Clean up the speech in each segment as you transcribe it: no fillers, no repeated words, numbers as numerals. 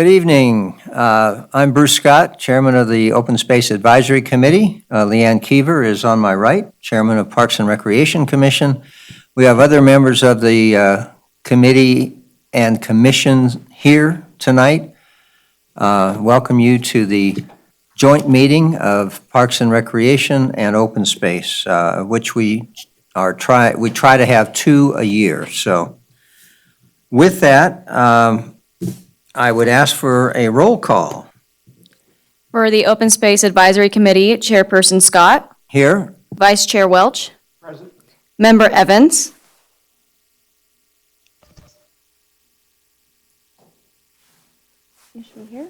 Good evening. I'm Bruce Scott, Chairman of the Open Space Advisory Committee. Leanne Keever is on my right, Chairman of Parks and Recreation Commission. We have other members of the committee and commission here tonight. Welcome you to the joint meeting of Parks and Recreation and Open Space, which we try to have 2 a year. So with that, I would ask for a roll call. For the Open Space Advisory Committee, Chairperson Scott. Here. Vice Chair Welch. Present. Member Evans. Is she here?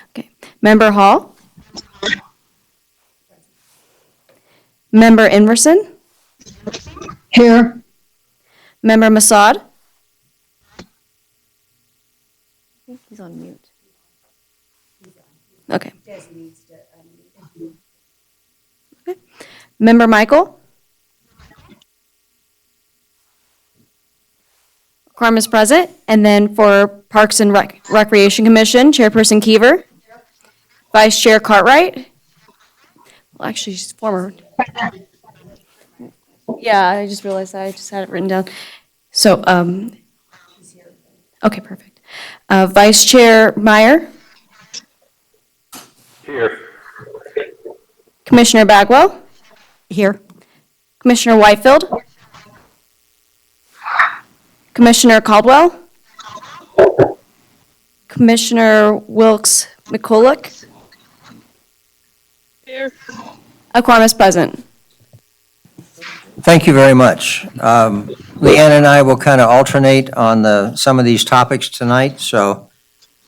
Okay. Member Hall. Member Inverson. Here. Member Masad. I think he's on mute. Okay. Okay. Member Michael. Quorum is present. And then for Parks and Recreation Commission, Chairperson Keever. Vice Chair Cartwright. Well, actually, she's former. Yeah, I just realized that. I just had it written down. So, okay, perfect. Vice Chair Meyer. Here. Commissioner Bagwell. Here. Commissioner Whitefield. Commissioner Caldwell. Commissioner Wilkes McCulloch. Here. A quorum is present. Thank you very much. Leanne and I will kind of alternate on some of these topics tonight, so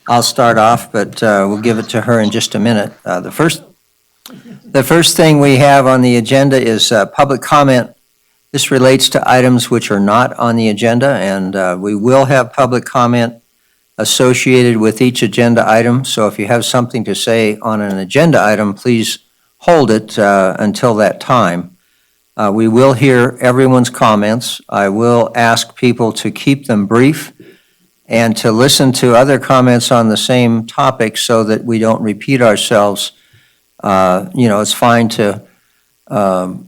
I'll start off, but we'll give it to her in just a minute. The first thing we have on the agenda is public comment. This relates to items which are not on the agenda, and we will have public comment associated with each agenda item. So if you have something to say on an agenda item, please hold it until that time. We will hear everyone's comments. I will ask people to keep them brief and to listen to other comments on the same topic so that we don't repeat ourselves. It's fine to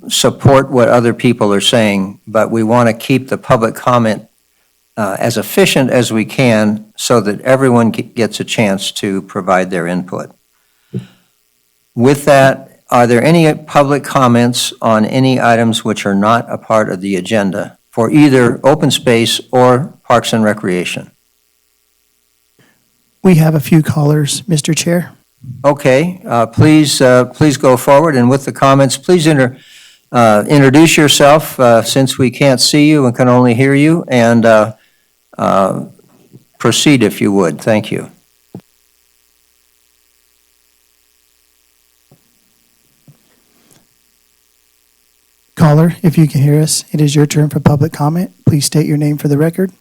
support what other people are saying, but we want to keep the public comment as efficient as we can so that everyone gets a chance to provide their input. With that, are there any public comments on any items which are not a part of the agenda for either open space or Parks and Recreation? We have a few callers, Mr. Chair. Okay, please go forward, and with the comments, please introduce yourself since we can't see you and can only hear you, and proceed if you would. Thank you. Caller, if you can hear us, it is your turn for public comment. Please state your name for the record.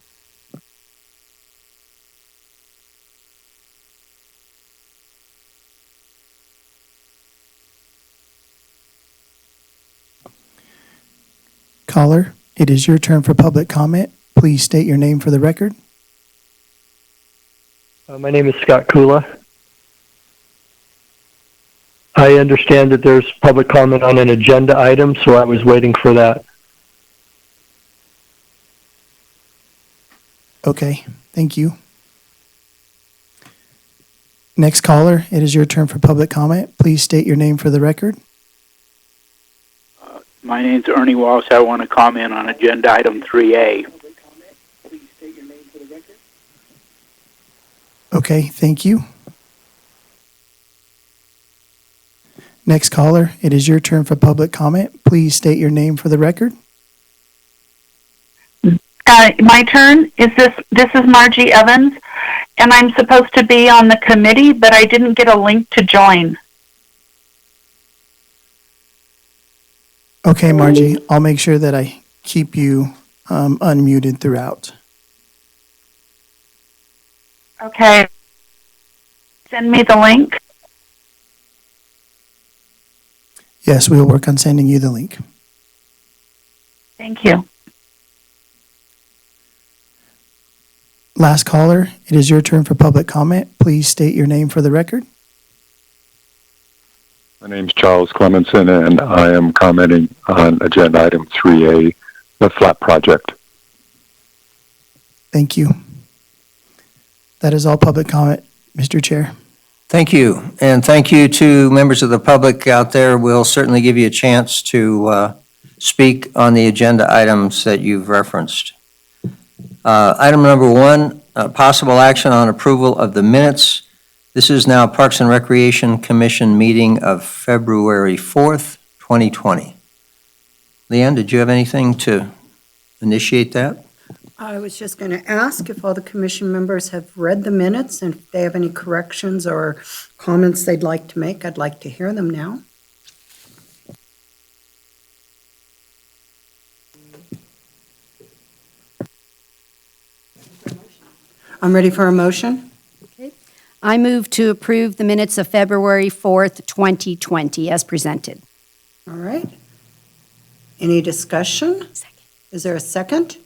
Caller, it is your turn for public comment. Please state your name for the record. My name is Scott Kula. I understand that there's public comment on an agenda item, so I was waiting for that. Okay, thank you. Next caller, it is your turn for public comment. Please state your name for the record. My name's Ernie Walsh. I want to comment on agenda item 3A. Okay, thank you. Next caller, it is your turn for public comment. Please state your name for the record. My turn. This is Margie Evans, and I'm supposed to be on the committee, but I didn't get a link to join. Okay, Margie, I'll make sure that I keep you unmuted throughout. Okay. Send me the link. Yes, we will work on sending you the link. Thank you. Last caller, it is your turn for public comment. Please state your name for the record. My name's Charles Clemenson, and I am commenting on agenda item 3A, the FLAP project. Thank you. That is all public comment, Mr. Chair. Thank you, and thank you to members of the public out there. We'll certainly give you a chance to speak on the agenda items that you've referenced. Item number 1, possible action on approval of the minutes. This is now Parks and Recreation Commission meeting of February 4th, 2020. Leanne, did you have anything to initiate that? I was just going to ask if all the commission members have read the minutes, and if they have any corrections or comments they'd like to make, I'd like to hear them now. I'm ready for a motion. I move to approve the minutes of February 4th, 2020 as presented. All right. Any discussion? Second. Is there a second?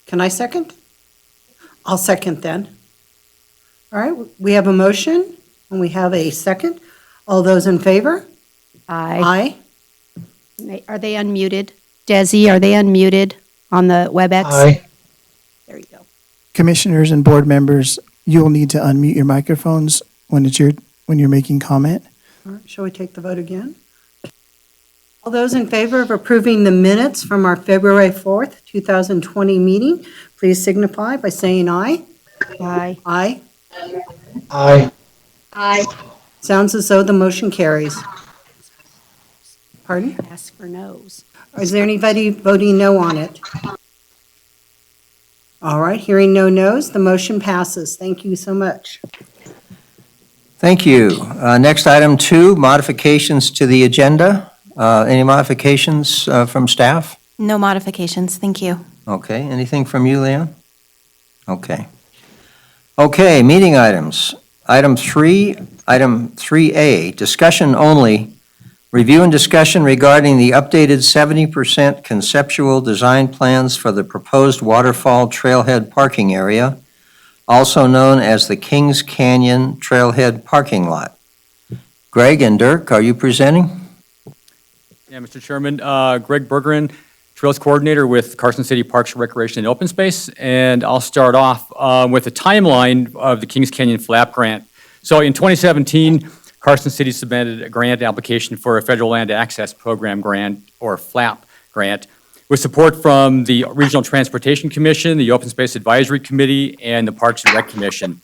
Can I second? I'll second then. All right, we have a motion and we have a second. All those in favor? Aye. Aye. Are they unmuted? Desi, are they unmuted on the WebEx? Aye. There you go. Commissioners and board members, you will need to unmute your microphones when you're making comment. All right, shall we take the vote again? All those in favor of approving the minutes from our February 4th, 2020 meeting, please signify by saying aye. Aye. Aye. Aye. Aye. Sounds as though the motion carries. Pardon? Ask for no's. Is there anybody voting no on it? All right, hearing no no's, the motion passes. Thank you so much. Thank you. Next, item 2, modifications to the agenda. Any modifications from staff? No modifications, thank you. Okay, anything from you, Leon? Okay. Okay, meeting items. Item 3A, discussion only. Review and discussion regarding the updated 70% conceptual design plans for the proposed waterfall trailhead parking area, also known as the Kings Canyon Trailhead Parking Lot. Greg and Dirk, are you presenting? Yeah, Mr. Chairman, Greg Bergeron, Trails Coordinator with Carson City Parks, Recreation, and Open Space. And I'll start off with a timeline of the Kings Canyon FLAP grant. So in 2017, Carson City submitted a grant application for a Federal Land Access Program grant, or FLAP grant, with support from the Regional Transportation Commission, the Open Space Advisory Committee, and the Parks and Rec Commission.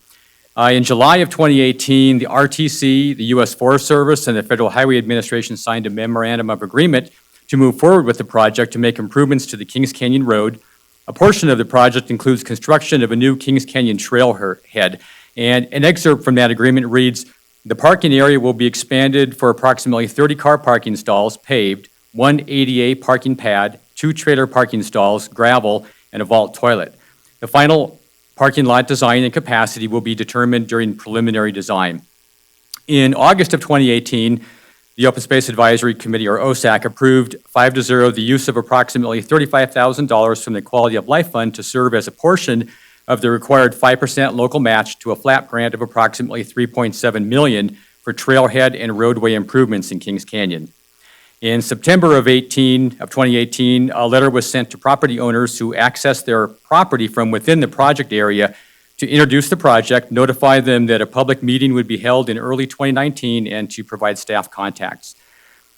In July of 2018, the RTC, the U.S. Forest Service, and the Federal Highway Administration signed a memorandum of agreement to move forward with the project to make improvements to the Kings Canyon Road. A portion of the project includes construction of a new Kings Canyon trailhead, and an excerpt from that agreement reads, "The parking area will be expanded for approximately 30 car parking stalls paved, 1 ADA parking pad, 2 trailer parking stalls, gravel, and a vault toilet. The final parking lot design and capacity will be determined during preliminary design." In August of 2018, the Open Space Advisory Committee, or OSAC, approved 5-0 the use of approximately $35,000 from the Quality of Life Fund to serve as a portion of the required 5% local match to a FLAP grant of approximately $3.7 million for trailhead and roadway improvements in Kings Canyon. In September of 2018, a letter was sent to property owners who access their property from within the project area to introduce the project, notify them that a public meeting would be held in early 2019, and to provide staff contacts.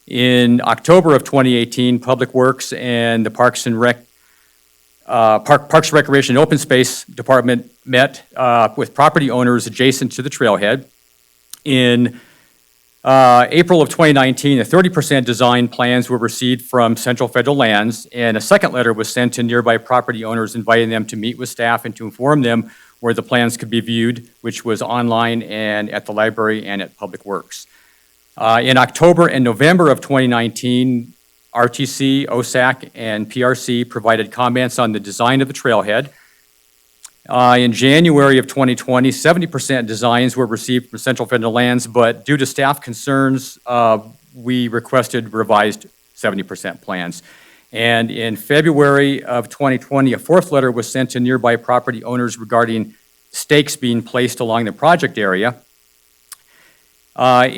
In October of 2018, Public Works and the Parks Recreation and Open Space Department met with property owners adjacent to the trailhead. In April of 2019, the 30% design plans were received from Central Federal Lands, and a second letter was sent to nearby property owners inviting them to meet with staff and to inform them where the plans could be viewed, which was online and at the library and at Public Works. In October and November of 2019, RTC, OSAC, and PRC provided comments on the design of the trailhead. In January of 2020, 70% designs were received from Central Federal Lands, but due to staff concerns, we requested revised 70% plans. And in February of 2020, a fourth letter was sent to nearby property owners regarding stakes being placed along the project area. On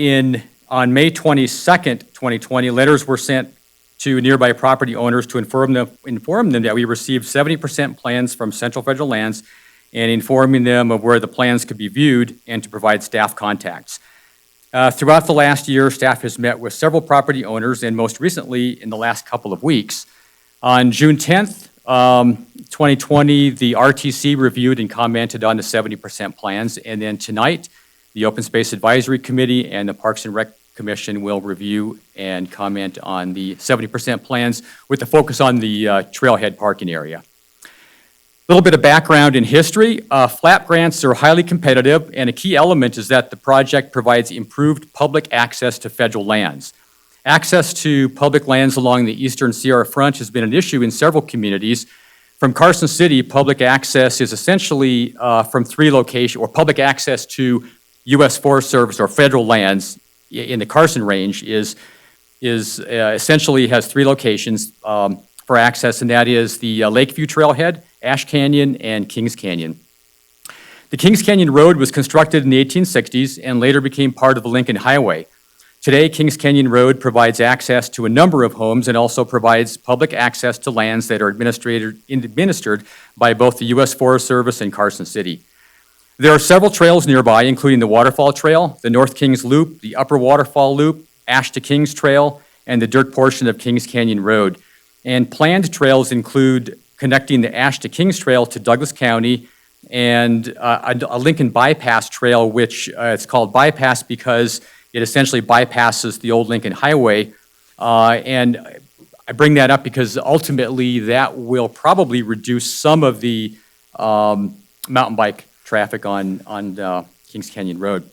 May 22nd, 2020, letters were sent to nearby property owners to inform them that we received 70% plans from Central Federal Lands and informing them of where the plans could be viewed and to provide staff contacts. Throughout the last year, staff has met with several property owners and most recently in the last couple of weeks. On June 10th, 2020, the RTC reviewed and commented on the 70% plans, and then tonight, the Open Space Advisory Committee and the Parks and Rec Commission will review and comment on the 70% plans with the focus on the trailhead parking area. A little bit of background in history. FLAP grants are highly competitive, and a key element is that the project provides improved public access to federal lands. Access to public lands along the Eastern Sierra Front has been an issue in several communities. From Carson City, public access is essentially from three locations, or public access to U.S. Forest Service or federal lands in the Carson Range is essentially has three locations for access, and that is the Lakeview Trailhead, Ash Canyon, and Kings Canyon. The Kings Canyon Road was constructed in the 1860s and later became part of the Lincoln Highway. Today, Kings Canyon Road provides access to a number of homes and also provides public access to lands that are administered by both the U.S. Forest Service and Carson City. There are several trails nearby, including the Waterfall Trail, the North Kings Loop, the Upper Waterfall Loop, Ash to Kings Trail, and the dirt portion of Kings Canyon Road. And planned trails include connecting the Ash to Kings Trail to Douglas County and a Lincoln Bypass Trail, which it's called Bypass because it essentially bypasses the old Lincoln Highway. And I bring that up because ultimately that will probably reduce some of the mountain bike traffic on Kings Canyon Road.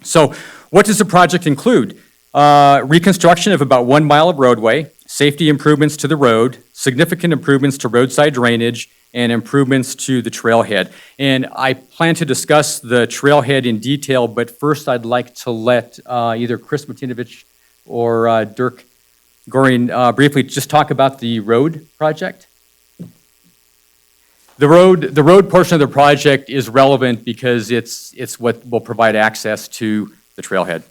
So what does the project include? Reconstruction of about 1 mile of roadway, safety improvements to the road, significant improvements to roadside drainage, and improvements to the trailhead. And I plan to discuss the trailhead in detail, but first I'd like to let either Chris Martinovich or Dirk Goring briefly just talk about the road project. The road portion of the project is relevant because it's what will provide access to the trailhead.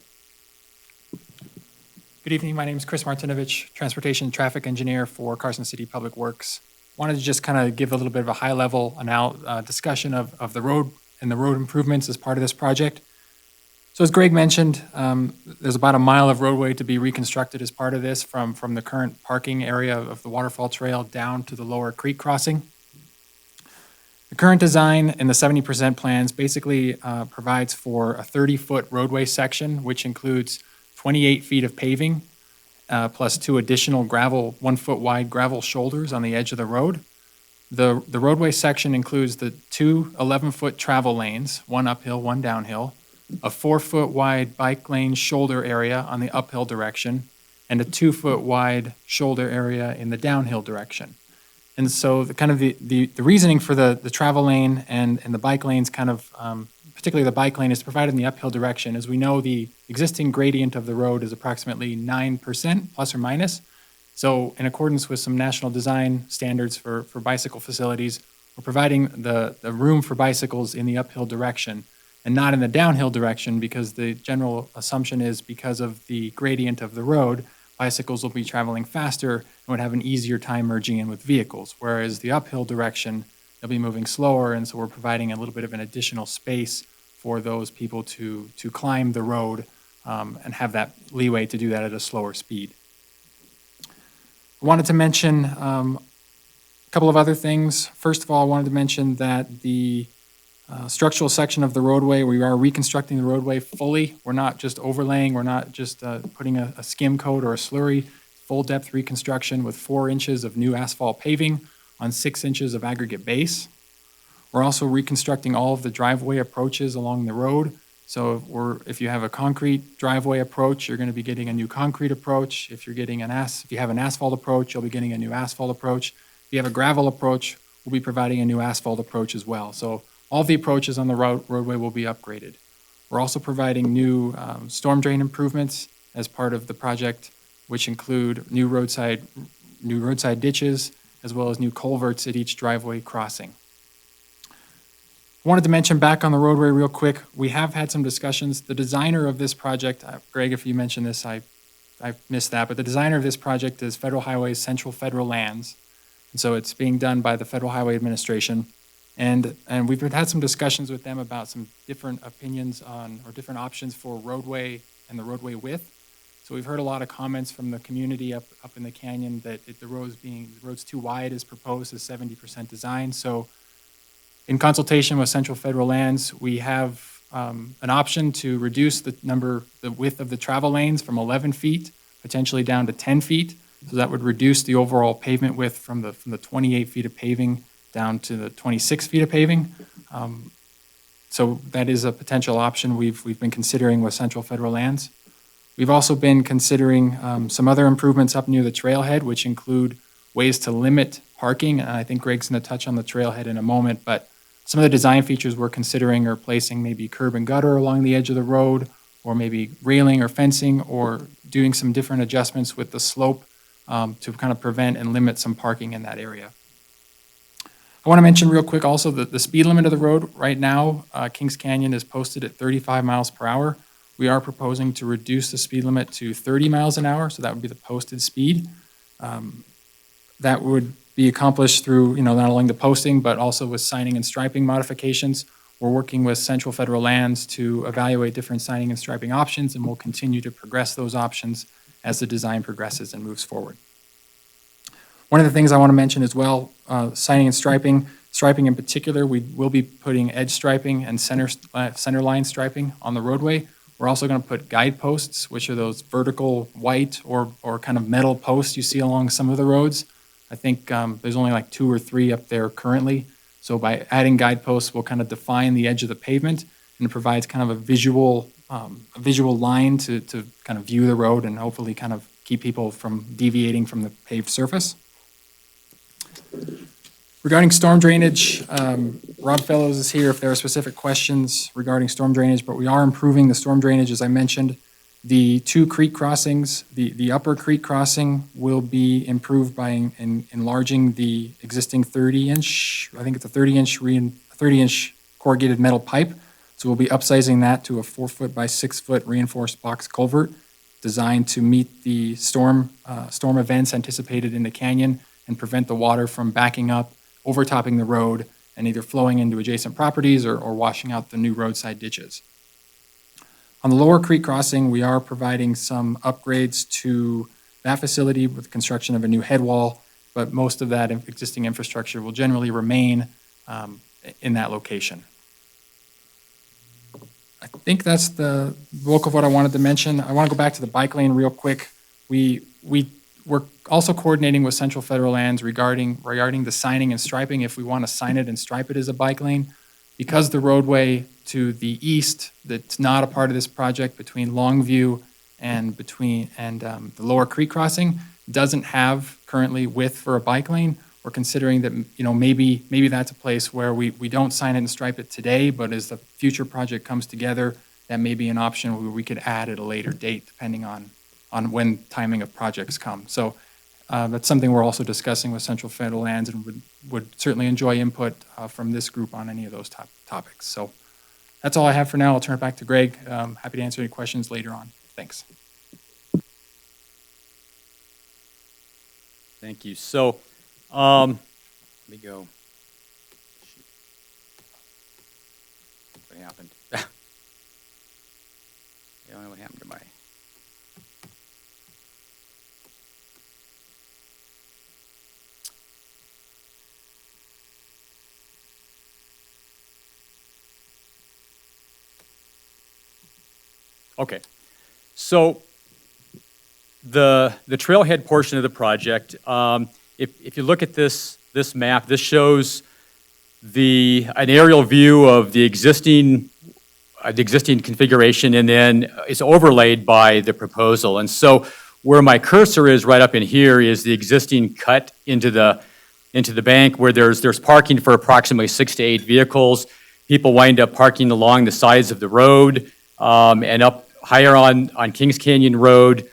Good evening. My name is Chris Martinovich, Transportation Traffic Engineer for Carson City Public Works. Wanted to just kind of give a little bit of a high-level discussion of the road and the road improvements as part of this project. So as Greg mentioned, there's about 1 mile of roadway to be reconstructed as part of this from the current parking area of the Waterfall Trail down to the lower creek crossing. The current design in the 70% plans basically provides for a 30-foot roadway section, which includes 28 feet of paving, plus 2 additional 1-foot wide gravel shoulders on the edge of the road. The roadway section includes the 2 11-foot travel lanes, 1 uphill, 1 downhill, a 4-foot wide bike lane shoulder area on the uphill direction, and a 2-foot wide shoulder area in the downhill direction. And so the reasoning for the travel lane and the bike lanes particularly the bike lane is provided in the uphill direction. As we know, the existing gradient of the road is approximately 9% plus or minus. So in accordance with some national design standards for bicycle facilities, we're providing the room for bicycles in the uphill direction and not in the downhill direction because the general assumption is because of the gradient of the road, bicycles will be traveling faster and would have an easier time merging in with vehicles. Whereas the uphill direction, they'll be moving slower, and so we're providing a little bit of an additional space for those people to climb the road and have that leeway to do that at a slower speed. I wanted to mention a couple of other things. First of all, I wanted to mention that the structural section of the roadway, we are reconstructing the roadway fully. We're not just overlaying, we're not just putting a skim coat or a slurry, full depth reconstruction with 4 inches of new asphalt paving on 6 inches of aggregate base. We're also reconstructing all of the driveway approaches along the road. So if you have a concrete driveway approach, you're going to be getting a new concrete approach. If you have an asphalt approach, you'll be getting a new asphalt approach. If you have a gravel approach, we'll be providing a new asphalt approach as well. So all the approaches on the roadway will be upgraded. We're also providing new storm drain improvements as part of the project, which include new roadside new roadside ditches, as well as new culverts at each driveway crossing. I wanted to mention back on the roadway real quick, we have had some discussions. The designer of this project, Greg, if you mentioned this, I missed that, but the designer of this project is Federal Highways Central Federal Lands. And so it's being done by the Federal Highway Administration. And we've had some discussions with them about some different opinions on, or different options for roadway and the roadway width. So we've heard a lot of comments from the community up in the canyon that the road's too wide as proposed as 70% design. So in consultation with Central Federal Lands, we have an option to reduce the width of the travel lanes from 11 feet, potentially down to 10 feet. So that would reduce the overall pavement width from the 28 feet of paving down to the 26 feet of paving. So that is a potential option we've been considering with Central Federal Lands. We've also been considering some other improvements up near the trailhead, which include ways to limit parking. And I think Greg's going to touch on the trailhead in a moment, but some of the design features we're considering are placing maybe curb and gutter along the edge of the road, or maybe railing or fencing, or doing some different adjustments with the slope to kind of prevent and limit some parking in that area. I want to mention real quick also that the speed limit of the road right now, Kings Canyon is posted at 35 miles per hour. We are proposing to reduce the speed limit to 30 miles an hour, so that would be the posted speed. That would be accomplished through, not only the posting, but also with signing and striping modifications. We're working with Central Federal Lands to evaluate different signing and striping options, and we'll continue to progress those options as the design progresses and moves forward. One of the things I want to mention as well, signing and striping in particular, we will be putting edge striping and center line striping on the roadway. We're also going to put guideposts, which are those vertical white or kind of metal posts you see along some of the roads. I think there's only like 2 or 3 up there currently. So by adding guideposts, we'll kind of define the edge of the pavement, and it provides kind of a visual line to kind of view the road and hopefully kind of keep people from deviating from the paved surface. Regarding storm drainage, Rob Fellows is here if there are specific questions regarding storm drainage, but we are improving the storm drainage, as I mentioned. The 2 creek crossings, the upper creek crossing will be improved by enlarging the existing 30-inch, I think it's a 30-inch corrugated metal pipe. So we'll be upsizing that to a 4-foot by 6-foot reinforced box culvert designed to meet the storm events anticipated in the canyon and prevent the water from backing up, overtopping the road, and either flowing into adjacent properties or washing out the new roadside ditches. On the lower creek crossing, we are providing some upgrades to that facility with the construction of a new head wall, but most of that existing infrastructure will generally remain in that location. I think that's the bulk of what I wanted to mention. I want to go back to the bike lane real quick. We're also coordinating with Central Federal Lands regarding the signing and striping, if we want to sign it and stripe it as a bike lane. Because the roadway to the east that's not a part of this project between Longview and the lower creek crossing doesn't have currently width for a bike lane, we're considering that maybe that's a place where we don't sign it and stripe it today, but as the future project comes together, that may be an option where we could add at a later date depending on when timing of projects come. So that's something we're also discussing with Central Federal Lands, and would certainly enjoy input from this group on any of those topics. So that's all I have for now. I'll turn it back to Greg. Happy to answer any questions later on. Thanks. Thank you. So let me go. What happened? I don't know what happened to my... Okay, so the trailhead portion of the project, if you look at this map, this shows an aerial view of the existing configuration, and then it's overlaid by the proposal. And so where my cursor is right up in here is the existing cut into the bank, where there's parking for approximately 6 to 8 vehicles. People wind up parking along the sides of the road, and up higher on Kings Canyon Road.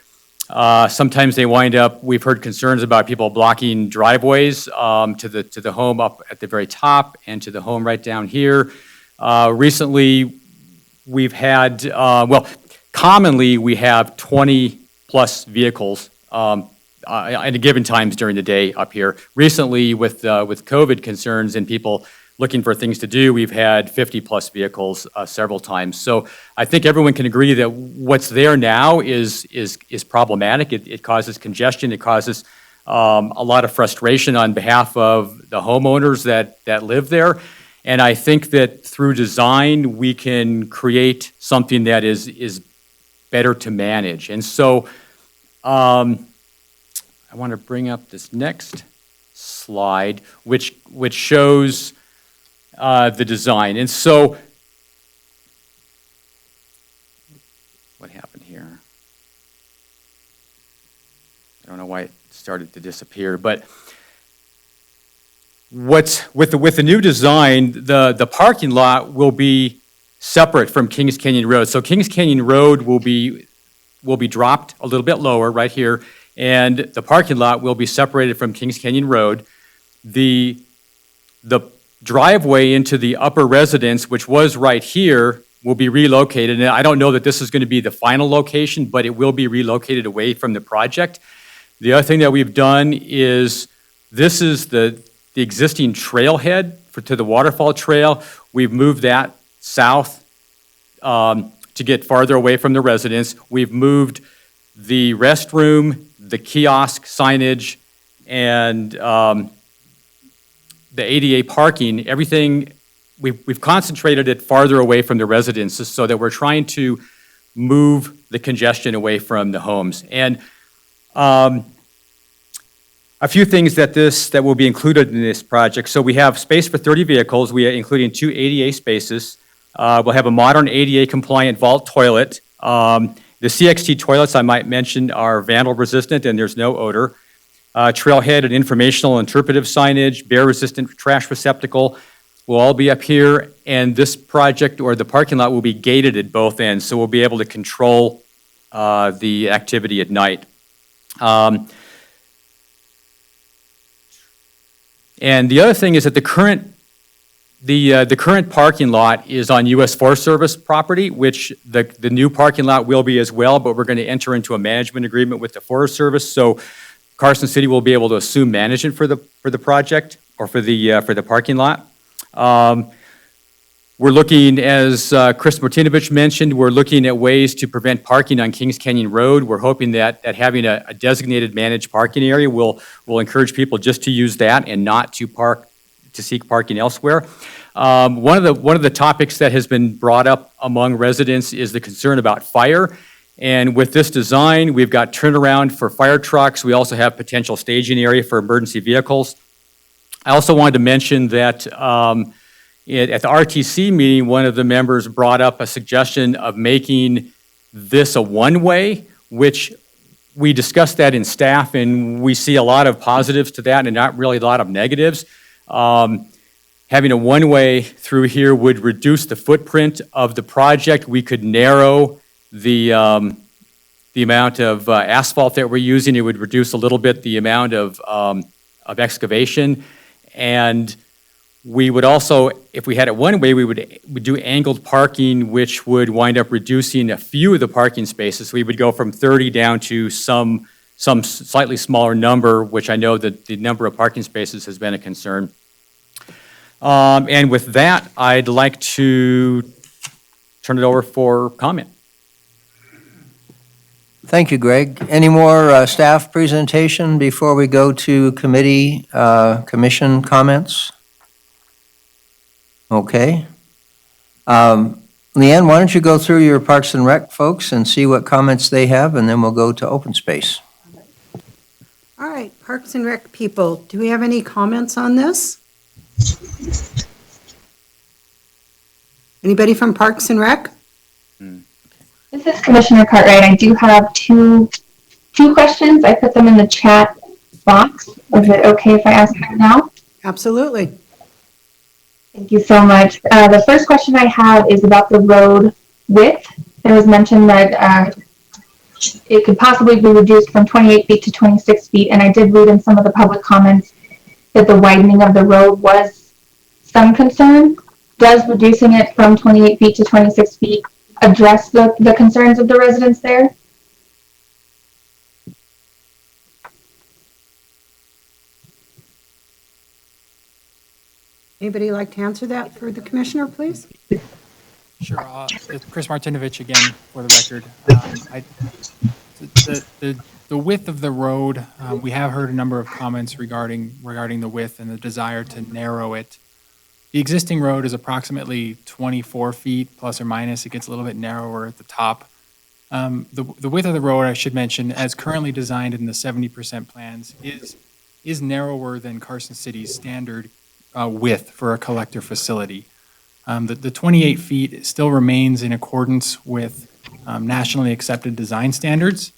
Sometimes they wind up, we've heard concerns about people blocking driveways to the home up at the very top and to the home right down here. Recently, we've had, commonly we have 20-plus vehicles at a given times during the day up here. Recently, with COVID concerns and people looking for things to do, we've had 50-plus vehicles several times. So I think everyone can agree that what's there now is problematic. It causes congestion. It causes a lot of frustration on behalf of the homeowners that live there. And I think that through design, we can create something that is better to manage. And so I want to bring up this next slide, which shows the design. And so, what happened here? I don't know why it started to disappear, but with the new design, the parking lot will be separate from Kings Canyon Road. So Kings Canyon Road will be dropped a little bit lower right here, and the parking lot will be separated from Kings Canyon Road. The driveway into the upper residence, which was right here, will be relocated. And I don't know that this is going to be the final location, but it will be relocated away from the project. The other thing that we've done is, this is the existing trailhead to the waterfall trail. We've moved that south to get farther away from the residence. We've moved the restroom, the kiosk signage, and the ADA parking, everything, we've concentrated it farther away from the residences so that we're trying to move the congestion away from the homes. And a few things that will be included in this project. So we have space for 30 vehicles, including 2 ADA spaces. We'll have a modern ADA compliant vault toilet. The CXT toilets, I might mention, are vandal resistant and there's no odor. Trailhead and informational interpretive signage, bear-resistant trash receptacle will all be up here, and this project, or the parking lot, will be gated at both ends, so we'll be able to control the activity at night. And the other thing is that the current parking lot is on U.S. Forest Service property, which the new parking lot will be as well, but we're going to enter into a management agreement with the Forest Service, so Carson City will be able to assume management for the project, or for the parking lot. We're looking, as Chris Martinovich mentioned, we're looking at ways to prevent parking on Kings Canyon Road. We're hoping that having a designated managed parking area will encourage people just to use that and not to seek parking elsewhere. One of the topics that has been brought up among residents is the concern about fire. And with this design, we've got turnaround for fire trucks. We also have potential staging area for emergency vehicles. I also wanted to mention that at the RTC meeting, one of the members brought up a suggestion of making this a one-way, which we discussed that in staff, and we see a lot of positives to that and not really a lot of negatives. Having a one-way through here would reduce the footprint of the project. We could narrow the amount of asphalt that we're using. It would reduce a little bit the amount of excavation. And we would also, if we had it one way, we would do angled parking, which would wind up reducing a few of the parking spaces. We would go from 30 down to some slightly smaller number, which I know that the number of parking spaces has been a concern. And with that, I'd like to turn it over for comment. Thank you, Greg. Any more staff presentation before we go to committee, commission comments? Okay. Leanne, why don't you go through your Parks and Rec folks and see what comments they have, and then we'll go to open space. All right, Parks and Rec people, do we have any comments on this? Anybody from Parks and Rec? This is Commissioner Cartwright. I do have two questions. I put them in the chat box. Is it okay if I ask them now? Absolutely. Thank you so much. The first question I have is about the road width. It was mentioned that it could possibly be reduced from 28 feet to 26 feet. And I did read in some of the public comments that the widening of the road was some concern. Does reducing it from 28 feet to 26 feet address the concerns of the residents there? Anybody like to answer that for the commissioner, please? Sure. It's Chris Martinovich again, for the record. The width of the road, we have heard a number of comments regarding the width and the desire to narrow it. The existing road is approximately 24 feet, plus or minus. It gets a little bit narrower at the top. The width of the road, I should mention, as currently designed in the 70% plans, is narrower than Carson City's standard width for a collector facility. The 28 feet still remains in accordance with nationally accepted design standards,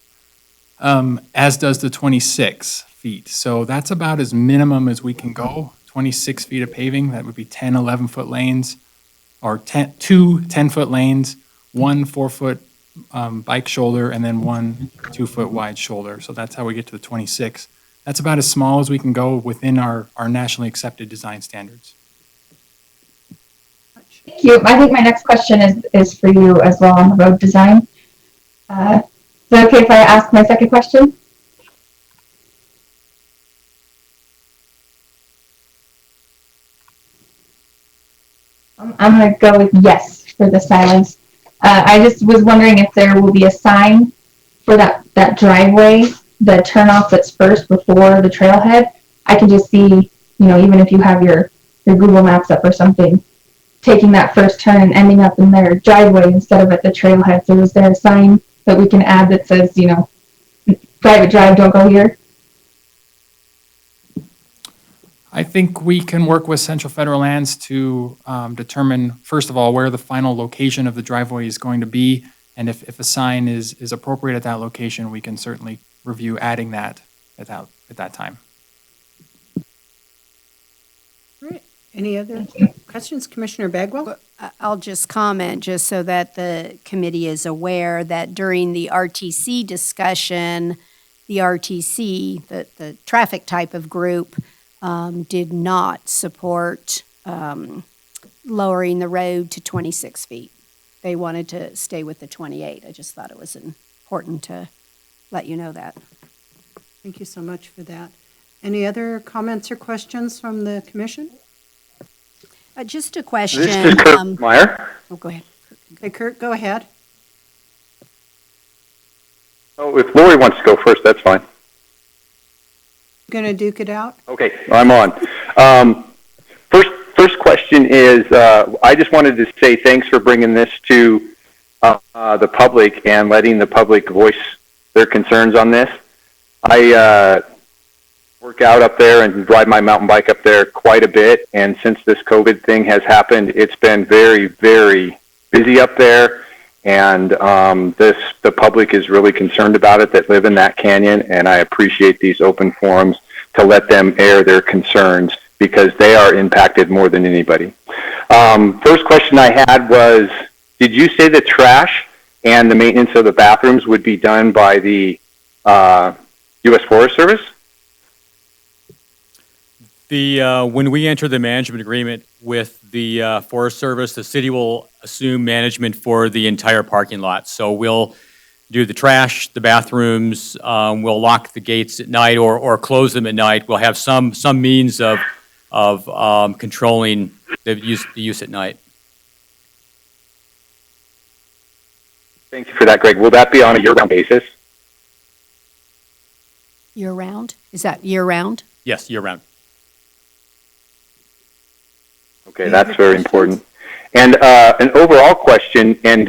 as does the 26 feet. So that's about as minimum as we can go. 26 feet of paving, that would be 10, 11-foot lanes, or 2 10-foot lanes, 1 4-foot bike shoulder, and then 1 2-foot wide shoulder. So that's how we get to the 26. That's about as small as we can go within our nationally accepted design standards. Thank you. I think my next question is for you as well on the road design. Is it okay if I ask my second question? I'm going to go with yes for the silence. I just was wondering if there will be a sign for that driveway, the turnoff that's first before the trailhead. I can just see, even if you have your Google Maps up or something, taking that first turn and ending up in their driveway instead of at the trailhead. So is there a sign that we can add that says, private drive, don't go here? I think we can work with Central Federal Lands to determine, first of all, where the final location of the driveway is going to be. And if a sign is appropriate at that location, we can certainly review adding that at that time. All right. Any other questions? Commissioner Bagwell? I'll just comment, just so that the committee is aware that during the RTC discussion, the RTC, the traffic type of group, did not support lowering the road to 26 feet. They wanted to stay with the 28. I just thought it was important to let you know that. Thank you so much for that. Any other comments or questions from the commission? Just a question. This is Kurt Meyer. Oh, go ahead. Okay, Kurt, go ahead. Oh, if Lori wants to go first, that's fine. Going to duke it out? Okay, I'm on. First question is, I just wanted to say thanks for bringing this to the public and letting the public voice their concerns on this. I work out up there and ride my mountain bike up there quite a bit, and since this COVID thing has happened, it's been very, very busy up there, and the public is really concerned about it that live in that canyon, and I appreciate these open forums to let them air their concerns because they are impacted more than anybody. First question I had was, did you say the trash and the maintenance of the bathrooms would be done by the U.S. Forest Service? When we enter the management agreement with the Forest Service, the city will assume management for the entire parking lot. So we'll do the trash, the bathrooms, we'll lock the gates at night or close them at night. We'll have some means of controlling the use at night. Thank you for that, Greg. Will that be on a year-round basis? Year-round? Is that year-round? Yes, year-round. Okay, that's very important. And an overall question, and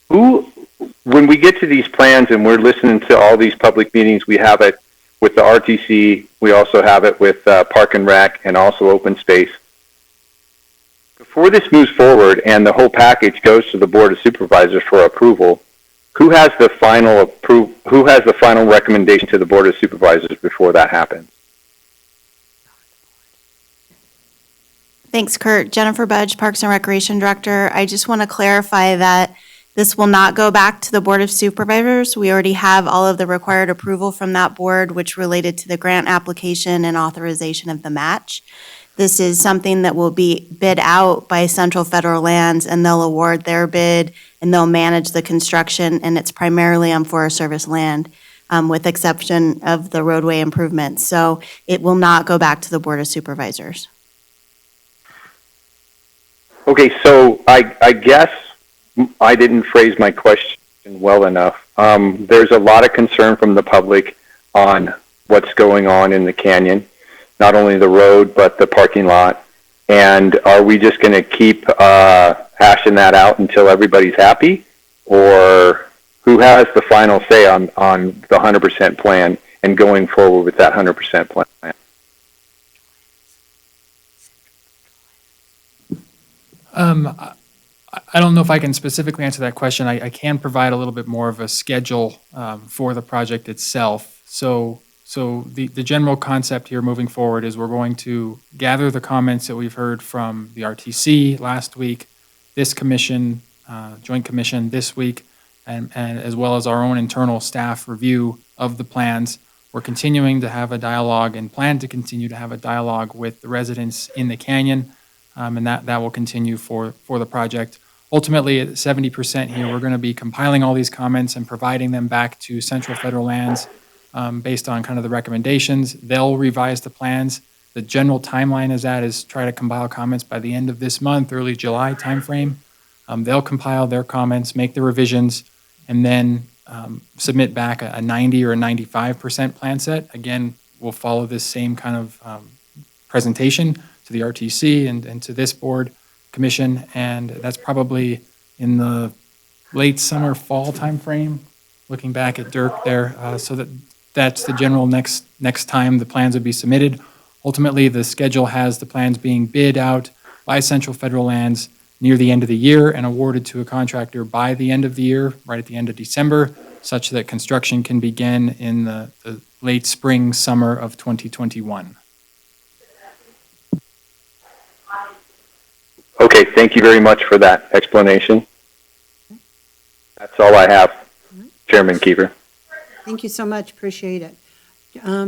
when we get to these plans and we're listening to all these public meetings, we have it with the RTC, we also have it with Park and Rec and also Open Space. Before this moves forward and the whole package goes to the Board of Supervisors for approval, who has the final recommendation to the Board of Supervisors before that happens? Thanks, Kurt. Jennifer Budge, Parks and Recreation Director. I just want to clarify that This will not go back to the Board of Supervisors. We already have all of the required approval from that board, which related to the grant application and authorization of the match. This is something that will be bid out by Central Federal Lands, and they'll award their bid, and they'll manage the construction, and it's primarily on Forest Service land, with exception of the roadway improvements. So it will not go back to the Board of Supervisors. Okay, so I guess I didn't phrase my question well enough. There's a lot of concern from the public on what's going on in the canyon, not only the road, but the parking lot. And are we just going to keep hashing that out until everybody's happy? Or who has the final say on the 100% plan and going forward with that 100% plan? I don't know if I can specifically answer that question. I can provide a little bit more of a schedule for the project itself. So the general concept here moving forward is we're going to gather the comments that we've heard from the RTC last week, this commission, Joint Commission this week, and as well as our own internal staff review of the plans. We're continuing to have a dialogue and plan to continue to have a dialogue with the residents in the canyon, and that will continue for the project. Ultimately, at 70% here, we're going to be compiling all these comments and providing them back to Central Federal Lands based on kind of the recommendations. They'll revise the plans. The general timeline is try to compile comments by the end of this month, early July timeframe. They'll compile their comments, make the revisions, and then submit back a 90 or a 95% plan set. Again, we'll follow this same kind of presentation to the RTC and to this board commission, and that's probably in the late summer, fall timeframe, looking back at Dirk there. So that's the general next time the plans would be submitted. Ultimately, the schedule has the plans being bid out by Central Federal Lands near the end of the year and awarded to a contractor by the end of the year, right at the end of December, such that construction can begin in the late spring, summer of 2021. Okay, thank you very much for that explanation. That's all I have, Chairman Kiefer. Thank you so much. Appreciate it.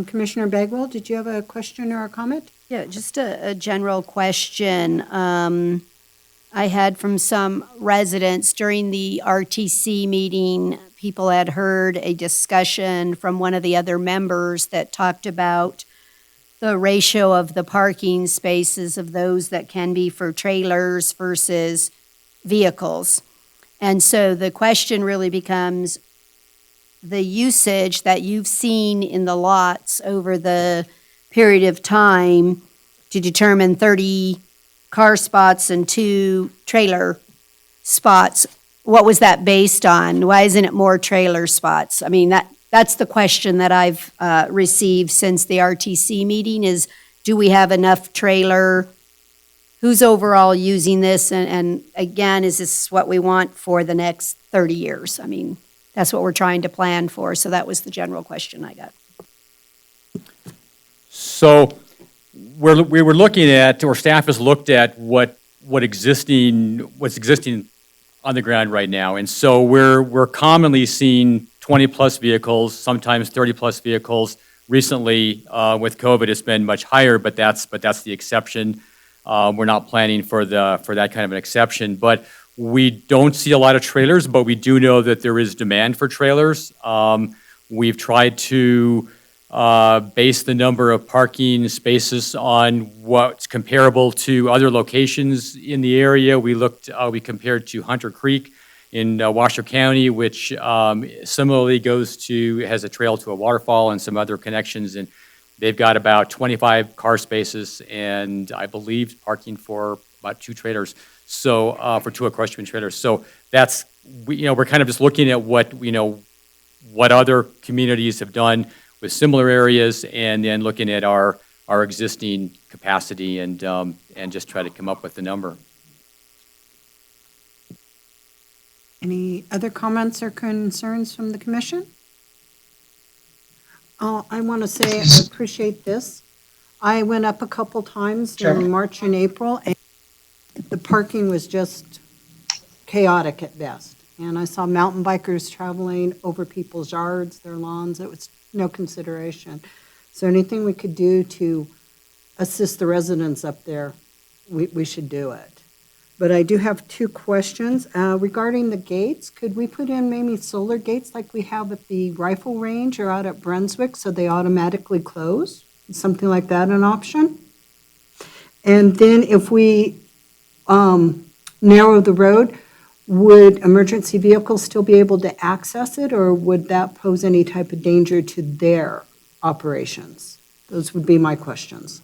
Commissioner Bagwell, did you have a question or a comment? Yeah, just a general question. I had from some residents during the RTC meeting, people had heard a discussion from one of the other members that talked about the ratio of the parking spaces of those that can be for trailers versus vehicles. And so the question really becomes the usage that you've seen in the lots over the period of time to determine 30 car spots and 2 trailer spots. What was that based on? Why isn't it more trailer spots? I mean, that's the question that I've received since the RTC meeting is, do we have enough trailer? Who's overall using this? And again, is this what we want for the next 30 years? I mean, that's what we're trying to plan for. So that was the general question I got. So we were looking at, or staff has looked at what's existing on the ground right now. And so we're commonly seeing 20 plus vehicles, sometimes 30 plus vehicles. Recently, with COVID, it's been much higher, but that's the exception. We're not planning for that kind of an exception. But we don't see a lot of trailers, but we do know that there is demand for trailers. We've tried to base the number of parking spaces on what's comparable to other locations in the area. We compared to Hunter Creek in Washoe County, which similarly has a trail to a waterfall and some other connections, and they've got about 25 car spaces and I believe parking for about 2 trailers. So for 2 equestrian trailers. So we're kind of just looking at what other communities have done with similar areas, and then looking at our existing capacity and just try to come up with the number. Any other comments or concerns from the commission? I want to say I appreciate this. I went up a couple times in March and April, and the parking was just chaotic at best. and I saw mountain bikers traveling over people's yards, their lawns. It was no consideration. So anything we could do to assist the residents up there, we should do it. But I do have two questions. Regarding the gates, could we put in maybe solar gates like we have at the rifle range or out at Brunswick so they automatically close? Is something like that an option? And then if we narrow the road, would emergency vehicles still be able to access it, or would that pose any type of danger to their operations? Those would be my questions.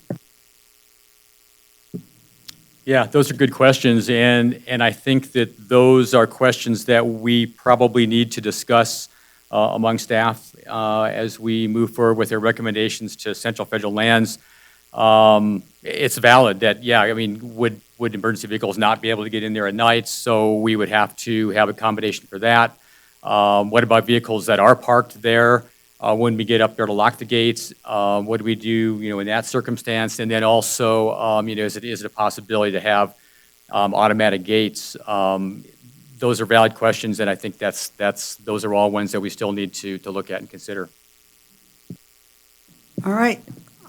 Yeah, those are good questions, and I think that those are questions that we probably need to discuss among staff as we move forward with their recommendations to Central Federal Lands. It's valid that, yeah, I mean, would emergency vehicles not be able to get in there at night? So we would have to have a combination for that. What about vehicles that are parked there? When we get up there to lock the gates, what do we do, in that circumstance? And then also, is it a possibility to have automatic gates? Those are valid questions, and I think those are all ones that we still need to look at and consider. All right.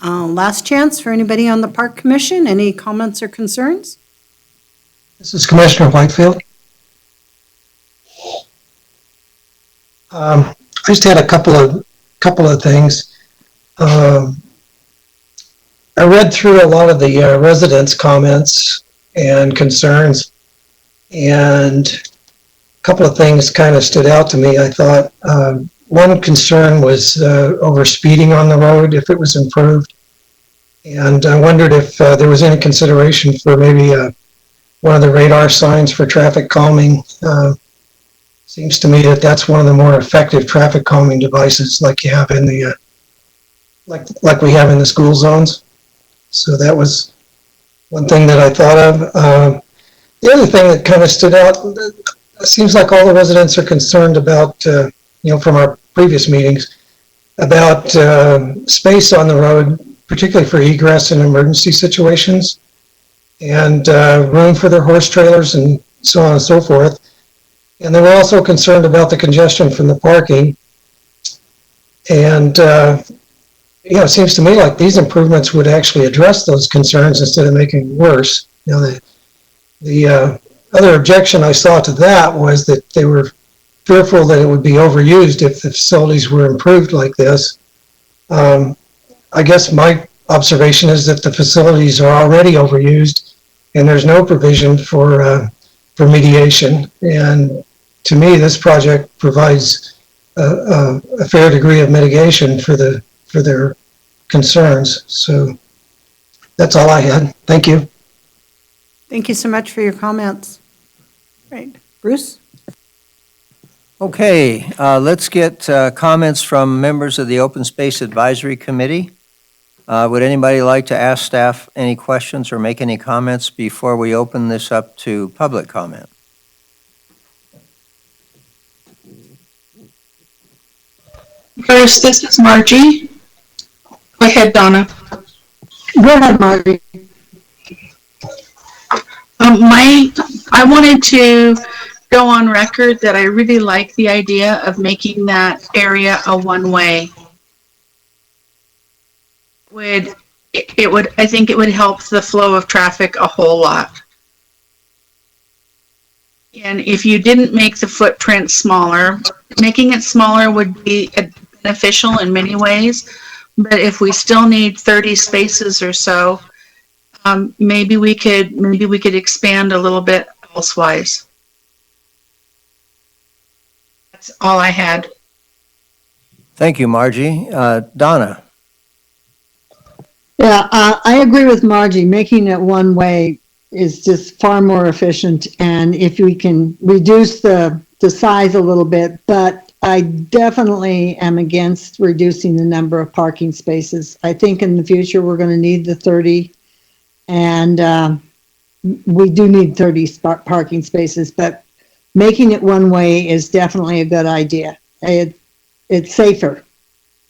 Last chance for anybody on the Park Commission. Any comments or concerns? This is Commissioner Whitefield. I just had a couple of things. I read through a lot of the residents' comments and concerns, and a couple of things kind of stood out to me. I thought one concern was over speeding on the road, if it was improved. And I wondered if there was any consideration for maybe one of the radar signs for traffic calming. Seems to me that that's one of the more effective traffic calming devices, like you have in the like we have in the school zones. So that was one thing that I thought of. The other thing that kind of stood out, it seems like all the residents are concerned about, from our previous meetings, about space on the road, particularly for egress in emergency situations, and room for their horse trailers and so on and so forth. And they were also concerned about the congestion from the parking. And, it seems to me like these improvements would actually address those concerns instead of making it worse. The other objection I saw to that was that they were fearful that it would be overused if the facilities were improved like this. I guess my observation is that the facilities are already overused and there's no provision for mediation. And to me, this project provides a fair degree of mitigation for their concerns. So that's all I had. Thank you. Thank you so much for your comments. Right. Bruce? Okay, let's get comments from members of the Open Space Advisory Committee. Would anybody like to ask staff any questions or make any comments before we open this up to public comment? Bruce, this is Margie. Go ahead, Donna. Go ahead, Margie. I wanted to go on record that I really like the idea of making that area a one-way. I think it would help the flow of traffic a whole lot. And if you didn't make the footprint smaller, making it smaller would be beneficial in many ways. But if we still need 30 spaces or so, maybe we could expand a little bit elsewise. That's all I had. Thank you, Margie. Donna? Yeah, I agree with Margie. Making it one way is just far more efficient, and if we can reduce the size a little bit, but I definitely am against reducing the number of parking spaces. I think in the future we're going to need the 30, and we do need 30 parking spaces, but making it one way is definitely a good idea. It's safer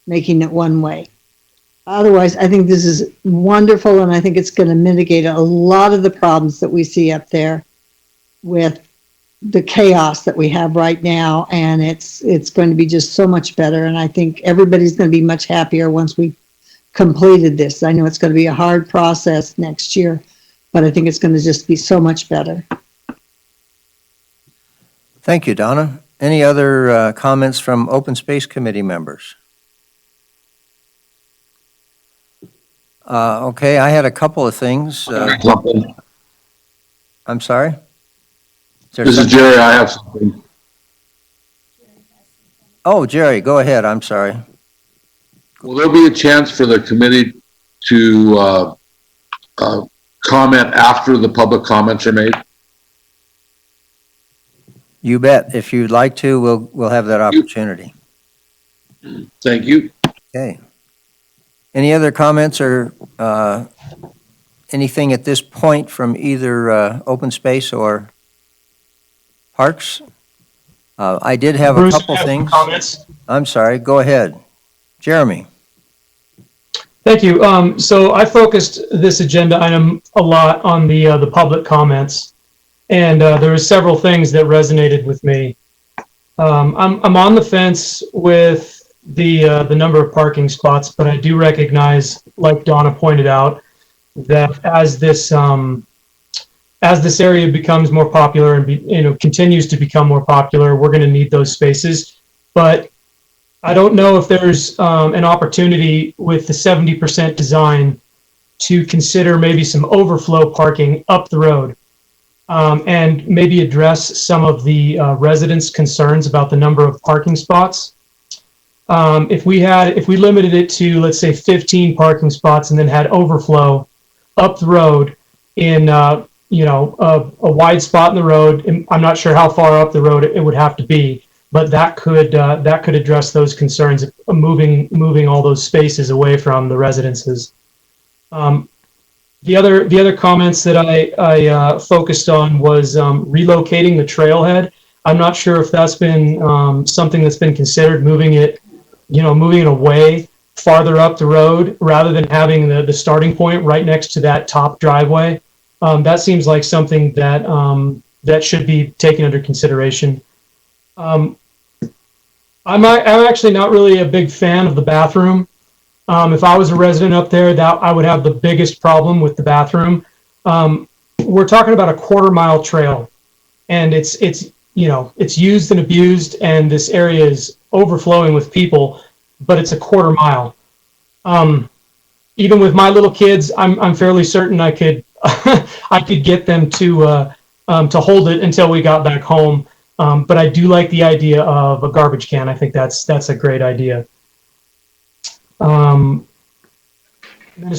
making it one way. Otherwise, I think this is wonderful, and I think it's going to mitigate a lot of the problems that we see up there with the chaos that we have right now, and it's going to be just so much better. And I think everybody's going to be much happier once we completed this. I know it's going to be a hard process next year, but I think it's going to just be so much better. Thank you, Donna. Any other comments from Open Space Committee members? Okay, I had a couple of things. I'm sorry? This is Jerry. I have something. Oh, Jerry, go ahead. I'm sorry. Will there be a chance for the committee to comment after the public comments are made? You bet. If you'd like to, we'll have that opportunity. Thank you. Okay. Any other comments or anything at this point from either Open Space or Parks? I did have Bruce, a couple I have some things. comments. I'm sorry. Go ahead. Jeremy. Thank you. So I focused this agenda item a lot on the public comments, and there were several things that resonated with me. I'm on the fence with the number of parking spots, but I do recognize, like Donna pointed out, that as this area becomes more popular and continues to become more popular, we're going to need those spaces. But I don't know if there's an opportunity with the 70% design to consider maybe some overflow parking up the road, and maybe address some of the residents' concerns about the number of parking spots. If we limited it to, let's say, 15 parking spots and then had overflow up the road in a wide spot in the road. I'm not sure how far up the road it would have to be, but that could address those concerns of moving all those spaces away from the residences. The other comments that I focused on was relocating the trailhead. I'm not sure if that's been something that's been considered, moving it away farther up the road rather than having the starting point right next to that top driveway. That seems like something that should be taken under consideration. I'm actually not really a big fan of the bathroom. If I was a resident up there, that I would have the biggest problem with the bathroom. We're talking about a 1/4 mile trail, and it's used and abused, and this area is overflowing with people, but it's a 1/4 mile. Even with my little kids, I'm fairly certain I could I could get them to hold it until we got back home. But I do like the idea of a garbage can. I think that's a great idea. As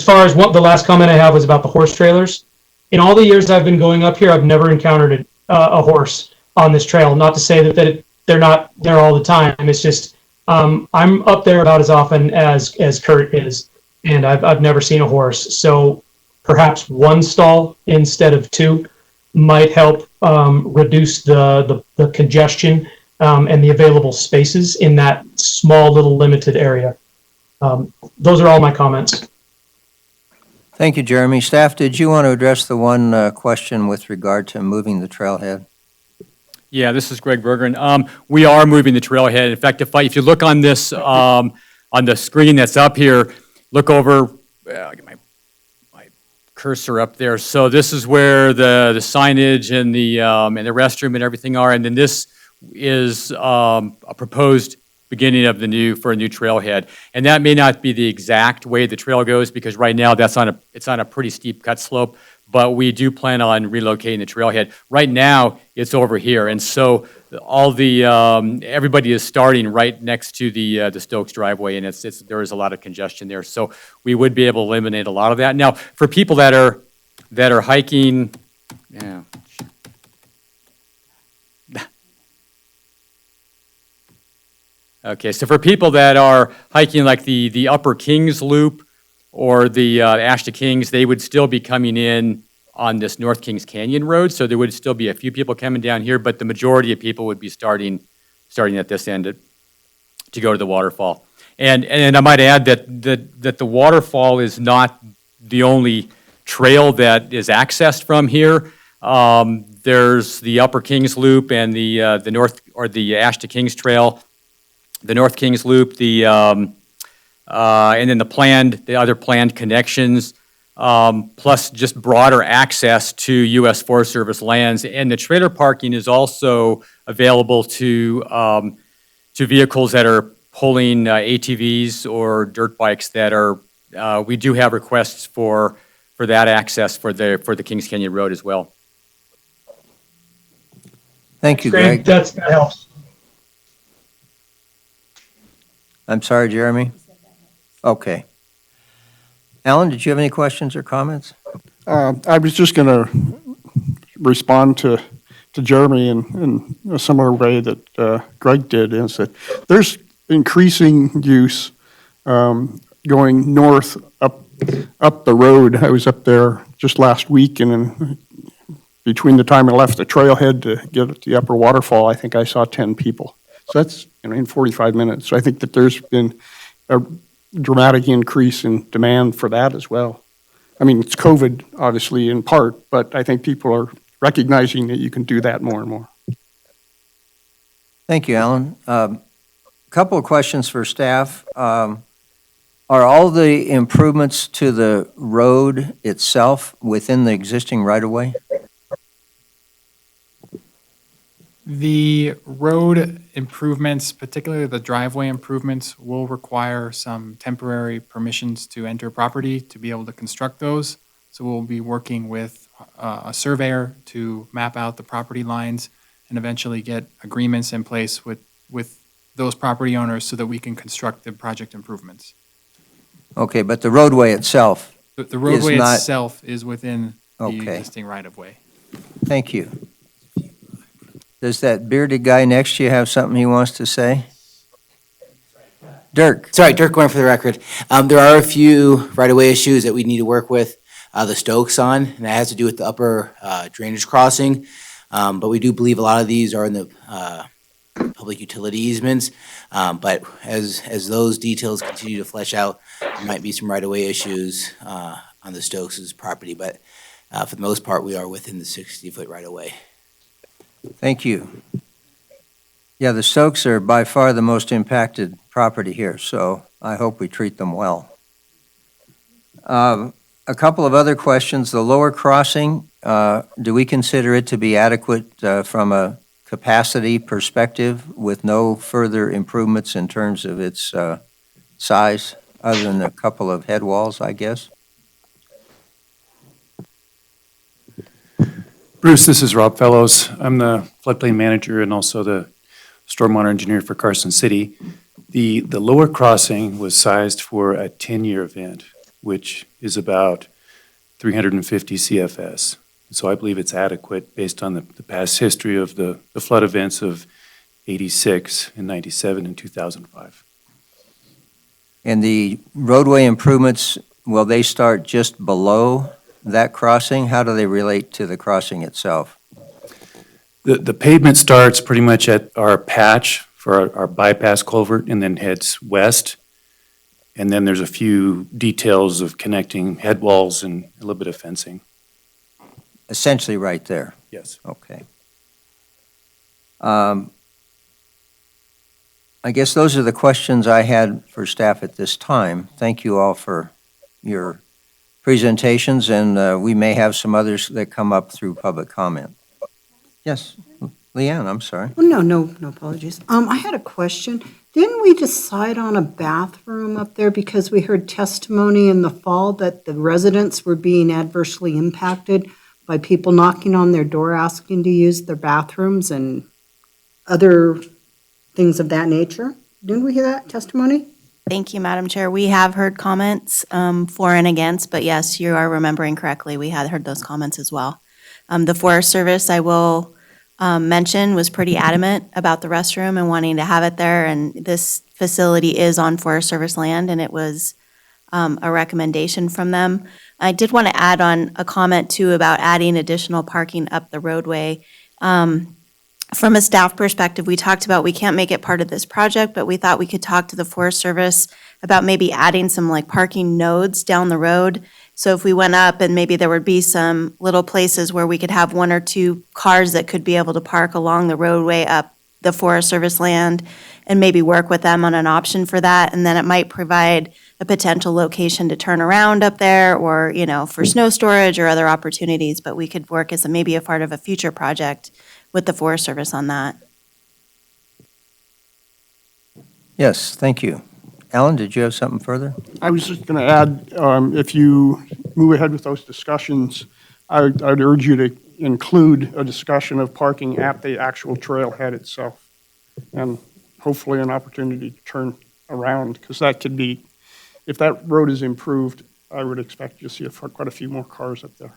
far as what the last comment I have was about the horse trailers. In all the years I've been going up here, I've never encountered a horse on this trail. Not to say that they're not there all the time. It's just I'm up there about as often as Kurt is, and I've never seen a horse. So perhaps one stall instead of two might help reduce the congestion and the available spaces in that small little limited area. Those are all my comments. Thank you, Jeremy. Staff, did you want to address the one question with regard to moving the trailhead? Yeah, this is Greg Bergeron. We are moving the trailhead. In fact, if you look on this, on the screen that's up here, look over, I'll get my cursor up there. So this is where the signage and the restroom and everything are. And then this is a proposed beginning of a new trailhead. And that may not be the exact way the trail goes, because right now it's on a pretty steep cut slope, but we do plan on relocating the trailhead. Right now, it's over here, and so all the everybody is starting right next to the Stokes driveway, and there is a lot of congestion there. So we would be able to eliminate a lot of that. Now, for people that are hiking, yeah. Okay, so for people that are hiking like the Upper Kings Loop or the Ashta Kings, they would still be coming in on this North Kings Canyon Road. So there would still be a few people coming down here, but the majority of people would be starting at this end to go to the waterfall. And I might add that the waterfall is not the only trail that is accessed from here. There's the Upper Kings Loop and the North, or the Ash to Kings Trail, the North Kings Loop, and then the other planned connections, plus just broader access to U.S. Forest Service lands. And the trailer parking is also available to vehicles that are pulling ATVs or dirt bikes that are, we do have requests for that access for the Kings Canyon Road as well. Thank you, Greg. That helps. I'm sorry, Jeremy? Okay. Alan, did you have any questions or comments? I was just going to respond to Jeremy in a similar way that Greg did, is that there's increasing use going north up the road. I was up there just last week, and then between the time I left the trailhead to get at the upper waterfall, I think I saw 10 people. So that's in 45 minutes. So I think that there's been a dramatic increase in demand for that as well. I mean, it's COVID, obviously, in part, but I think people are recognizing that you can do that more and more. Thank you, Alan. Couple of questions for staff. Are all the improvements to the road itself within the existing right-of-way? The road improvements, particularly the driveway improvements, will require some temporary permissions to enter property to be able to construct those. So we'll be working with a surveyor to map out the property lines and eventually get agreements in place with those property owners so that we can construct the project improvements. Okay, but the roadway itself The roadway is not- itself is within the Okay. existing right-of-way. Thank you. Does that bearded guy next to you have something he wants to say? Dirk? Sorry, Dirk going for the record. There are a few right-of-way issues that we need to work with the Stokes on, and that has to do with the upper drainage crossing. But we do believe a lot of these are in the public utility easements. But as those details continue to flesh out, there might be some right-of-way issues on the Stokes' property. But for the most part, we are within the 60-foot right-of-way. Thank you. Yeah, the Stokes are by far the most impacted property here, so I hope we treat them well. A couple of other questions. The lower crossing, do we consider it to be adequate from a capacity perspective with no further improvements in terms of its size, other than a couple of head walls, I guess? Bruce, this is Rob Fellows. I'm the floodplain manager and also the stormwater engineer for Carson City. The lower crossing was sized for a 10-year event, which is about 350 CFS. So I believe it's adequate based on the past history of the flood events of 86 and 97 and 2005. And the roadway improvements, will they start just below that crossing? How do they relate to the crossing itself? The pavement starts pretty much at our patch for our bypass culvert and then heads west. And then there's a few details of connecting head walls and a little bit of fencing. Essentially right there? Yes. Okay. I guess those are the questions I had for staff at this time. Thank you all for your presentations, and we may have some others that come up through public comment. Yes, Leanne, I'm sorry. Oh, no apologies. I had a question. Didn't we decide on a bathroom up there because we heard testimony in the fall that the residents were being adversely impacted by people knocking on their door asking to use their bathrooms and other things of that nature? Didn't we hear that testimony? Thank you, Madam Chair. We have heard comments for and against, but yes, you are remembering correctly. We had heard those comments as well. The Forest Service, I will mention, was pretty adamant about the restroom and wanting to have it there. And this facility is on Forest Service land, and it was a recommendation from them. I did want to add on a comment too about adding additional parking up the roadway. From a staff perspective, we talked about we can't make it part of this project, but we thought we could talk to the Forest Service about maybe adding some like parking nodes down the road So if we went up and maybe there would be some little places where we could have one or two cars that could be able to park along the roadway up the Forest Service land and maybe work with them on an option for that. And then it might provide a potential location to turn around up there or, for snow storage or other opportunities. But we could work as maybe a part of a future project with the Forest Service on that. Yes, thank you. Alan, did you have something further? I was just going to add, if you move ahead with those discussions, I'd urge you to include a discussion of parking at the actual trailhead itself, and hopefully an opportunity to turn around, because that could be, if that road is improved, I would expect you to see quite a few more cars up there.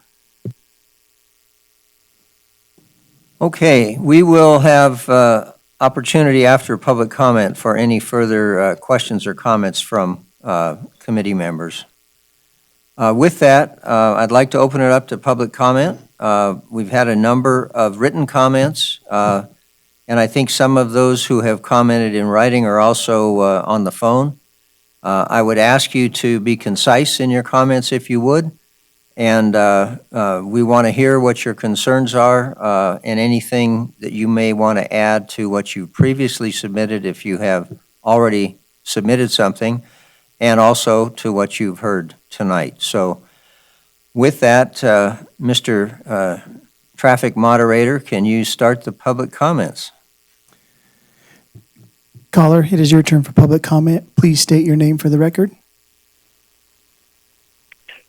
Okay, we will have opportunity after public comment for any further questions or comments from committee members. With that, I'd like to open it up to public comment. We've had a number of written comments, and I think some of those who have commented in writing are also on the phone. I would ask you to be concise in your comments if you would, and we want to hear what your concerns are and anything that you may want to add to what you previously submitted if you have already submitted something, and also to what you've heard tonight. So with that, Mr. Traffic Moderator, can you start the public comments? Caller, it is your turn for public comment. Please state your name for the record.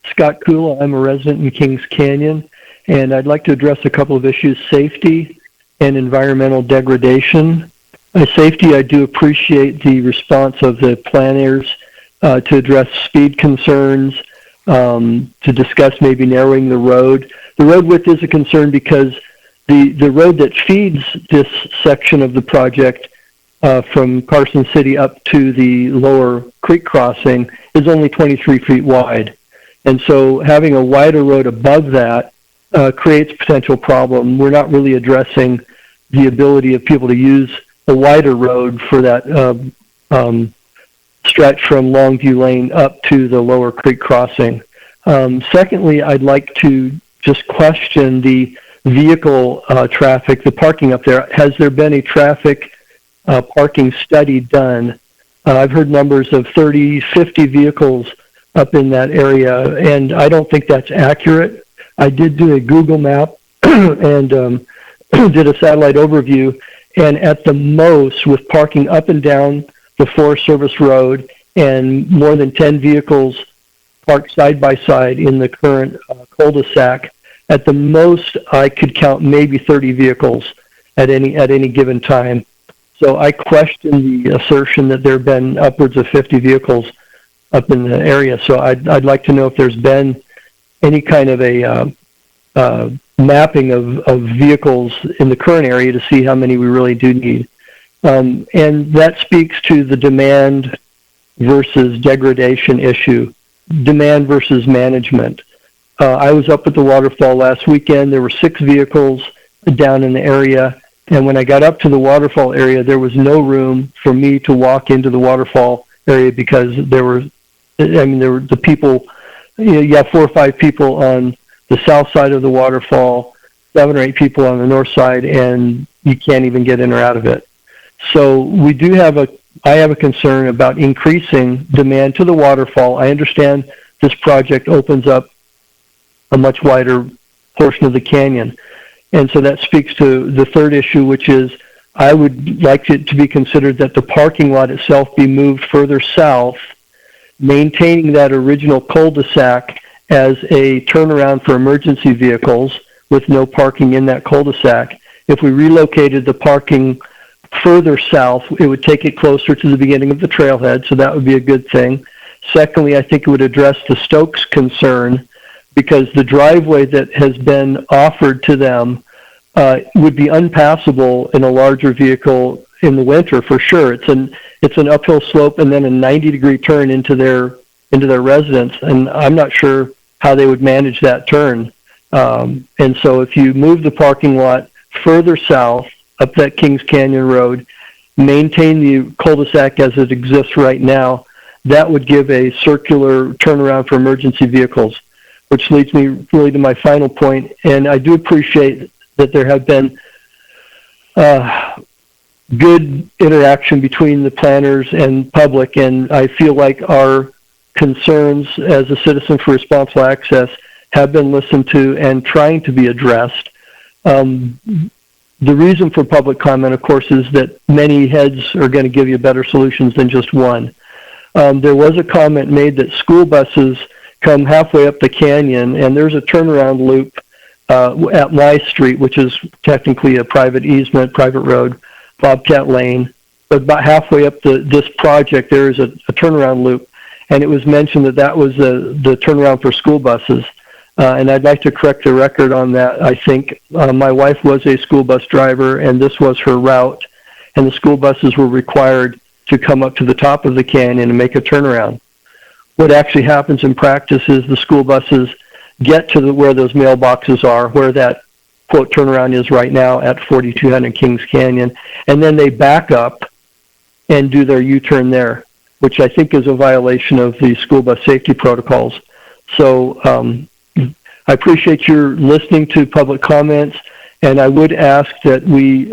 Scott Kula, I'm a resident in Kings Canyon, and I'd like to address a couple of issues, safety and environmental degradation. Safety, I do appreciate the response of the planners to address speed concerns, to discuss maybe narrowing the road. The road width is a concern because the road that feeds this section of the project from Carson City up to the lower creek crossing is only 23 feet wide. And so having a wider road above that creates a potential problem. We're not really addressing the ability of people to use a wider road for that stretch from Longview Lane up to the lower creek crossing. Secondly, I'd like to just question the vehicle traffic, the parking up there. Has there been a traffic parking study done? I've heard numbers of 30, 50 vehicles up in that area, and I don't think that's accurate. I did do a Google map and did a satellite overview, and at the most, with parking up and down the Forest Service Road and more than 10 vehicles parked side by side in the current cul-de-sac, at the most I could count maybe 30 vehicles at any given time. So I question the assertion that there have been upwards of 50 vehicles up in the area. So I'd like to know if there's been any kind of a mapping of vehicles in the current area to see how many we really do need. And that speaks to the demand versus degradation issue, demand versus management. I was up at the waterfall last weekend. There were 6 vehicles down in the area. And when I got up to the waterfall area, there was no room for me to walk into the waterfall area because there were the people, you have 4 or 5 people on the south side of the waterfall, 7 or 8 people on the north side, and you can't even get in or out of it. So I have a concern about increasing demand to the waterfall. I understand this project opens up a much wider portion of the canyon. And so that speaks to the third issue, which is I would like it to be considered that the parking lot itself be moved further south, maintaining that original cul-de-sac as a turnaround for emergency vehicles with no parking in that cul-de-sac. If we relocated the parking further south, it would take it closer to the beginning of the trailhead, so that would be a good thing. Secondly, I think it would address the Stokes concern because the driveway that has been offered to them would be unpassable in a larger vehicle in the winter for sure. It's an uphill slope and then a 90-degree turn into their residence, and I'm not sure how they would manage that turn. And so if you move the parking lot further south up that Kings Canyon Road, maintain the cul-de-sac as it exists right now, that would give a circular turnaround for emergency vehicles. which leads me really to my final point. And I do appreciate that there have been good interaction between the planners and public, and I feel like our concerns as a citizen for responsible access have been listened to and trying to be addressed. The reason for public comment, of course, is that many heads are going to give you better solutions than just one. There was a comment made that school buses come halfway up the canyon, and there's a turnaround loop at my street, which is technically a private easement, private road, Bobcat Lane. But about halfway up this project, there is a turnaround loop, and it was mentioned that that was the turnaround for school buses. And I'd like to correct the record on that. I think my wife was a school bus driver, and this was her route, and the school buses were required to come up to the top of the canyon and make a turnaround. What actually happens in practice is the school buses get to where those mailboxes are, where that quote turnaround is right now at 4200 Kings Canyon, and then they back up and do their U-turn there, which I think is a violation of the school bus safety protocols. So I appreciate your listening to public comments, and I would ask that we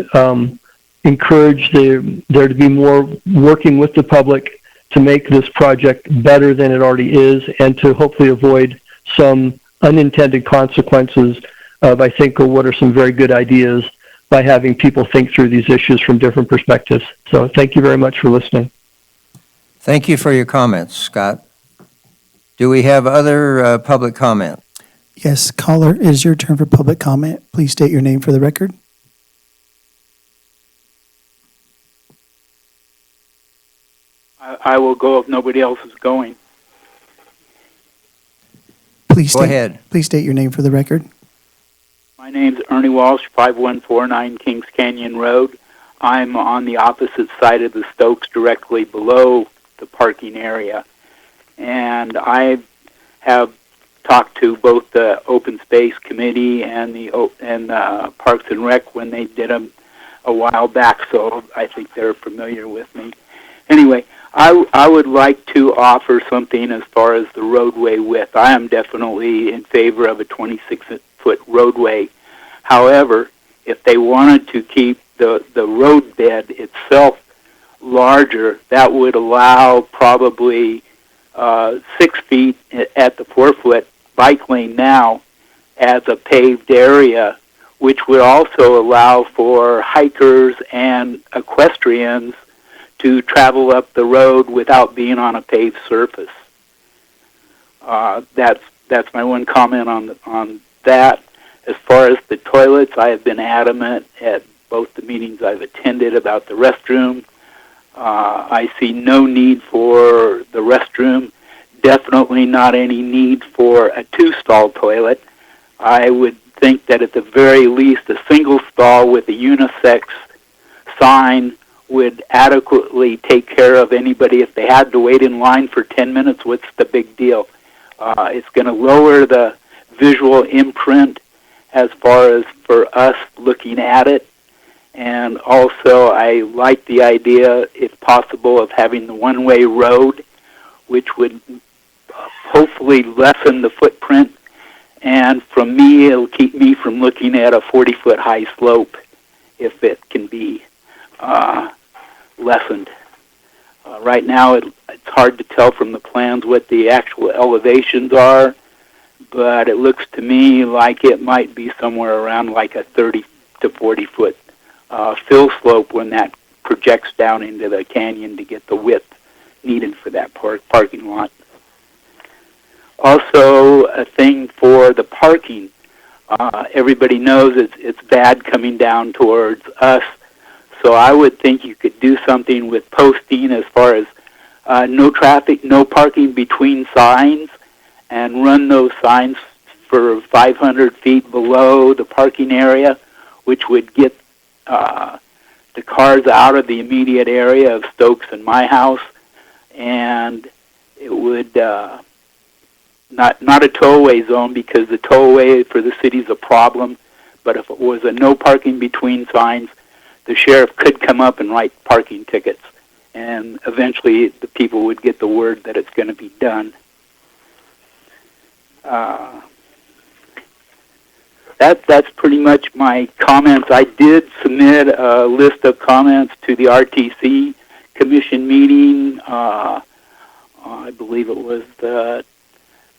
encourage there to be more working with the public to make this project better than it already is, and to hopefully avoid some unintended consequences of, I think, what are some very good ideas by having people think through these issues from different perspectives. So thank you very much for listening. Thank you for your comments, Scott. Do we have other public comment? Yes, caller, it is your turn for public comment. Please state your name for the record. I will go if nobody else is going. Please Go ahead. Please state your name for the record. My name's Ernie Walsh, 5149 Kings Canyon Road. I'm on the opposite side of the Stokes, directly below the parking area. And I have talked to both the Open Space Committee and the Parks and Rec when they did them a while back, so I think they're familiar with me. Anyway, I would like to offer something as far as the roadway width. I am definitely in favor of a 26-foot roadway. However, if they wanted to keep the road bed itself larger, that would allow probably 6 feet at the 4-foot bike lane now as a paved area, which would also allow for hikers and equestrians to travel up the road without being on a paved surface. That's my one comment on that. As far as the toilets, I have been adamant at both the meetings I've attended about the restroom. I see no need for the restroom, definitely not any need for a 2-stall toilet. I would think that at the very least a single stall with a unisex sign would adequately take care of anybody. If they had to wait in line for 10 minutes, what's the big deal? It's going to lower the visual imprint as far as for us looking at it. And also, I like the idea, if possible, of having the one-way road, which would hopefully lessen the footprint. And from me, it'll keep me from looking at a 40-foot high slope, if it can be lessened. Right now, it's hard to tell from the plans what the actual elevations are, but it looks to me like it might be somewhere around like a 30 to 40-foot fill slope when that projects down into the canyon to get the width needed for that parking lot. Also, a thing for the parking. Everybody knows it's bad coming down towards us, so I would think you could do something with posting as far as no traffic, no parking between signs, and run those signs for 500 feet below the parking area, which would get the cars out of the immediate area of Stokes and my house, and it would not a towaway zone, because the towaway for the city is a problem, but if it was a no parking between signs, the sheriff could come up and write parking tickets, and eventually the people would get the word that it's going to be done. That's pretty much my comments. I did submit a list of comments to the RTC Commission meeting. I believe it was the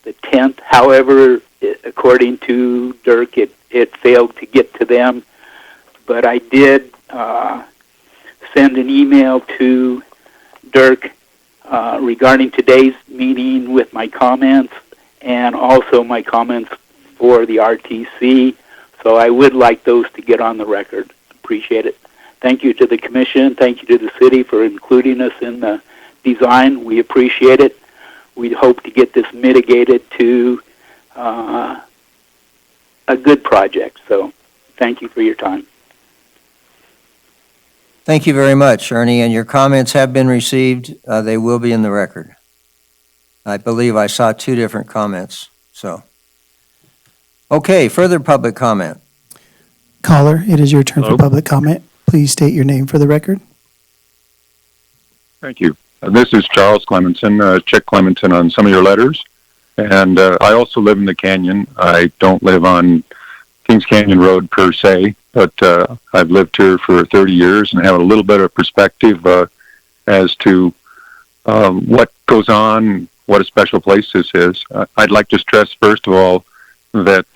10th. However, according to Dirk, it failed to get to them. But I did send an email to Dirk regarding today's meeting with my comments and also my comments for the RTC. So I would like those to get on the record. Appreciate it. Thank you to the Commission. Thank you to the city for including us in the design. We appreciate it. We hope to get this mitigated to a good project. So thank you for your time. Thank you very much, Ernie, and your comments have been received. They will be in the record. I believe I saw 2 different comments, so. Okay, further public comment. Caller, it is your turn Hello? for public comment. Please state your name for the record. Thank you. This is Charles Clemenson. Check Clemenson on some of your letters. And I also live in the canyon. I don't live on Kings Canyon Road per se, but I've lived here for 30 years and have a little bit of perspective as to what goes on, what a special place this is. I'd like to stress, first of all, that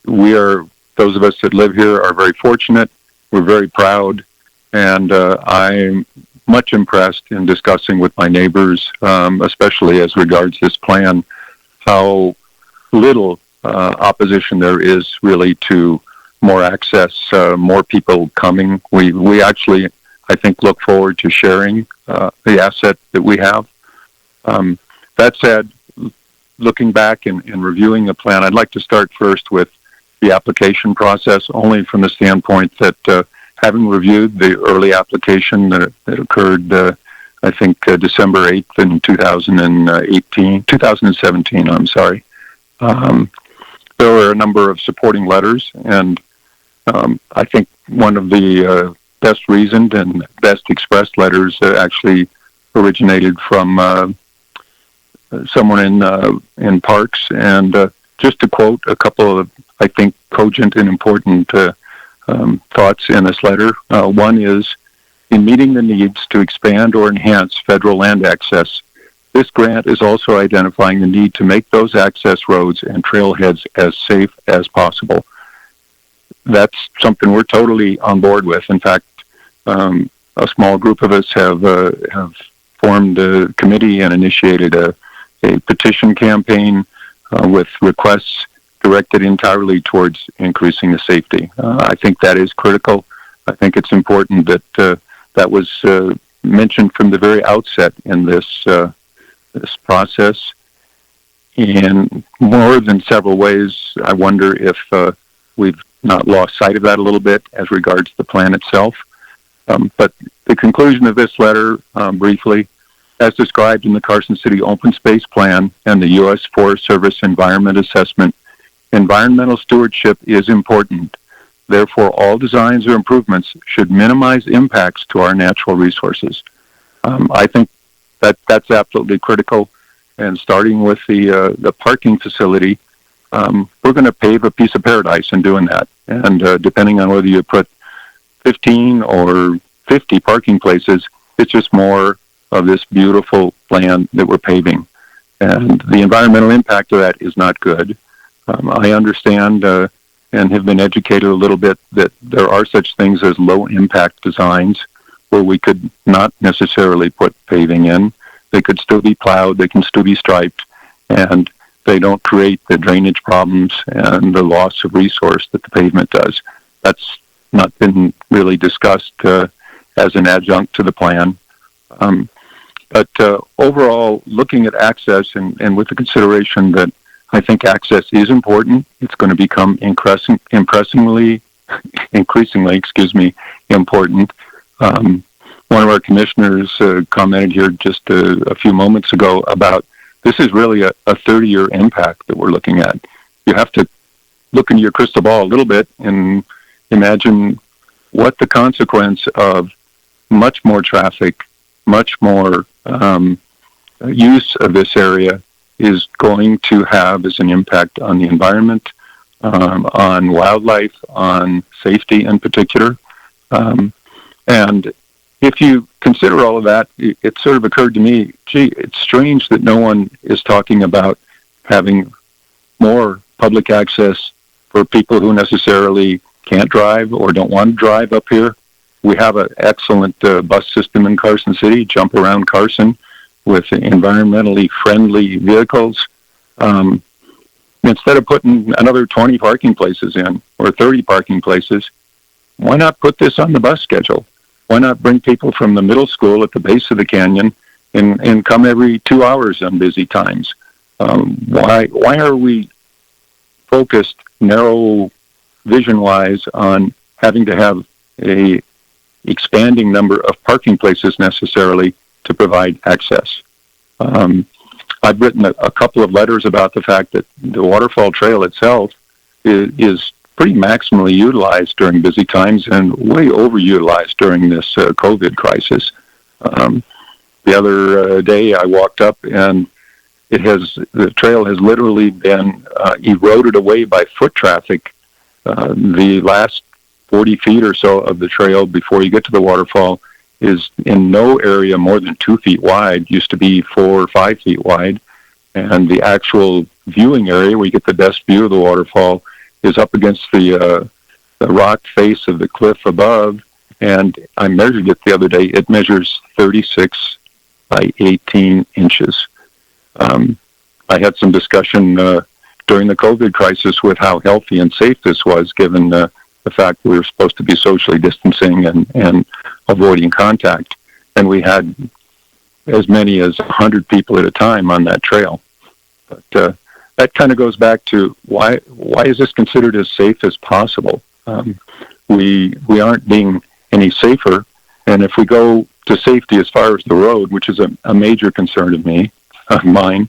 those of us that live here are very fortunate. We're very proud, and I'm much impressed in discussing with my neighbors, especially as regards this plan, how little opposition there is really to more access, more people coming. We actually, I think, look forward to sharing the asset that we have. That said, looking back and reviewing the plan, I'd like to start first with the application process, only from the standpoint that having reviewed the early application that occurred, I think, December 8th in 2017, I'm sorry. There were a number of supporting letters, and I think one of the best reasoned and best expressed letters actually originated from someone in Parks. And just to quote a couple of, I think, cogent and important thoughts in this letter. One is, in meeting the needs to expand or enhance federal land access, this grant is also identifying the need to make those access roads and trailheads as safe as possible. That's something we're totally on board with. In fact, a small group of us have formed a committee and initiated a petition campaign with requests directed entirely towards increasing the safety. I think that is critical. I think it's important that that was mentioned from the very outset in this process. In more than several ways, I wonder if we've not lost sight of that a little bit as regards the plan itself. But the conclusion of this letter, briefly, as described in the Carson City Open Space Plan and the U.S. Forest Service Environment Assessment, environmental stewardship is important. Therefore, all designs or improvements should minimize impacts to our natural resources. I think that's absolutely critical. And starting with the parking facility, we're going to pave a piece of paradise in doing that. And depending on whether you put 15 or 50 parking places, it's just more of this beautiful land that we're paving. And the environmental impact of that is not good. I understand and have been educated a little bit that there are such things as low impact designs where we could not necessarily put paving in. They could still be plowed, they can still be striped, and they don't create the drainage problems and the loss of resource that the pavement does. That's not been really discussed as an adjunct to the plan. But overall, looking at access and with the consideration that I think access is important, it's going to become increasingly important. One of our commissioners commented here just a few moments ago about this is really a 30-year impact that we're looking at. You have to look into your crystal ball a little bit and imagine what the consequence of much more traffic, much more use of this area is going to have as an impact on the environment, on wildlife, on safety in particular. And if you consider all of that, it sort of occurred to me, gee, it's strange that no one is talking about having more public access for people who necessarily can't drive or don't want to drive up here. We have an excellent bus system in Carson City, jump around Carson, with environmentally friendly vehicles. Instead of putting another 20 parking places in or 30 parking places, why not put this on the bus schedule? Why not bring people from the middle school at the base of the canyon and come every 2 hours on busy times? Why are we focused narrow vision-wise on having to have a expanding number of parking places necessarily to provide access? I've written a couple of letters about the fact that the waterfall trail itself is pretty maximally utilized during busy times and way overutilized during this COVID crisis. The other day I walked up and the trail has literally been eroded away by foot traffic. The last 40 feet or so of the trail before you get to the waterfall is in no area more than 2 feet wide, used to be 4 or 5 feet wide. And the actual viewing area where you get the best view of the waterfall is up against the rock face of the cliff above. And I measured it the other day. It measures 36 by 18 inches. I had some discussion during the COVID crisis with how healthy and safe this was, given the fact that we were supposed to be socially distancing and avoiding contact. And we had as many as 100 people at a time on that trail. But that kind of goes back to why is this considered as safe as possible? We aren't being any safer. And if we go to safety as far as the road, which is a major concern of mine,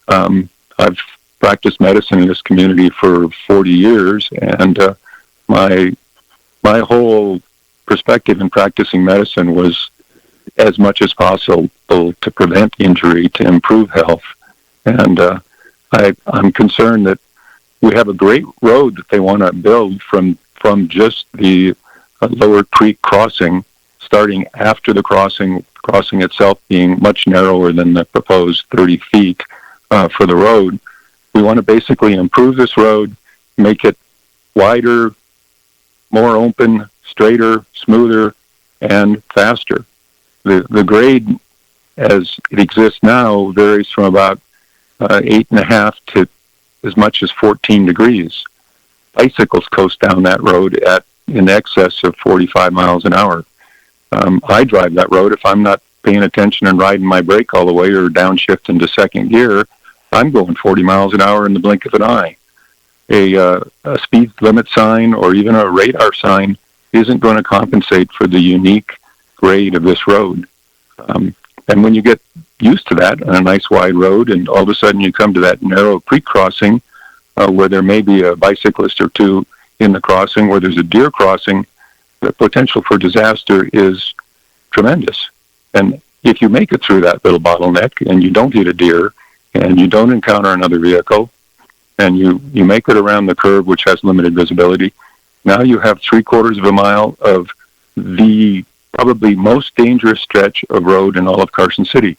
I've practiced medicine in this community for 40 years, and my whole perspective in practicing medicine was as much as possible to prevent injury, to improve health. And I'm concerned that we have a great road that they want to build from just the Lower Creek crossing, starting after the crossing itself being much narrower than the proposed 30 feet for the road. We want to basically improve this road, make it wider, more open, straighter, smoother, and faster. The grade as it exists now varies from about 8.5 to as much as 14 degrees. Bicycles coast down that road at in excess of 45 miles an hour. I drive that road. If I'm not paying attention and riding my brake all the way or downshift into second gear, I'm going 40 miles an hour in the blink of an eye. A speed limit sign or even a radar sign isn't going to compensate for the unique grade of this road. And when you get used to that on a nice wide road and all of a sudden you come to that narrow creek crossing where there may be a bicyclist or two in the crossing, where there's a deer crossing, the potential for disaster is tremendous. And if you make it through that little bottleneck and you don't hit a deer and you don't encounter another vehicle and you make it around the curve, which has limited visibility, now you have 3/4 of a mile of the probably most dangerous stretch of road in all of Carson City.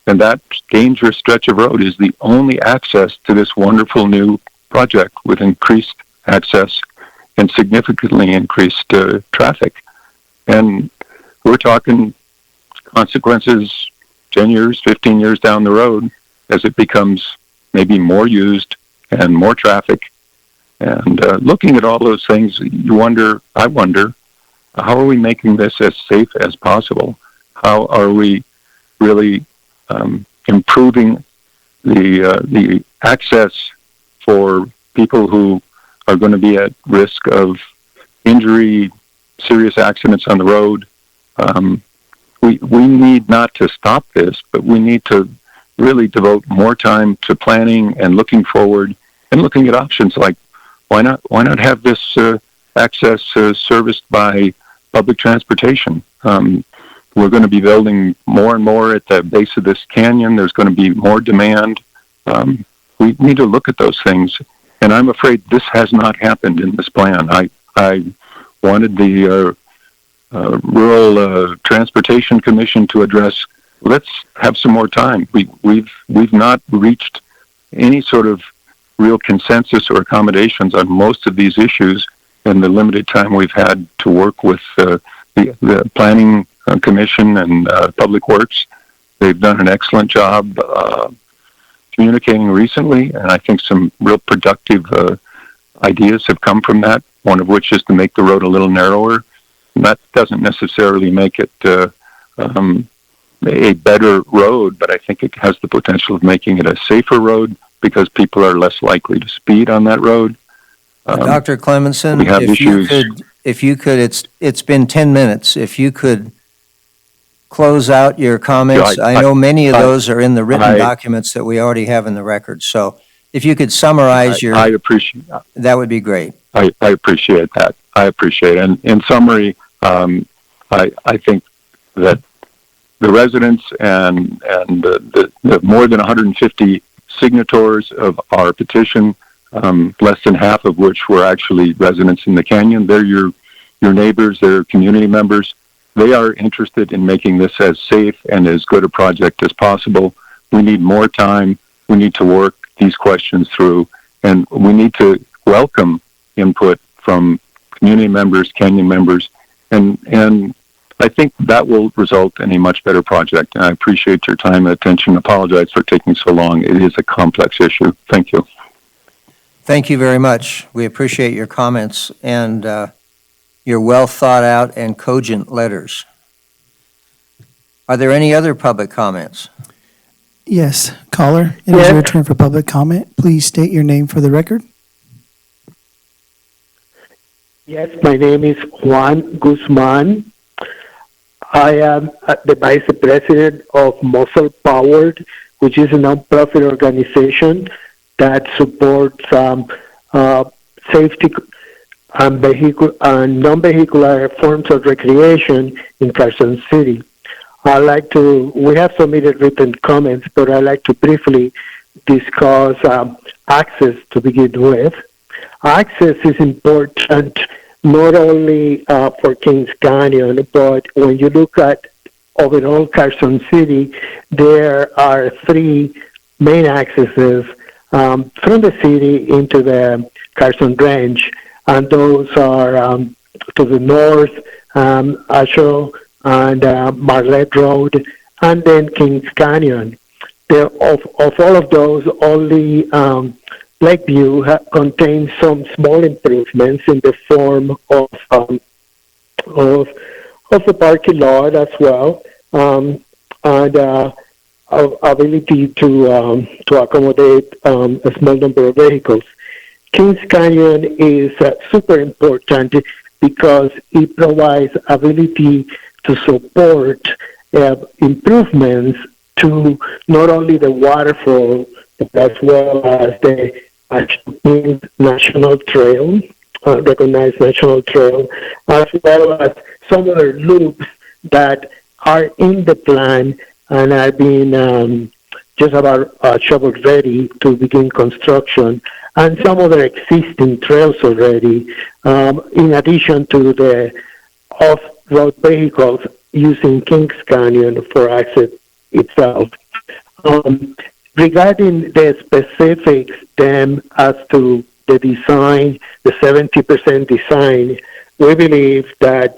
And that dangerous stretch of road is the only access to this wonderful new project with increased access and significantly increased traffic. And we're talking consequences 10 years, 15 years down the road as it becomes maybe more used and more traffic. And looking at all those things, I wonder, how are we making this as safe as possible? How are we really improving the access for people who are going to be at risk of injury, serious accidents on the road? We need not to stop this, but we need to really devote more time to planning and looking forward and looking at options like why not have this access serviced by public transportation? We're going to be building more and more at the base of this canyon. There's going to be more demand we need to look at those things. And I'm afraid this has not happened in this plan. I wanted the Rural Transportation Commission to address. Let's have some more time. We've not reached any sort of real consensus or accommodations on most of these issues in the limited time we've had to work with the Planning Commission and Public Works. They've done an excellent job communicating recently, and I think some real productive ideas have come from that, one of which is to make the road a little narrower. And that doesn't necessarily make it a better road, but I think it has the potential of making it a safer road because people are less likely to speed on that road. Dr. Clemenson, we have issues. if you could, it's been 10 minutes. If you could close out your comments. Yeah, I know many of those are in the written documents that we already have in the record. So if you could summarize I appreciate that would be great. I appreciate that. I appreciate it. And in summary, I think that the residents and the more than 150 signatories of our petition, less than half of which were actually residents in the canyon. They're your neighbors, they're community members. They are interested in making this as safe and as good a project as possible. We need more time. We need to work these questions through, and we need to welcome input from community members, canyon members, and I think that will result in a much better project. And I appreciate your time and attention. Apologize for taking so long. It is a complex issue. Thank you. Thank you very much. We appreciate your comments and your well thought out and cogent letters. Are there any other public comments? Yes, caller, it is your turn for public comment. Please state your name for the record. Yes, my name is Juan Guzman. I am the vice president of Muscle Powered, which is a nonprofit organization that supports safety and non-vehicular forms of recreation in Carson City. We have submitted written comments, but I'd like to briefly discuss access to begin with. Access is important not only for Kings Canyon, but when you look at overall Carson City, there are three main accesses from the city into the Carson Range, and those are to the north, Asho and Marlette Road, and then Kings Canyon. Of all of those, only Lakeview contains some small improvements in the form of the parking lot as well, and ability to accommodate a small number of vehicles. Kings Canyon is super important because it provides ability to support improvements to not only the waterfall as well as the national trail, recognized national trail, as well as some other loops that are in the plan and are being just about shovel ready to begin construction, and some other existing trails already, in addition to the off-road vehicles using Kings Canyon for access itself. Regarding the specifics then as to the design, the 70% design, we believe that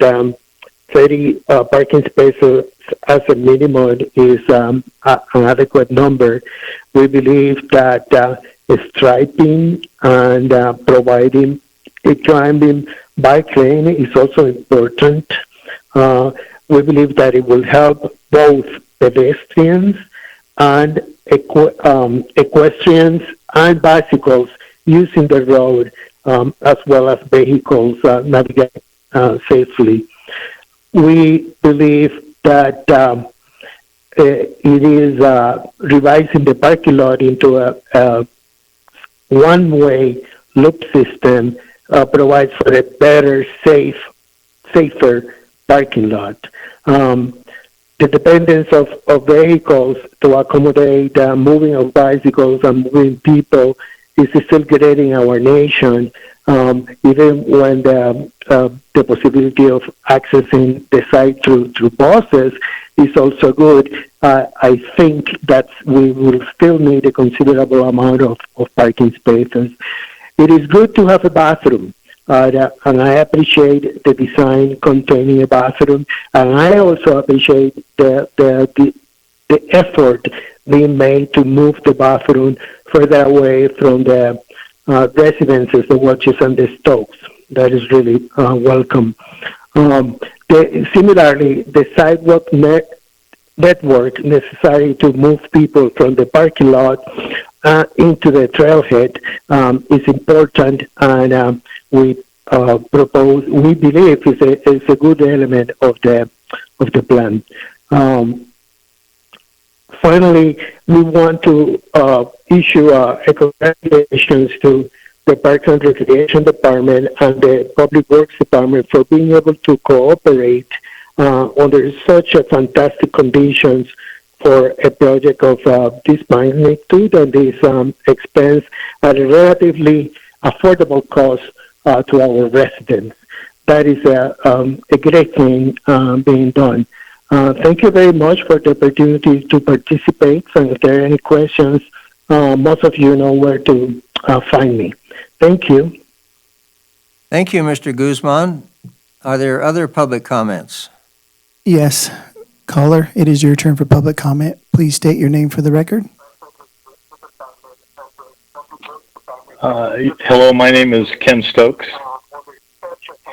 30 parking spaces as a minimum is an adequate number. We believe that striping and providing a climbing bike lane is also important. We believe that it will help both pedestrians and equestrians and bicycles using the road, as well as vehicles navigate safely. We believe that it is revising the parking lot into a one-way loop system provides for a better, safer parking lot. the dependence of vehicles to accommodate moving of bicycles and moving people is still great our nation. Even when the possibility of accessing the site through buses is also good, I think that we will still need a considerable amount of parking spaces. It is good to have a bathroom, and I appreciate the design containing a bathroom, and I also appreciate the effort being made to move the bathroom further away from the residences, the watches, and the stokes. That is really welcome. Similarly, the sidewalk network necessary to move people from the parking lot into the trailhead is important, and we believe is a good element of the plan. Finally, we want to issue congratulations to the Parks and Recreation Department and the Public Works Department for being able to cooperate under such a fantastic conditions for a project of this magnitude and this expense at a relatively affordable cost to our residents. That is a great thing being done. Thank you very much for the opportunity to participate. And if there are any questions, most of you know where to find me. Thank you. Thank you, Mr. Guzman. Are there other public comments? Yes. Caller, it is your turn for public comment. Please state your name for the record. Hello, my name is Ken Stokes,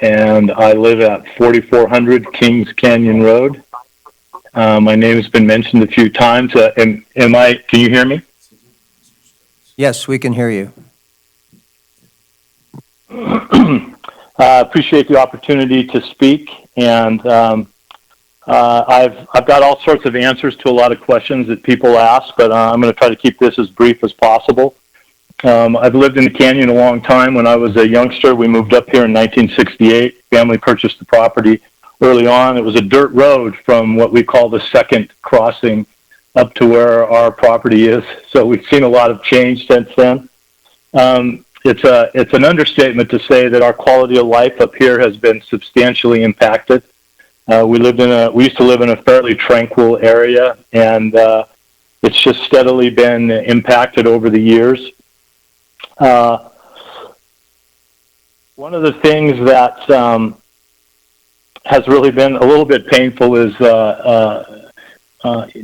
and I live at 4400 Kings Canyon Road. My name has been mentioned a few times. Can you hear me? Yes, we can hear you. I appreciate the opportunity to speak, and I've got all sorts of answers to a lot of questions that people ask, but I'm going to try to keep this as brief as possible. I've lived in the canyon a long time. When I was a youngster, we moved up here in 1968. Family purchased the property early on. It was a dirt road from what we call the second crossing up to where our property is. So we've seen a lot of change since then. It's an understatement to say that our quality of life up here has been substantially impacted. We used to live in a fairly tranquil area, and it's just steadily been impacted over the years. One of the things that has really been a little bit painful is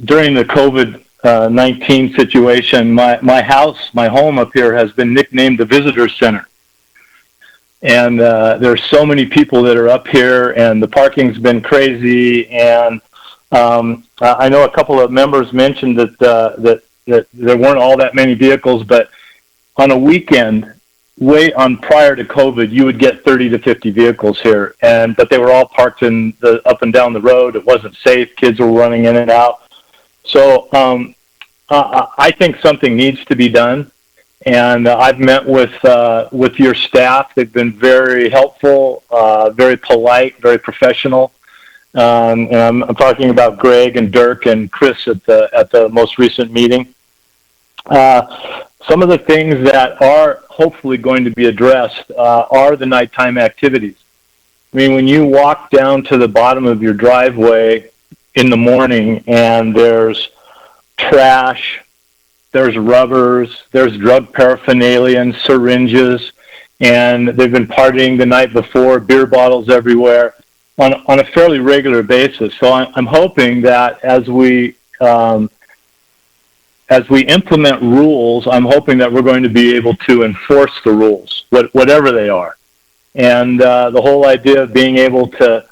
during the COVID-19 situation, my home up here has been nicknamed the Visitor Center. And there's so many people that are up here, and the parking's been crazy. And I know a couple of members mentioned that there weren't all that many vehicles, but on a weekend, prior to COVID, you would get 30 to 50 vehicles here, but they were all parked up and down the road. It wasn't safe. Kids were running in and out. So I think something needs to be done. And I've met with your staff. They've been very helpful, very polite, very professional. And I'm talking about Greg and Dirk and Chris at the most recent meeting. Some of the things that are hopefully going to be addressed are the nighttime activities. I mean, when you walk down to the bottom of your driveway in the morning and there's trash, there's rubbers, there's drug paraphernalia and syringes, and they've been partying the night before, beer bottles everywhere on a fairly regular basis. So I'm hoping that as we implement rules, I'm hoping that we're going to be able to enforce the rules, whatever they are. And the whole idea of being able to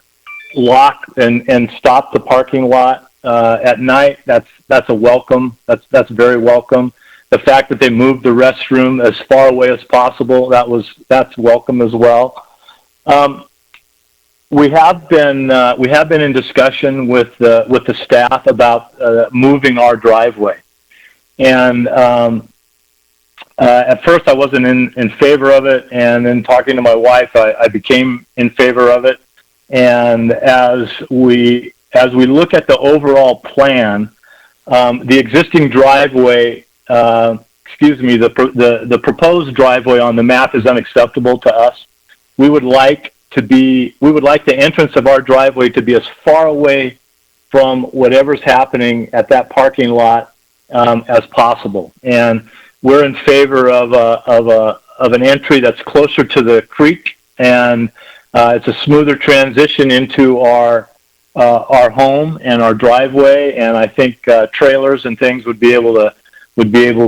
lock and stop the parking lot at night, that's a welcome. That's very welcome. The fact that they moved the restroom as far away as possible, that's welcome as well. We have been in discussion with the staff about moving our driveway. And at first I wasn't in favor of it, and then talking to my wife, I became in favor of it. And as we as we look at the overall plan, the existing driveway, the proposed driveway on the map is unacceptable to us. We would like the entrance of our driveway to be as far away from whatever's happening at that parking lot as possible. And we're in favor of an entry that's closer to the creek, and it's a smoother transition into our home and our driveway. And I think trailers and things would be able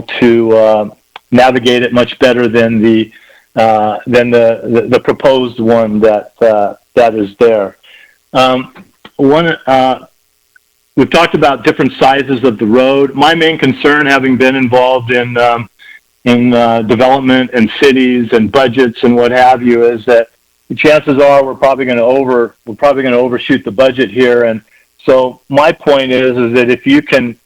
to navigate it much better than the proposed one that is there. We've talked about different sizes of the road. My main concern, having been involved in development and cities and budgets and what have you, is that the chances are we're probably going to overshoot the budget here. And so my point is that if you can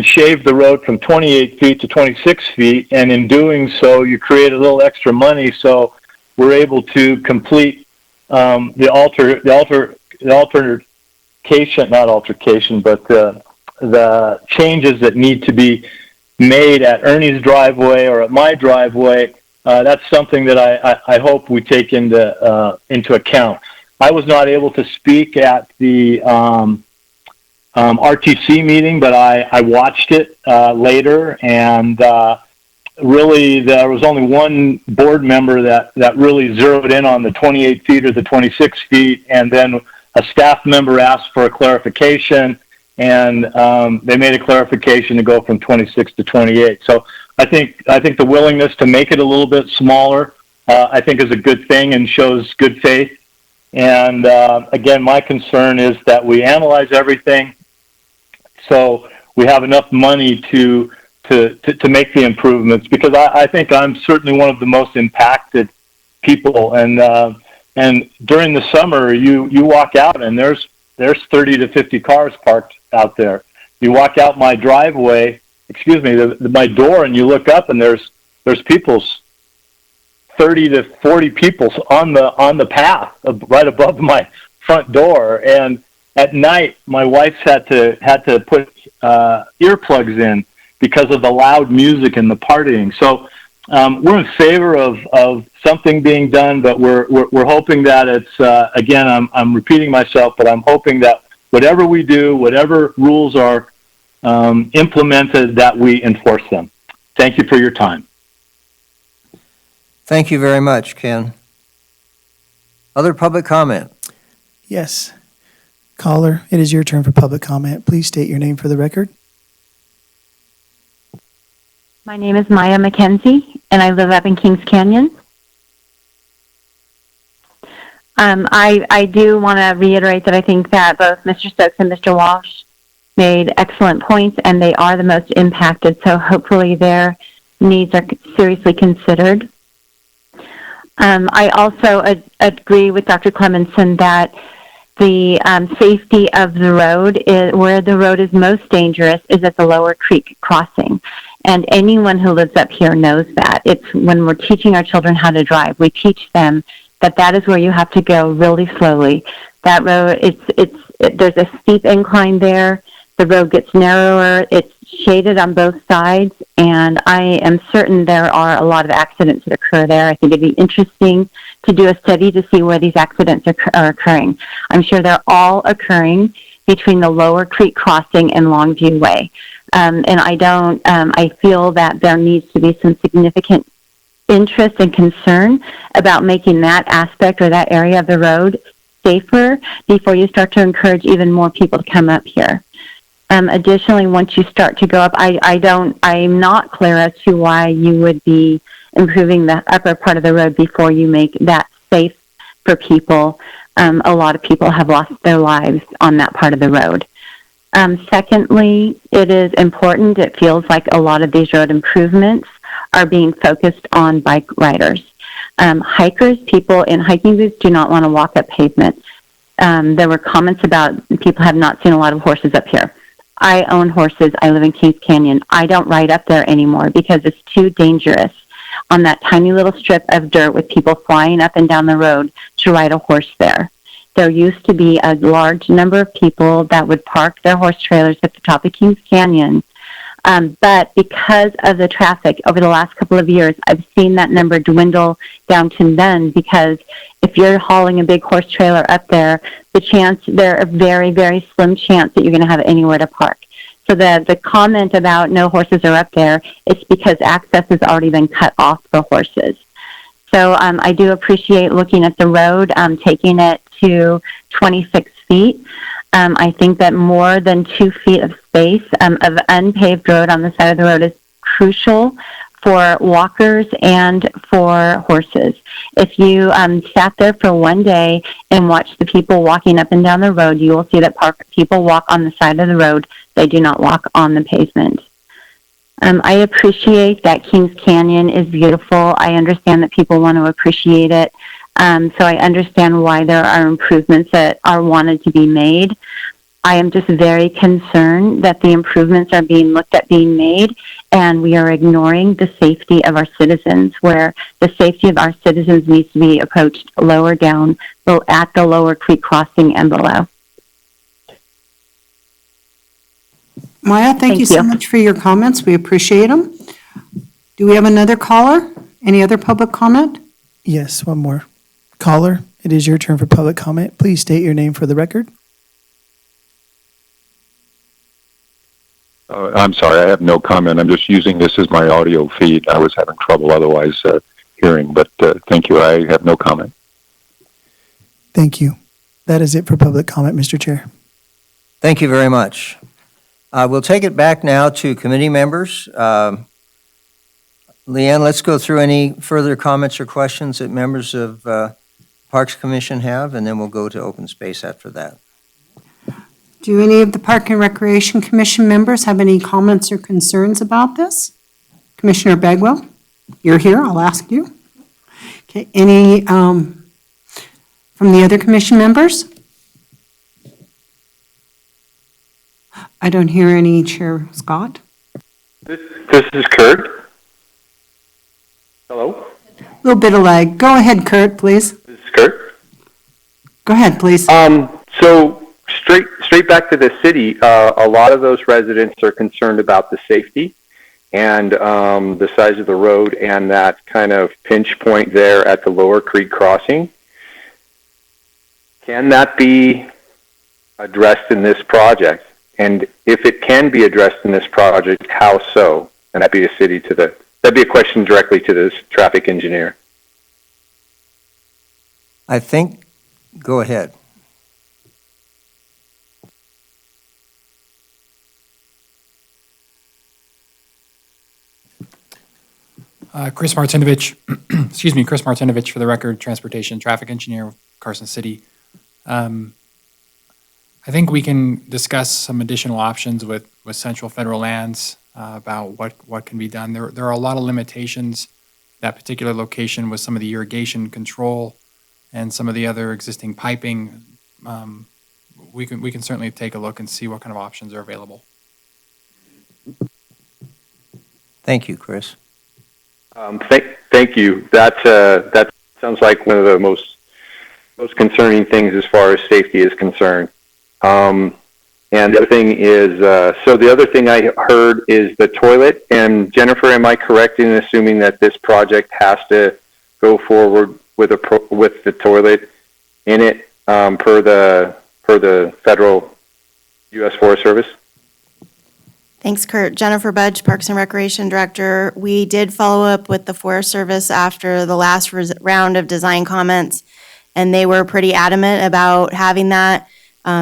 shave the road from 28 feet to 26 feet, and in doing so, you create a little extra money, so we're able to complete the changes that need to be made at Ernie's driveway or at my driveway. That's something that I hope we take into account. I was not able to speak at the RTC meeting, but I watched it later, and really there was only one board member that really zeroed in on the 28 feet or the 26 feet, and then a staff member asked for a clarification, and they made a clarification to go from 26 to 28. So I think the willingness to make it a little bit smaller, I think, is a good thing and shows good faith. And again, my concern is that we analyze everything so we have enough money to make the improvements, because I think I'm certainly one of the most impacted people. And during the summer, you walk out and there's 30 to 50 cars parked out there. You walk out my driveway, my door, and you look up and there's people's 30 to 40 people on the path right above my front door. And at night, my wife's had to put earplugs in because of the loud music and the partying. So we're in favor of something being done, but we're hoping that it's again, I'm repeating myself, but I'm hoping that whatever we do, whatever rules are implemented, that we enforce them. Thank you for your time. Thank you very much, Ken. Other public comment? Yes. Caller, it is your turn for public comment. Please state your name for the record. My name is Maya McKenzie, and I live up in Kings Canyon. I do want to reiterate that I think that both Mr. Stokes and Mr. Walsh made excellent points, and they are the most impacted, so hopefully their needs are seriously considered. I also agree with Dr. Clemenson that the safety of the road, where the road is most dangerous, is at the Lower Creek crossing. And anyone who lives up here knows that. It's when we're teaching our children how to drive, we teach them that is where you have to go really slowly. That road, there's a steep incline there. The road gets narrower. It's shaded on both sides, and I am certain there are a lot of accidents that occur there. I think it'd be interesting to do a study to see where these accidents are occurring. I'm sure they're all occurring between the Lower Creek crossing and Longview Way. And I feel that there needs to be some significant interest and concern about making that aspect or that area of the road safer before you start to encourage even more people to come up here. Additionally, once you start to go up, I'm not clear as to why you would be improving the upper part of the road before you make that safe for people. A lot of people have lost their lives on that part of the road. Secondly, it is important. It feels like a lot of these road improvements are being focused on bike riders. Hikers, people in hiking boots do not want to walk up pavement. There were comments about people have not seen a lot of horses up here. I own horses. I live in Kings Canyon. I don't ride up there anymore because it's too dangerous on that tiny little strip of dirt with people flying up and down the road to ride a horse there. there used to be a large number of people that would park their horse trailers at the top of Kings Canyon. But because of the traffic over the last couple of years, I've seen that number dwindle down to none, because if you're hauling a big horse trailer up there, there's a very, very slim chance that you're going to have anywhere to park. So the comment about no horses are up there, it's because access has already been cut off for horses. So I do appreciate looking at the road, taking it to 26 feet. I think that more than 2 feet of space of unpaved road on the side of the road is crucial for walkers and for horses. If you sat there for one day and watched the people walking up and down the road, you will see that people walk on the side of the road. They do not walk on the pavement. I appreciate that Kings Canyon is beautiful. I understand that people want to appreciate it. So I understand why there are improvements that are wanted to be made. I am just very concerned that the improvements are being looked at being made, and we are ignoring the safety of our citizens, where the safety of our citizens needs to be approached lower down, at the Lower Creek Crossing and below. Maya, thank you so much for your comments. We appreciate them. Do we have another caller? Any other public comment? Yes, one more. Caller, it is your turn for public comment. Please state your name for the record. I'm sorry, I have no comment. I'm just using this as my audio feed. I was having trouble otherwise hearing, but thank you. I have no comment. Thank you. That is it for public comment, Mr. Chair. Thank you very much. We'll take it back now to committee members. Leanne, let's go through any further comments or questions that members of Parks Commission have, and then we'll go to open space after that. Do any of the Park and Recreation Commission members have any comments or concerns about this? Commissioner Bagwell, you're here, I'll ask you. Okay, any from the other commission members? I don't hear any. Chair Scott? This is Kurt. Hello? A little bit of lag. Go ahead, Kurt, please. This is Kurt. Go ahead, please. So straight back to the city, a lot of those residents are concerned about the safety and the size of the road and that kind of pinch point there at the Lower Creek Crossing. Can that be addressed in this project? And if it can be addressed in this project, how so? And that'd be that'd be a question directly to this traffic engineer. I think, go ahead. Chris Martinovich, Chris Martinovich for the record, Transportation Traffic Engineer, Carson City. I think we can discuss some additional options with Central Federal Lands about what can be done. There are a lot of limitations that particular location with some of the irrigation control and some of the other existing piping. We can certainly take a look and see what kind of options are available. Thank you, Chris. Thank you. That sounds like one of the most concerning things as far as safety is concerned. And the other thing is, so the other thing I heard is the toilet. And Jennifer, am I correct in assuming that this project has to go forward with the toilet in it per the federal U.S. Forest Service? Thanks, Kurt. Jennifer Budge, Parks and Recreation Director. We did follow up with the Forest Service after the last round of design comments, and they were pretty adamant about having that.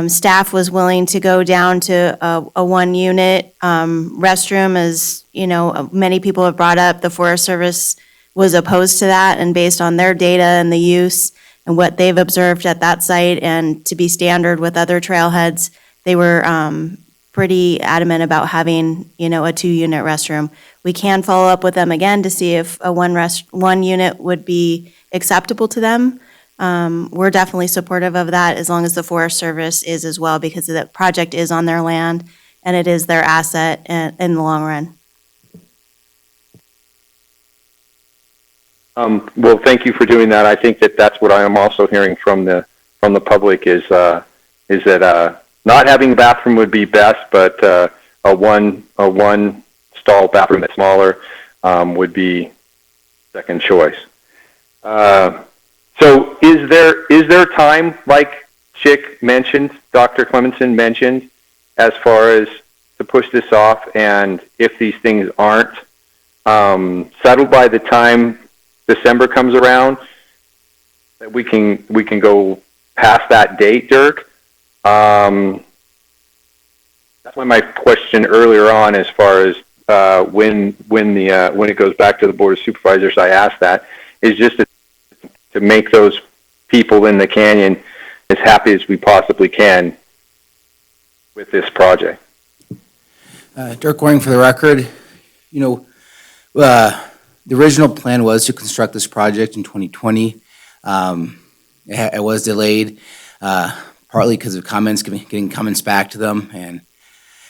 Staff was willing to go down to a one-unit restroom, as many people have brought up. The Forest Service was opposed to that, and based on their data and the use and what they've observed at that site, and to be standard with other trailheads, they were pretty adamant about having a two-unit restroom. We can follow up with them again to see if a one unit would be acceptable to them. We're definitely supportive of that, as long as the Forest Service is as well, because the project is on their land and it is their asset in the long run. Well, thank you for doing that. I think that's what I am also hearing from the from the public is that not having a bathroom would be best, but a one stall bathroom that's smaller would be second choice. So is there time, like Chick mentioned, Dr. Clemenson mentioned, as far as to push this off, and if these things aren't settled by the time December comes around, that we can go past that date, Dirk? That's why my question earlier on, as far as when it goes back to the Board of Supervisors, I asked that, is just to make those people in the canyon as happy as we possibly can with this project. Dirk Goring for the record. The original plan was to construct this project in 2020. It was delayed, partly because of getting comments back to them and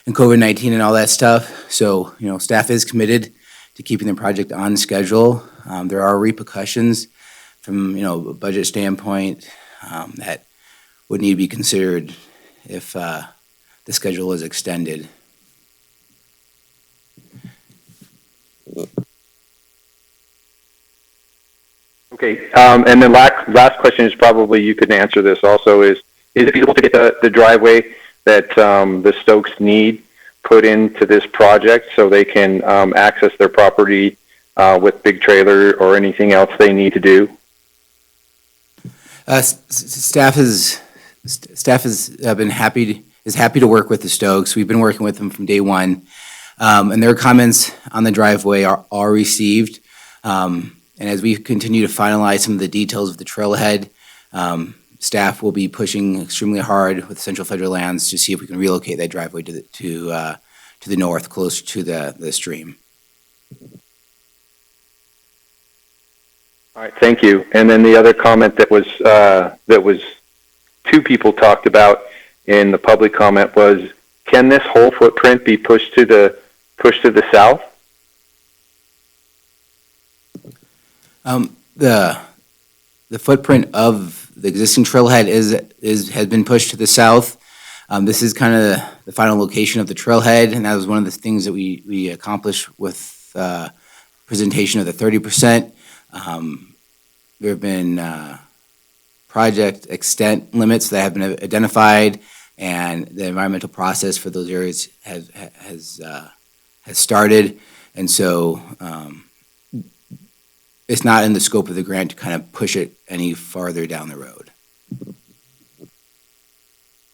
COVID-19 and all that stuff. So, staff is committed to keeping the project on schedule. There are repercussions from, a budget standpoint that would need to be considered if the schedule is extended. Okay, and then last question is probably you could answer this also, is it feasible to get the driveway that the Stokes need put into this project so they can access their property with big trailer or anything else they need to do? Staff is happy to work with the Stokes. We've been working with them from day one, and their comments on the driveway are received. And as we continue to finalize some of the details of the trailhead, staff will be pushing extremely hard with Central Federal Lands to see if we can relocate that driveway to the north, closer to the stream. All right, thank you. And then the other comment that was two people talked about in the public comment was, can this whole footprint be pushed to the south? The footprint of the existing trailhead has been pushed to the south. This is kind of the final location of the trailhead, and that was one of the things that we accomplished with presentation of the 30%. There have been project extent limits that have been identified, and the environmental process for those areas has started, and so it's not in the scope of the grant to kind of push it any farther down the road.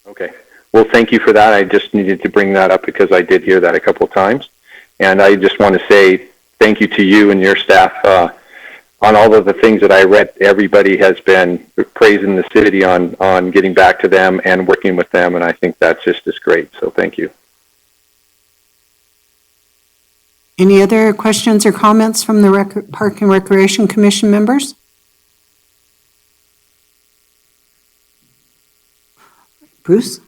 Okay. Well, thank you for that. I just needed to bring that up because I did hear that a couple of times. And I just want to say thank you to you and your staff on all of the things that I read. Everybody has been praising the city on getting back to them and working with them, and I think that's just as great. So thank you. Any other questions or comments from the Park and Recreation Commission members? Bruce?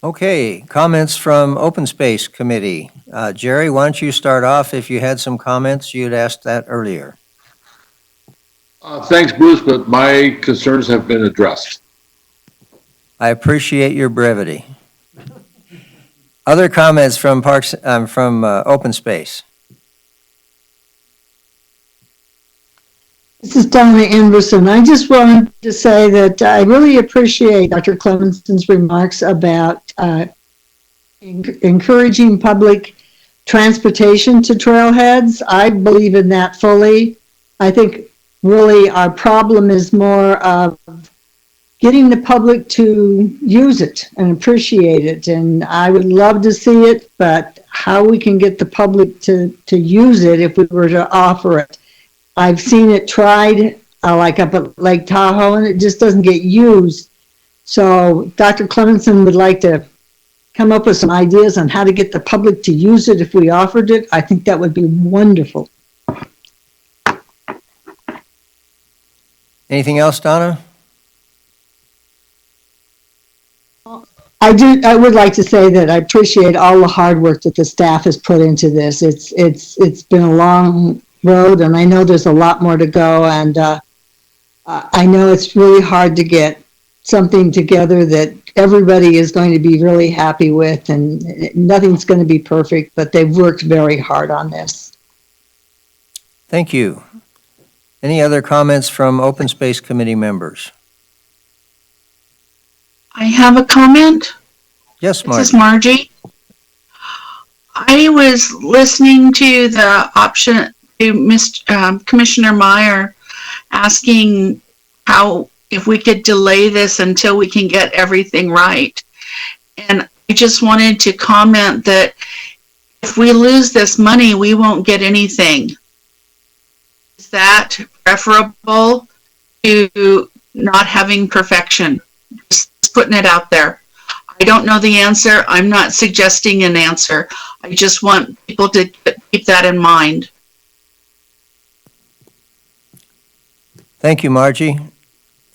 Okay, comments from Open Space Committee. Jerry, why don't you start off? If you had some comments, you'd asked that earlier. Thanks, Bruce, but my concerns have been addressed. I appreciate your brevity. Other comments from Open Space? This is Donna Anderson. I just wanted to say that I really appreciate Dr. Clemenson's remarks about encouraging public transportation to trailheads. I believe in that fully. I think really our problem is more of getting the public to use it and appreciate it. And I would love to see it, but how we can get the public to use it if we were to offer it. I've seen it tried, like up at Lake Tahoe, and it just doesn't get used. So Dr. Clemenson would like to come up with some ideas on how to get the public to use it if we offered it. I think that would be wonderful. Anything else, Donna? I would like to say that I appreciate all the hard work that the staff has put into this. It's been a long road, and I know there's a lot more to go, and I know it's really hard to get something together that everybody is going to be really happy with, and nothing's going to be perfect, but they've worked very hard on this. Thank you. Any other comments from Open Space Committee members? I have a comment. Yes, This is Margie. Margie. I was listening to the option to Commissioner Meyer asking how if we could delay this until we can get everything right. And I just wanted to comment that if we lose this money, we won't get anything. Is that preferable to not having perfection? Just putting it out there. I don't know the answer. I'm not suggesting an answer. I just want people to keep that in mind. Thank you, Margie.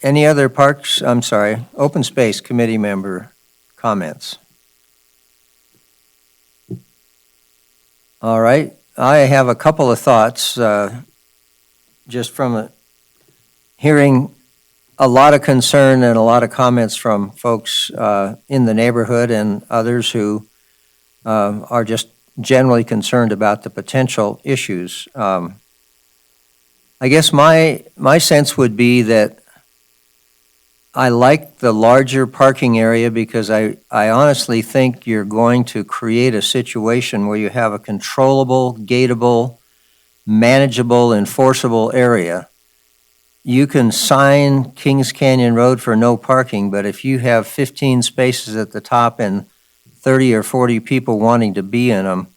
Any other Open Space Committee member comments? All right, I have a couple of thoughts just from hearing a lot of concern and a lot of comments from folks in the neighborhood and others who are just generally concerned about the potential issues. I guess my sense would be that I like the larger parking area because I honestly think you're going to create a situation where you have a controllable, gateable, manageable, enforceable area. You can sign Kings Canyon Road for no parking, but if you have 15 spaces at the top and 30 or 40 people wanting to be in them,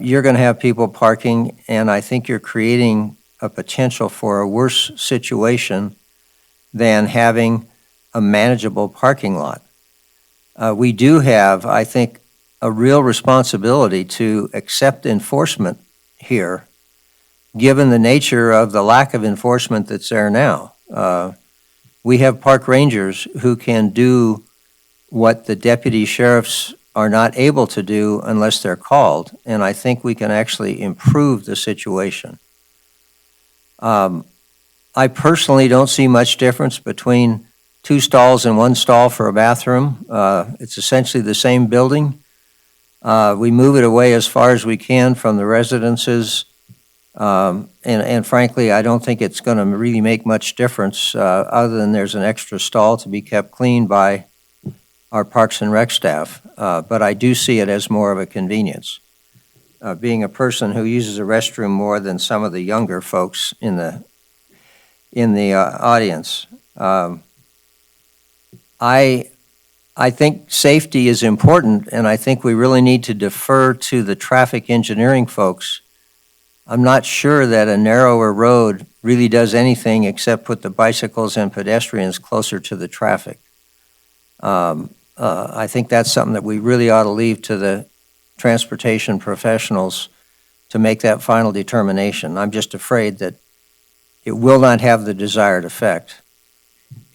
you're going to have people parking, and I think you're creating a potential for a worse situation than having a manageable parking lot. We do have, I think, a real responsibility to accept enforcement here, given the nature of the lack of enforcement that's there now. We have park rangers who can do what the deputy sheriffs are not able to do unless they're called, and I think we can actually improve the situation. I personally don't see much difference between 2 stalls and 1 stall for a bathroom. It's essentially the same building. We move it away as far as we can from the residences. And frankly, I don't think it's going to really make much difference other than there's an extra stall to be kept clean by our Parks and Rec staff. But I do see it as more of a convenience. Being a person who uses a restroom more than some of the younger folks in the audience, I think safety is important, and I think we really need to defer to the traffic engineering folks. I'm not sure that a narrower road really does anything except put the bicycles and pedestrians closer to the traffic. I think that's something that we really ought to leave to the transportation professionals to make that final determination. I'm just afraid that it will not have the desired effect.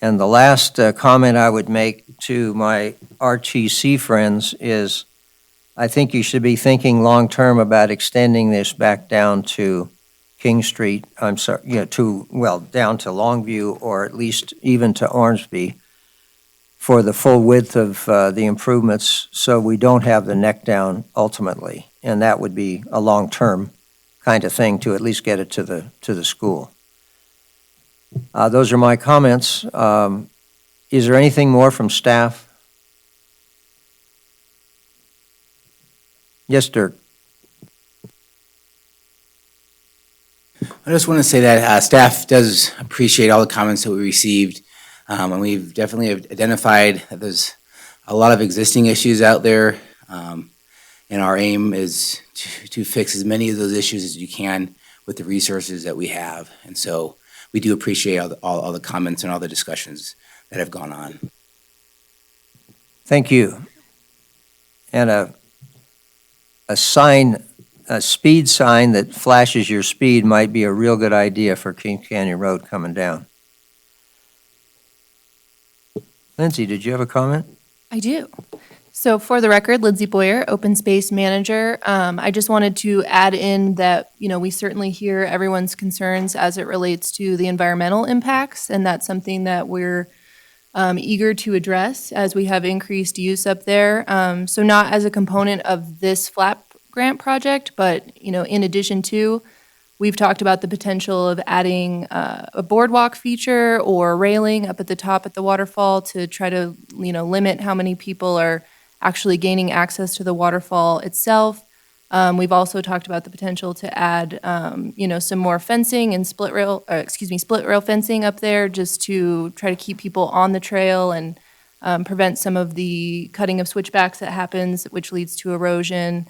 And the last comment I would make to my RTC friends is I think you should be thinking long-term about extending this back down to King Street, down to Longview, or at least even to Ormsby for the full width of the improvements so we don't have the neck down ultimately. And that would be a long-term kind of thing to at least get it to the school. Those are my comments. Is there anything more from staff? Yes, Dirk. I just want to say that staff does appreciate all the comments that we received, and we've definitely identified that there's a lot of existing issues out there, and our aim is to fix as many of those issues as you can with the resources that we have. And so we do appreciate all the comments and all the discussions that have gone on. Thank you. And a speed sign that flashes your speed might be a real good idea for King Canyon Road coming down. Lindsay, did you have a comment? I do. So for the record, Lindsay Boyer, Open Space Manager. I just wanted to add in that, we certainly hear everyone's concerns as it relates to the environmental impacts, and that's something that we're eager to address as we have increased use up there. So not as a component of this FLAP grant project, but, in addition to, we've talked about the potential of adding a boardwalk feature or railing up at the top at the waterfall to try to, limit how many people are actually gaining access to the waterfall itself. We've also talked about the potential to add, some more fencing and split rail fencing up there just to try to keep people on the trail and prevent some of the cutting of switchbacks that happens, which leads to erosion.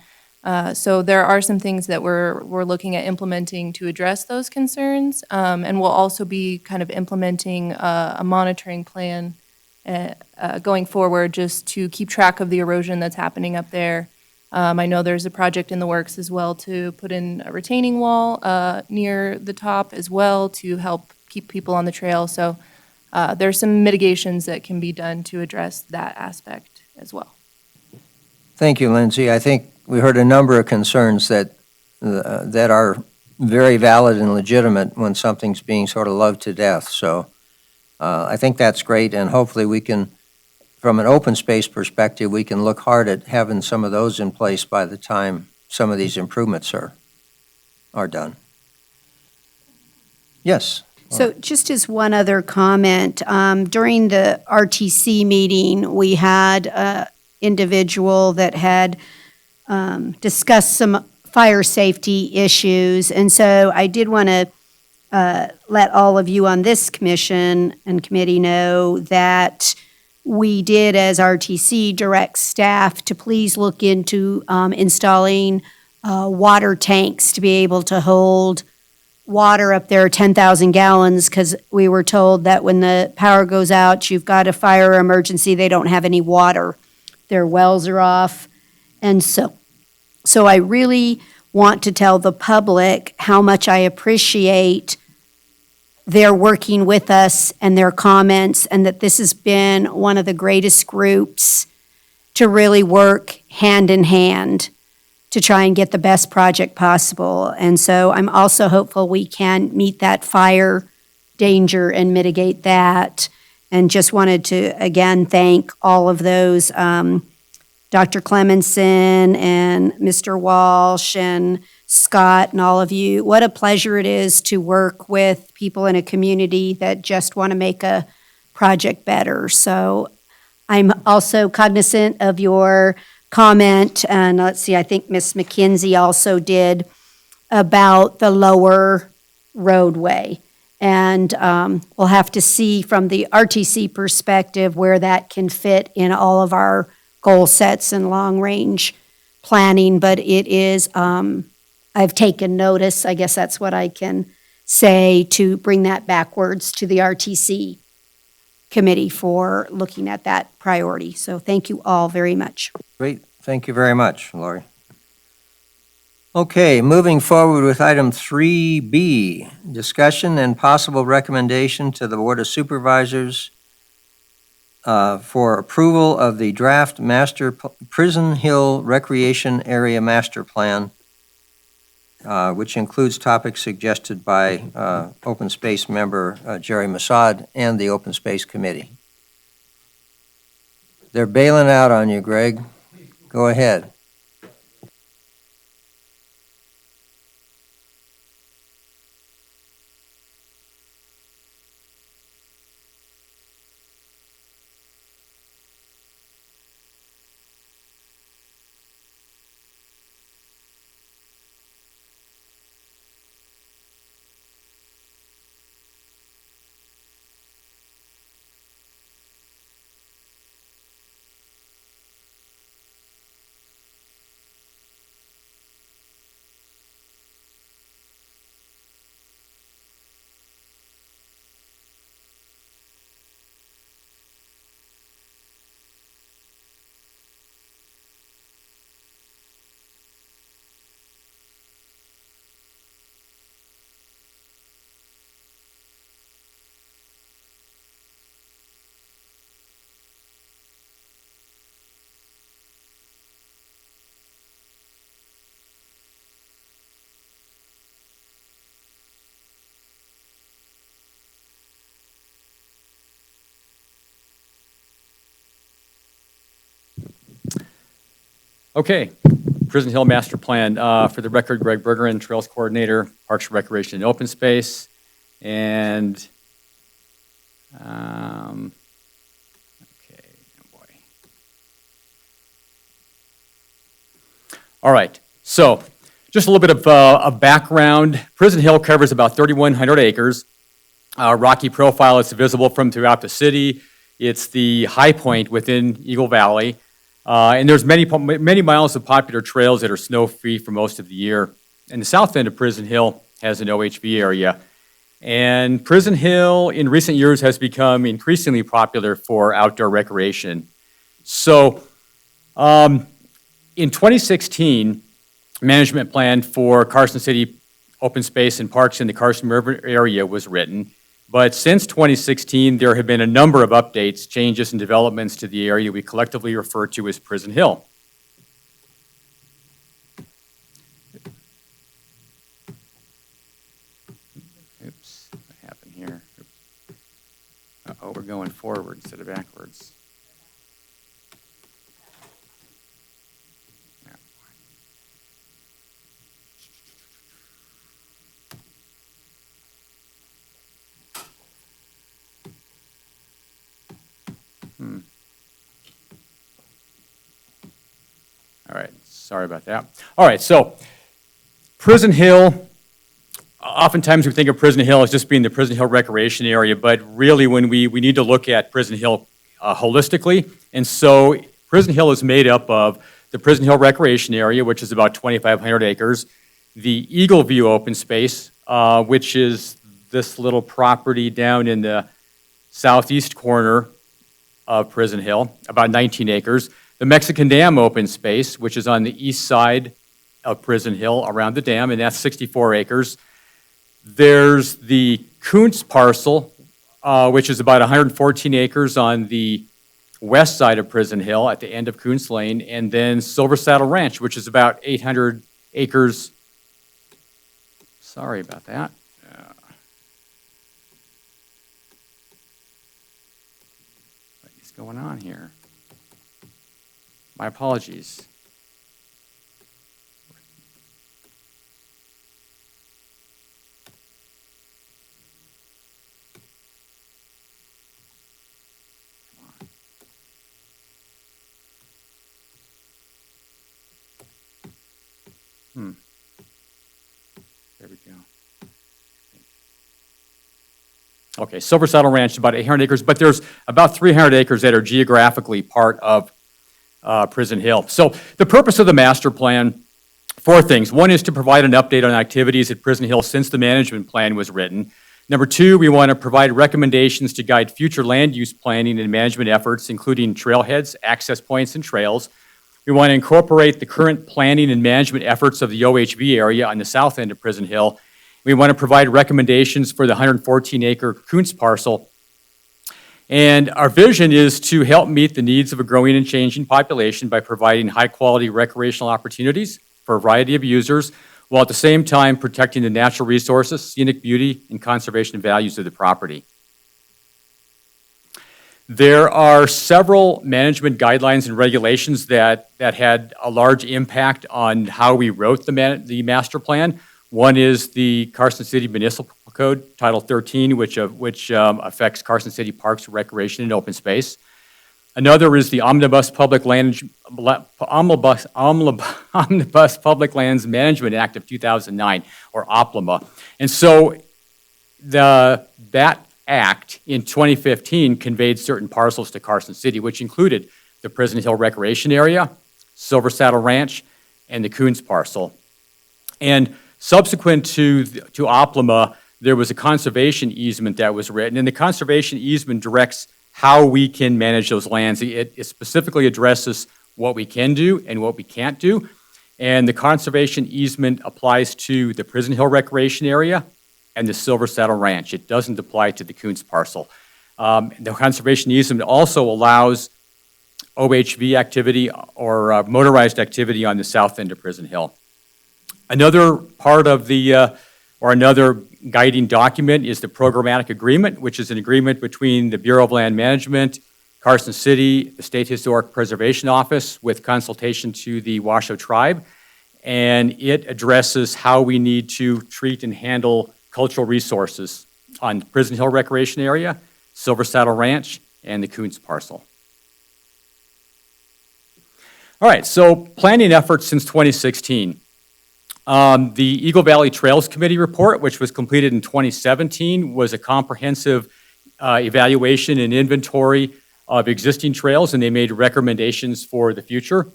So there are some things that we're looking at implementing to address those concerns. And we'll also be kind of implementing a monitoring plan going forward just to keep track of the erosion that's happening up there. I know there's a project in the works as well to put in a retaining wall near the top as well to help keep people on the trail. So there's some mitigations that can be done to address that aspect as well. Thank you, Lindsay. I think we heard a number of concerns that are very valid and legitimate when something's being sort of loved to death. So I think that's great, and hopefully we can, from an open space perspective, we can look hard at having some of those in place by the time some of these improvements are done. Yes. So just as one other comment, during the RTC meeting, we had an individual that had discussed some fire safety issues. And so I did want to let all of you on this commission and committee know that we did, as RTC, direct staff to please look into installing water tanks to be able to hold water up there, 10,000 gallons, because we were told that when the power goes out, you've got a fire emergency, they don't have any water. Their wells are off. And so I really want to tell the public how much I appreciate their working with us and their comments, and that this has been one of the greatest groups to really work hand in hand to try and get the best project possible. And so I'm also hopeful we can meet that fire danger and mitigate that. And just wanted to, again, thank all of those, Dr. Clemenson and Mr. Walsh and Scott and all of you. What a pleasure it is to work with people in a community that just want to make a project better. So I'm also cognizant of your comment, and let's see, I think Ms. McKenzie also did, about the lower roadway. And we'll have to see from the RTC perspective where that can fit in all of our goal sets and long-range planning, but it is, I've taken notice, I guess that's what I can say, to bring that backwards to the RTC committee for looking at that priority. So thank you all very much. Great. Thank you very much, Lori. Okay, moving forward with item 3B, discussion and possible recommendation to the Board of Supervisors for approval of the draft Prison Hill Recreation Area Master Plan, which includes topics suggested by Open Space member Jerry Masad and the Open Space Committee. They're bailing out on you, Greg. Go ahead. Okay, Prison Hill Master Plan. For the record, Greg Bergeron, Trails Coordinator, Parks, Recreation, and Open Space. And, okay, oh boy. All right, so just a little bit of background. Prison Hill covers about 3,100 acres. Rocky profile is visible from throughout the city. It's the high point within Eagle Valley. And there's many miles of popular trails that are snow-free for most of the year. And the south end of Prison Hill has an OHV area. And Prison Hill in recent years has become increasingly popular for outdoor recreation. So in 2016, management plan for Carson City open space and parks in the Carson River area was written. But since 2016, there have been a number of updates, changes, and developments to the area we collectively refer to as Prison Hill. Oops, what happened here? Uh-oh, we're going forward instead of backwards. All right, sorry about that. All right, so Prison Hill, oftentimes we think of Prison Hill as just being the Prison Hill recreation area, but really when we need to look at Prison Hill holistically. And so Prison Hill is made up of the Prison Hill recreation area, which is about 2,500 acres, the Eagle View open space, which is this little property down in the southeast corner of Prison Hill, about 19 acres. The Mexican Dam open space, which is on the east side of Prison Hill around the dam, and that's 64 acres. There's the Kuntz parcel, which is about 114 acres on the west side of Prison Hill at the end of Kuntz Lane, and then Silver Saddle Ranch, which is about 800 acres. Sorry about that. What is going on here? My apologies. There we go. Okay, Silver Saddle Ranch is about 800 acres, but there's about 300 acres that are geographically part of Prison Hill. So the purpose of the master plan, 4 things. 1 is to provide an update on activities at Prison Hill since the management plan was written. Number 2, we want to provide recommendations to guide future land use planning and management efforts, including trailheads, access points, and trails. We want to incorporate the current planning and management efforts of the OHV area on the south end of Prison Hill. We want to provide recommendations for the 114-acre Kuntz parcel. And our vision is to help meet the needs of a growing and changing population by providing high-quality recreational opportunities for a variety of users, while at the same time protecting the natural resources, scenic beauty, and conservation values of the property. There are several management guidelines and regulations that had a large impact on how we wrote the master plan. One is the Carson City Municipal Code, Title 13, which affects Carson City Parks, Recreation, and Open Space. Another is the Omnibus Public Lands Management Act of 2009, or OPLMA. And so that act in 2015 conveyed certain parcels to Carson City, which included the Prison Hill Recreation Area, Silver Saddle Ranch, and the Kuntz parcel. And subsequent to OPLMA, there was a conservation easement that was written, and the conservation easement directs how we can manage those lands. It specifically addresses what we can do and what we can't do, and the conservation easement applies to the Prison Hill Recreation Area and the Silver Saddle Ranch. It doesn't apply to the Kuntz parcel. The conservation easement also allows OHV activity or motorized activity on the south end of Prison Hill. Another part of another guiding document is the programmatic agreement, which is an agreement between the Bureau of Land Management, Carson City, the State Historic Preservation Office, with consultation to the Washoe Tribe, and it addresses how we need to treat and handle cultural resources on Prison Hill Recreation Area, Silver Saddle Ranch, and the Coons parcel. All right, so planning efforts since 2016. The Eagle Valley Trails Committee report, which was completed in 2017, was a comprehensive evaluation and inventory of existing trails, and they made recommendations for the future.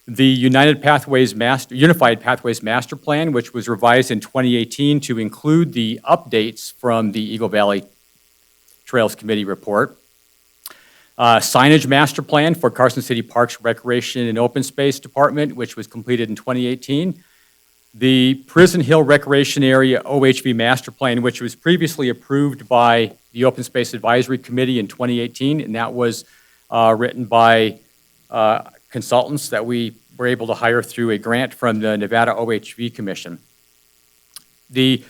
The Unified Pathways Master Plan, which was revised in 2018 to include the updates from the Eagle Valley Trails Committee report. Signage Master Plan for Carson City Parks, Recreation, and Open Space Department, which was completed in 2018. The Prison Hill Recreation Area OHV Master Plan, which was previously approved by the Open Space Advisory Committee in 2018, and that was written by consultants that we were able to hire through a grant from the Nevada OHV Commission. The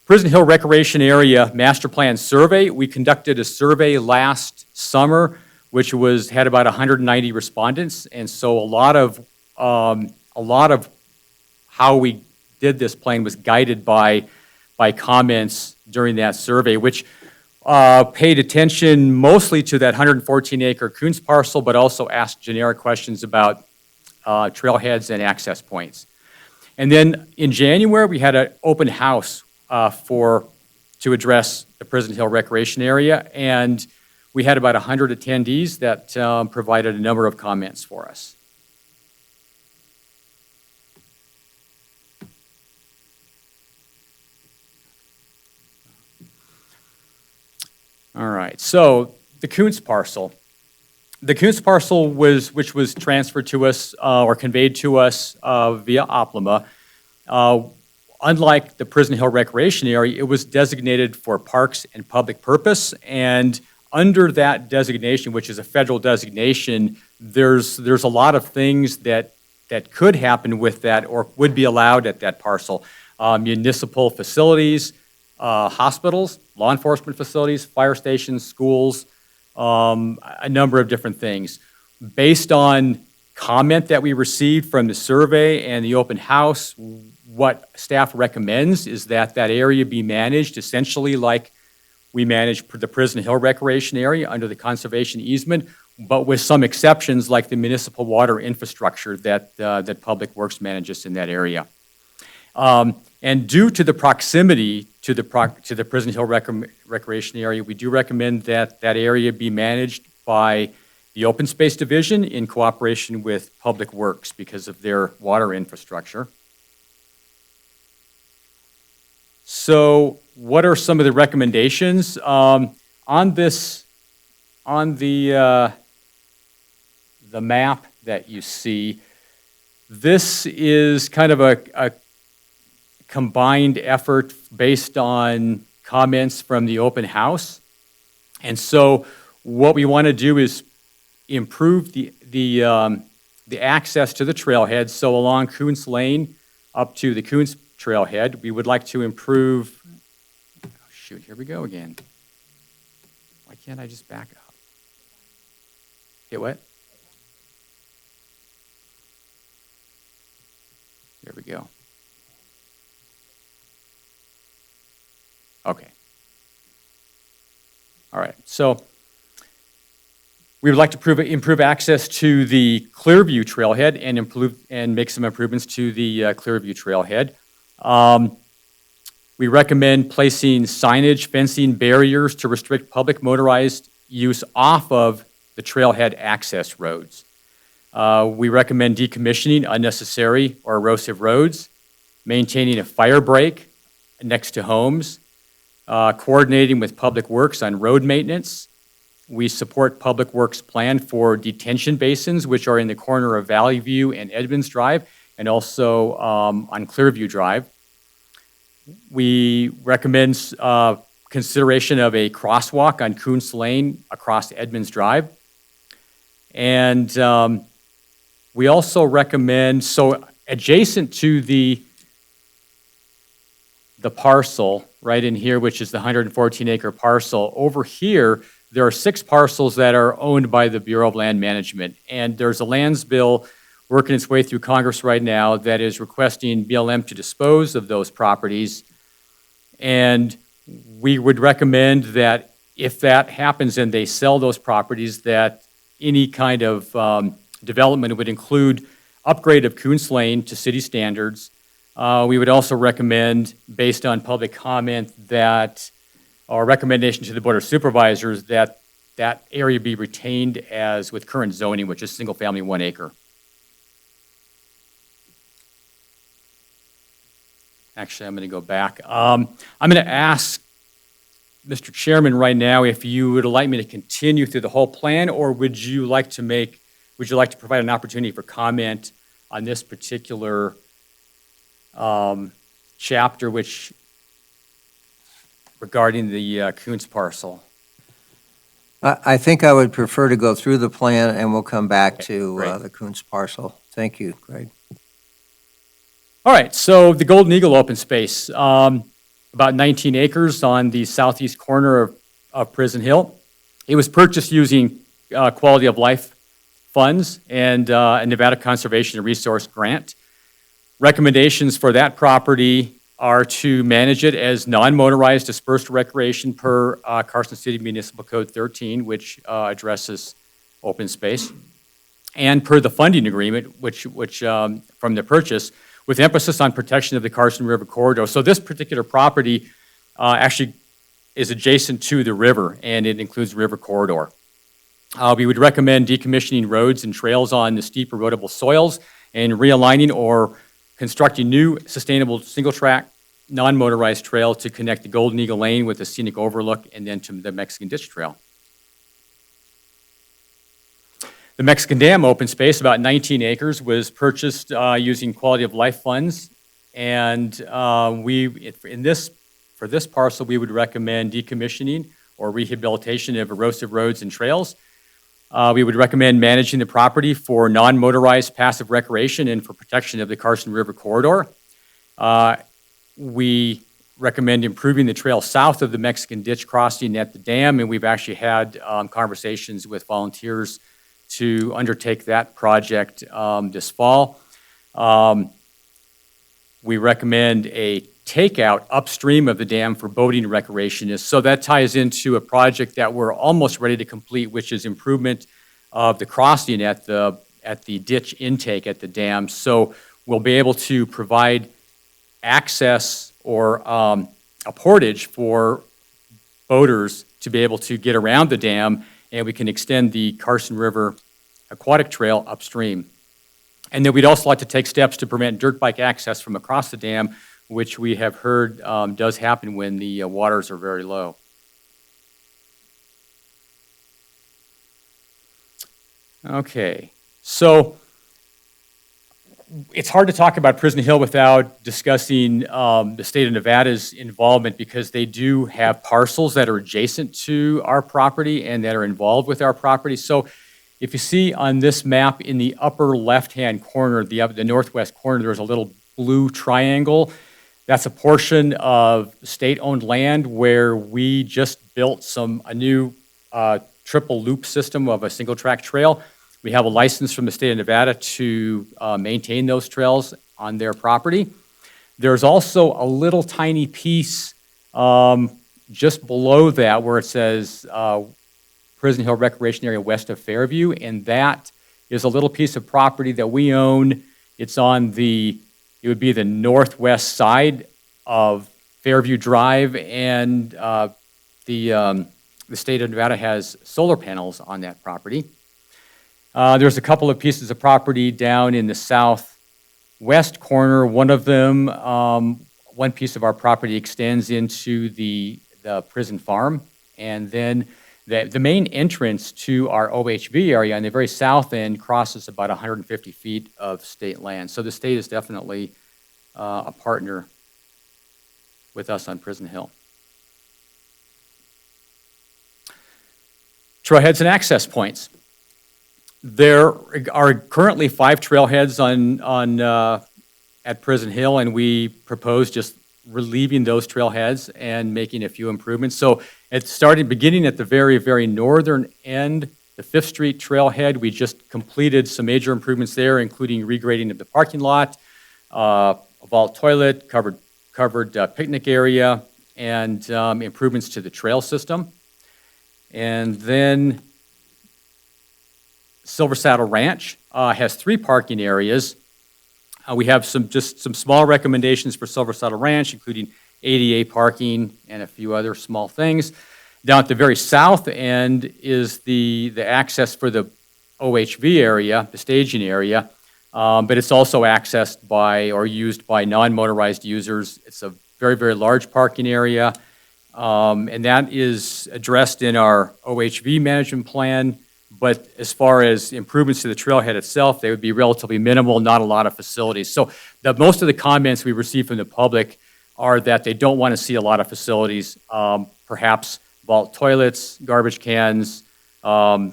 Prison Hill Recreation Area Master Plan Survey, we conducted a survey last summer, which had about 190 respondents, and so a lot of how we did this plan was guided by comments during that survey, which paid attention mostly to that 114-acre Coons parcel, but also asked generic questions about trailheads and access points. And then in January, we had an open house to address the Prison Hill Recreation Area, and we had about 100 attendees that provided a number of comments for us. All right, so the Coons parcel. The Coons parcel which was transferred to us or conveyed to us via Oplima. Unlike the Prison Hill Recreation Area, it was designated for parks and public purpose, and under that designation, which is a federal designation, there's a lot of things that could happen with that or would be allowed at that parcel. Municipal facilities, hospitals, law enforcement facilities, fire stations, schools, a number of different things. Based on comment that we received from the survey and the open house, what staff recommends is that area be managed essentially like we manage the Prison Hill Recreation Area under the conservation easement, but with some exceptions like the municipal water infrastructure that Public Works manages in that area. And due to the proximity to the Prison Hill Recreation Area, we do recommend that area be managed by the Open Space Division in cooperation with Public Works because of their water infrastructure. So what are some of the recommendations? On the map that you see, this is kind of a combined effort based on comments from the open house. And so what we want to do is improve the access to the trailhead. So along Coons Lane up to the Coons Trailhead, we would like to improve, oh shoot, here we go again. Why can't I just back up? Hit what? There we go. Okay. All right, so we would like to improve access to the Clearview Trailhead and make some improvements to the Clearview Trailhead. We recommend placing signage, fencing, barriers to restrict public motorized use off of the trailhead access roads. We recommend decommissioning unnecessary or erosive roads, maintaining a fire break next to homes, coordinating with Public Works on road maintenance. We support Public Works plan for detention basins, which are in the corner of Valley View and Edmonds Drive, and also on Clearview Drive. We recommend consideration of a crosswalk on Coons Lane across Edmonds Drive. And we also recommend, so adjacent to the parcel right in here, which is the 114-acre parcel, over here, there are 6 parcels that are owned by the Bureau of Land Management. And there's a lands bill working its way through Congress right now that is requesting BLM to dispose of those properties. And we would recommend that if that happens and they sell those properties, that any kind of development would include upgrade of Coons Lane to city standards. We would also recommend, based on public comment, that our recommendation to the Board of Supervisors that that area be retained as with current zoning, which is single family 1 acre. Actually, I'm going to go back. I'm going to ask Mr. Chairman right now if you would like me to continue through the whole plan, or would you like to provide an opportunity for comment on this particular chapter, which regarding the Coons parcel? I think I would prefer to go through the plan, and we'll come back to the Coons parcel. Thank you, Greg. All right, so the Golden Eagle open space, about 19 acres on the southeast corner of Prison Hill. It was purchased using quality of life funds and a Nevada Conservation and Resource Grant. Recommendations for that property are to manage it as non-motorized dispersed recreation per Carson City Municipal Code 13, which addresses open space, and per the funding agreement, which from the purchase, with emphasis on protection of the Carson River corridor. So this particular property actually is adjacent to the river, and it includes the river corridor. We would recommend decommissioning roads and trails on the steep erodible soils and realigning or constructing new sustainable single-track non-motorized trail to connect the Golden Eagle Lane with the scenic overlook and then to the Mexican Ditch Trail. The Mexican Dam open space, about 19 acres, was purchased using quality of life funds. And for this parcel, we would recommend decommissioning or rehabilitation of erosive roads and trails. We would recommend managing the property for non-motorized passive recreation and for protection of the Carson River corridor. We recommend improving the trail south of the Mexican Ditch crossing at the dam, and we've actually had conversations with volunteers to undertake that project this fall. We recommend a takeout upstream of the dam for boating recreationists. So that ties into a project that we're almost ready to complete, which is improvement of the crossing at the ditch intake at the dam. So we'll be able to provide access or a portage for boaters to be able to get around the dam, and we can extend the Carson River aquatic trail upstream. And then we'd also like to take steps to prevent dirt bike access from across the dam, which we have heard does happen when the waters are very low. Okay, so it's hard to talk about Prison Hill without discussing the state of Nevada's involvement, because they do have parcels that are adjacent to our property and that are involved with our property. So if you see on this map in the upper left-hand corner, the northwest corner, there's a little blue triangle. That's a portion of state-owned land where we just built a new triple loop system of a single-track trail. We have a license from the state of Nevada to maintain those trails on their property. There's also a little tiny piece just below that where it says Prison Hill Recreation Area west of Fairview, and that is a little piece of property that we own. It's it would be the northwest side of Fairview Drive, and the state of Nevada has solar panels on that property. There's a couple of pieces of property down in the southwest corner. One of them, one piece of our property extends into the prison farm, and then the main entrance to our OHV area on the very south end crosses about 150 feet of state land. So the state is definitely a partner with us on Prison Hill. Trailheads and access points. There are currently 5 trailheads at Prison Hill, and we propose just relieving those trailheads and making a few improvements. So beginning at the very, very northern end, the 5th Street trailhead, we just completed some major improvements there, including regrading of the parking lot, a vault toilet, covered picnic area, and improvements to the trail system. And then Silver Saddle Ranch has 3 parking areas. We have some small recommendations for Silver Saddle Ranch, including ADA parking and a few other small things. Down at the very south end is the access for the OHV area, the staging area, but it's also accessed by or used by non-motorized users. It's a very, very large parking area, and that is addressed in our OHV management plan. But as far as improvements to the trailhead itself, they would be relatively minimal, not a lot of facilities. So most of the comments we receive from the public are that they don't want to see a lot of facilities, perhaps vault toilets, garbage cans, and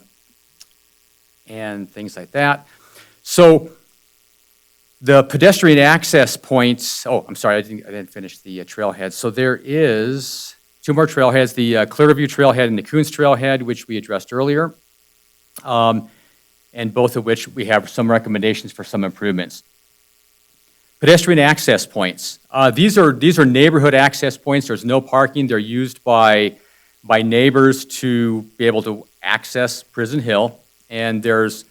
things like that. So the pedestrian access points, I'm sorry, I didn't finish the trailhead. So there is 2 more trailheads, the Clearview Trailhead and the Coons Trailhead, which we addressed earlier, and both of which we have some recommendations for some improvements. Pedestrian access points. These are neighborhood access points. There's no parking. They're used by neighbors to be able to access Prison Hill, and there's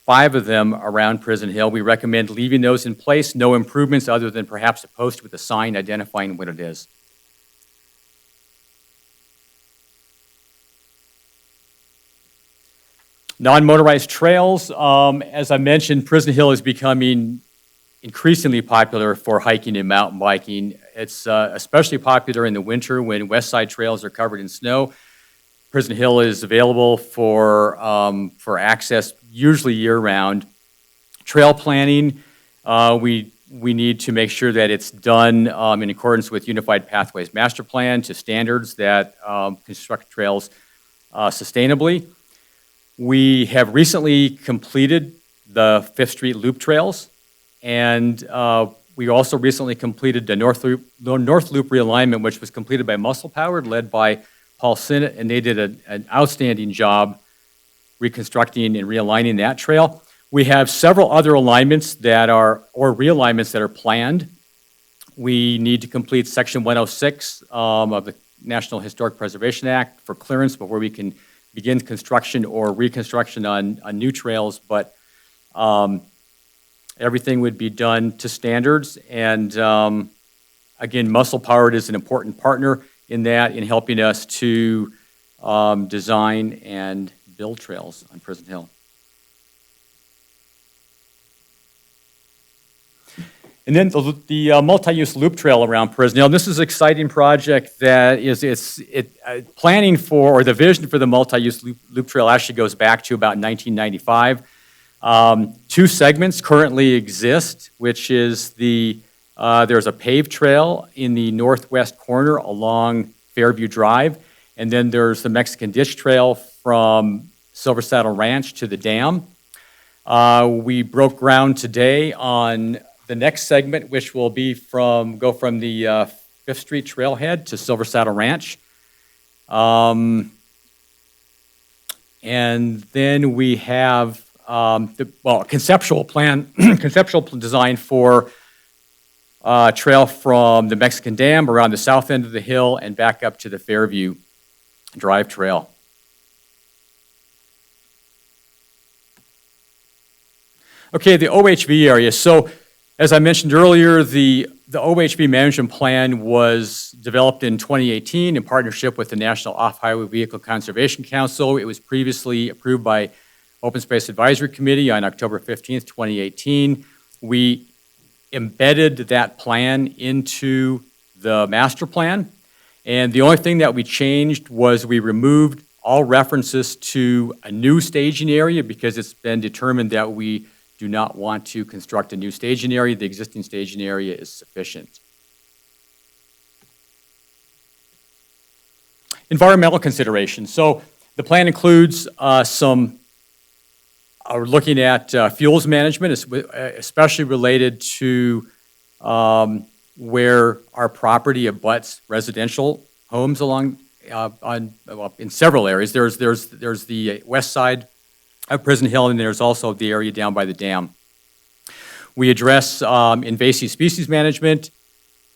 5 of them around Prison Hill. We recommend leaving those in place, no improvements other than perhaps a post with a sign identifying what it is. Non-motorized trails, as I mentioned, Prison Hill is becoming increasingly popular for hiking and mountain biking. It's especially popular in the winter when West Side trails are covered in snow. Prison Hill is available for access usually year-round. Trail planning, we need to make sure that it's done in accordance with Unified Pathways Master Plan to standards that construct trails sustainably. We have recently completed the 5th Street Loop Trails, and we also recently completed the North Loop realignment, which was completed by Muscle Powered, led by Paul Sinnott, and they did an outstanding job reconstructing and realigning that trail. We have several other alignments or realignments that are planned. We need to complete Section 106 of the National Historic Preservation Act for clearance before we can begin construction or reconstruction on new trails, but everything would be done to standards. And again, Muscle Powered is an important partner in helping us to design and build trails on Prison Hill. And then the multi-use loop trail around Prison Hill. And this is an exciting project that planning for, or the vision for the multi-use loop trail actually goes back to about 1995. 2 segments currently exist, which is there's a paved trail in the northwest corner along Fairview Drive, and then there's the Mexican Ditch Trail from Silver Saddle Ranch to the dam. We broke ground today on the next segment, which will be go from the 5th Street Trailhead to Silver Saddle Ranch. And then we have conceptual design for trail from the Mexican Dam around the south end of the hill and back up to the Fairview Drive Trail. Okay, the OHV area. So, as I mentioned earlier, the OHV management plan was developed in 2018 in partnership with the National Off-Highway Vehicle Conservation Council. It was previously approved by Open Space Advisory Committee on October 15th, 2018. We embedded that plan into the master plan, and the only thing that we changed was we removed all references to a new staging area because it's been determined that we do not want to construct a new staging area. The existing staging area is sufficient. Environmental considerations. So the plan includes looking at fuels management, especially related to where our property abuts residential homes along, in several areas. There's the west side of Prison Hill, and there's also the area down by the dam. We address invasive species management,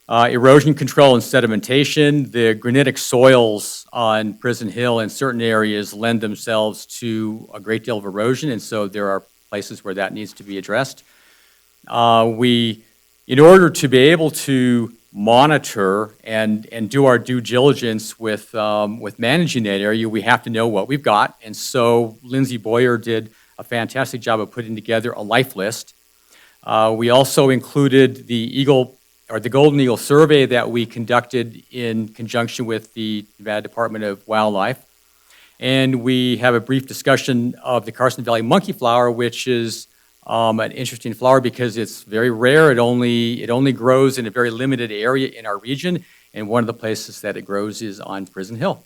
erosion control and sedimentation. The granitic soils on Prison Hill in certain areas lend themselves to a great deal of erosion, and so there are places where that needs to be addressed. In order to be able to monitor and do our due diligence with managing that area, we have to know what we've got. And so Lindsay Boyer did a fantastic job of putting together a life list. We also included the Golden Eagle survey that we conducted in conjunction with the Nevada Department of Wildlife. And we have a brief discussion of the Carson Valley monkeyflower, which is an interesting flower because it's very rare. It only grows in a very limited area in our region, and one of the places that it grows is on Prison Hill.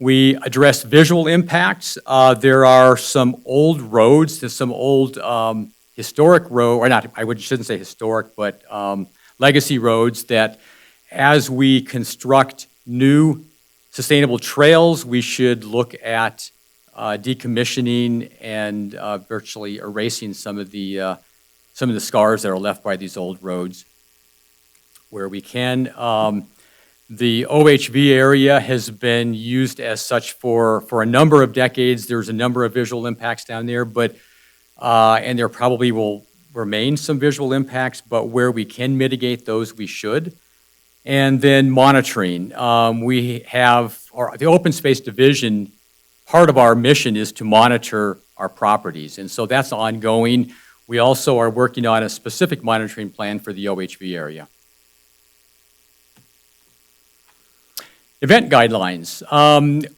We address visual impacts. There are some old roads, there's some old historic road, or not, shouldn't say historic, but legacy roads that as we construct new sustainable trails, we should look at decommissioning and virtually erasing some of the scars that are left by these old roads where we can. The OHV area has been used as such for a number of decades. There's a number of visual impacts down there, but and there probably will remain some visual impacts, but where we can mitigate those, we should. And then monitoring. We have, or the Open Space Division, part of our mission is to monitor our properties, and so that's ongoing. We also are working on a specific monitoring plan for the OHV area. Event guidelines.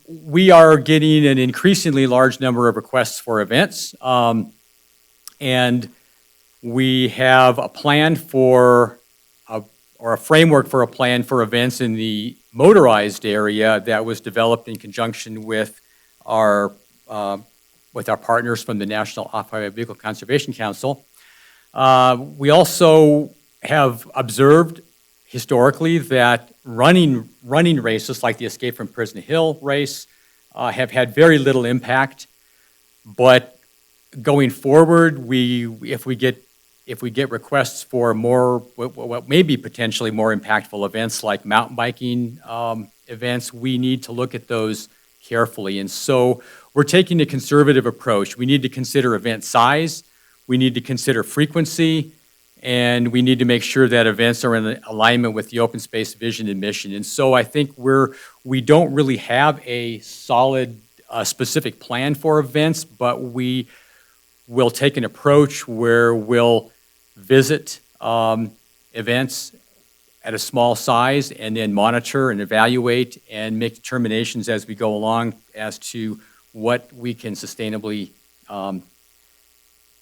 We are getting an increasingly large number of requests for events, and we have a plan for, or a framework for a plan for events in the motorized area that was developed in conjunction with our partners from the National Off-Highway Vehicle Conservation Council. We also have observed historically that running races like the Escape from Prison Hill race have had very little impact, but going forward, if we get requests for more, what may be potentially more impactful events like mountain biking events, we need to look at those carefully. And so we're taking a conservative approach. We need to consider event size, we need to consider frequency, and we need to make sure that events are in alignment with the open space vision and mission. And so I think we don't really have a solid specific plan for events, but we will take an approach where we'll visit events at a small size and then monitor and evaluate and make determinations as we go along as to what we can sustainably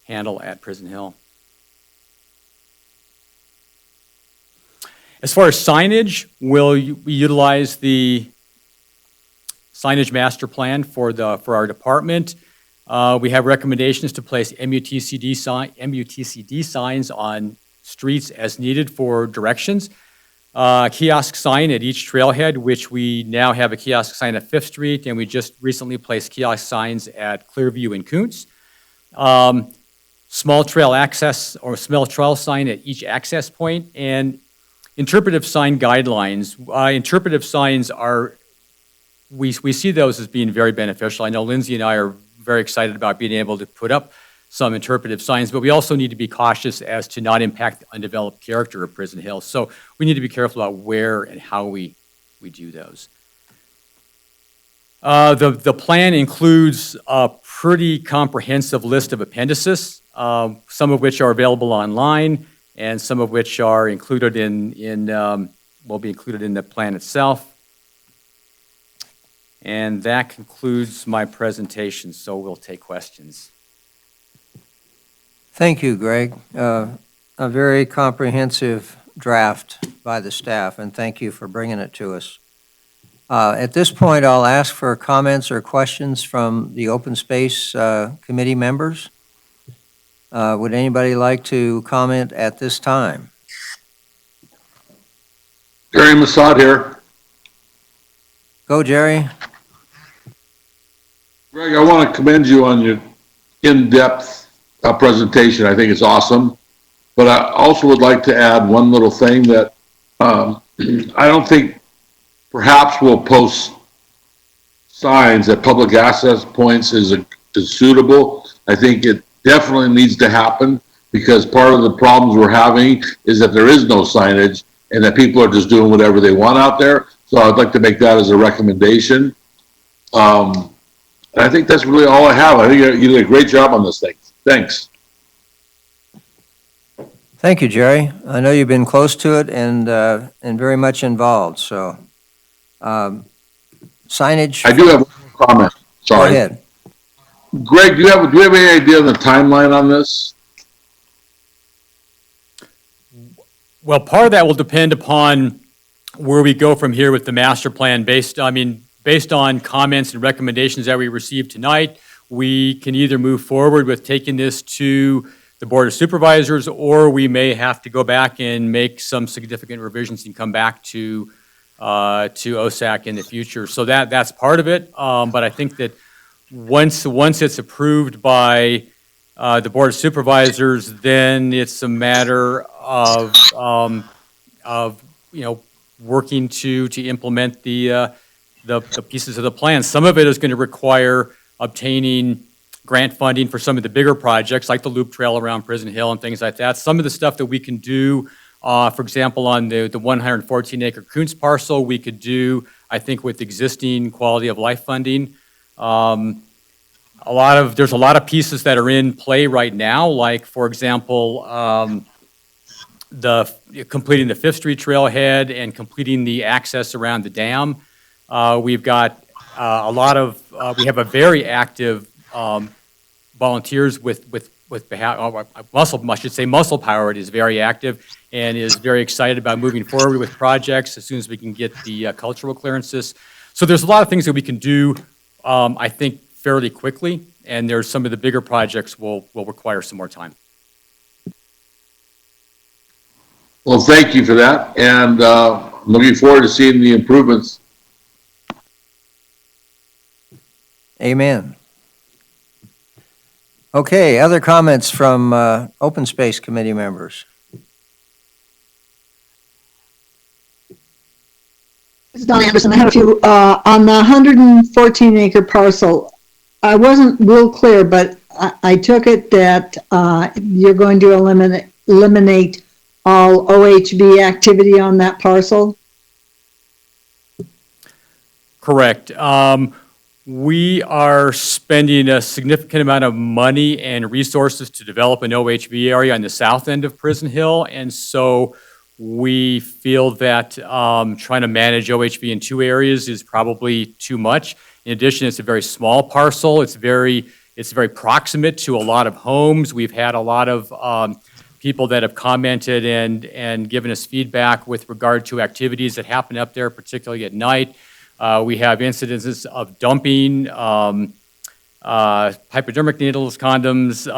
handle at Prison Hill. As far as signage, we utilize the signage master plan for our department. We have recommendations to place MUTCD signs on streets as needed for directions. Kiosk sign at each trailhead, which we now have a kiosk sign at 5th Street, and we just recently placed kiosk signs at Clearview and Kuntz. Small trail access or small trail sign at each access point, and interpretive sign guidelines. Interpretive signs we see those as being very beneficial. I know Lindsay and I are very excited about being able to put up some interpretive signs, but we also need to be cautious as to not impact the undeveloped character of Prison Hill. So we need to be careful about where and how we do those. The plan includes a pretty comprehensive list of appendices, some of which are available online, and some of which are included will be included in the plan itself. And that concludes my presentation, so we'll take questions. Thank you, Greg. A very comprehensive draft by the staff, and thank you for bringing it to us. At this point, I'll ask for comments or questions from the Open Space Committee members. Would anybody like to comment at this time? Jerry Masad here. Go, Jerry. Greg, I want to commend you on your in-depth presentation. I think it's awesome. But I also would like to add one little thing that I don't think perhaps we'll post signs at public access points is suitable. I think it definitely needs to happen because part of the problems we're having is that there is no signage and that people are just doing whatever they want out there. So I'd like to make that as a recommendation. And I think that's really all I have. I think you did a great job on this thing. Thanks. Thank you, Jerry. I know you've been close to it and very much involved, so. Signage. I do have one comment. Sorry. Go ahead. Greg, do you have any idea on the timeline on this? Well, part of that will depend upon where we go from here with the master plan based on comments and recommendations that we received tonight. We can either move forward with taking this to the Board of Supervisors, or we may have to go back and make some significant revisions and come back to OSAC in the future. So that's part of it. But I think that once it's approved by the Board of Supervisors, then it's a matter of working to implement the pieces of the plan. Some of it is going to require obtaining grant funding for some of the bigger projects like the loop trail around Prison Hill and things like that. Some of the stuff that we can do, for example, on the 114-acre Kuntz parcel, we could do, I think, with existing quality of life funding. There's a lot of pieces that are in play right now, like, for example, completing the Fifth Street trailhead and completing the access around the dam. We've got we have a very active volunteers with Muscle Power is very active and is very excited about moving forward with projects as soon as we can get the cultural clearances. So there's a lot of things that we can do, I think, fairly quickly, and there's some of the bigger projects will require some more time. Well, thank you for that, and looking forward to seeing the improvements. Amen. Okay, other comments from Open Space Committee members? This is Don Anderson. I have a few. On the 114-acre parcel, I wasn't real clear, but I took it that you're going to eliminate all OHV activity on that parcel? Correct. We are spending a significant amount of money and resources to develop an OHV area on the south end of Prison Hill, and so we feel that trying to manage OHV in two areas is probably too much. In addition, it's a very small parcel. It's very proximate to a lot of homes. We've had a lot of people that have commented and given us feedback with regard to activities that happen up there, particularly at night. We have incidences of dumping, hypodermic needles, condoms,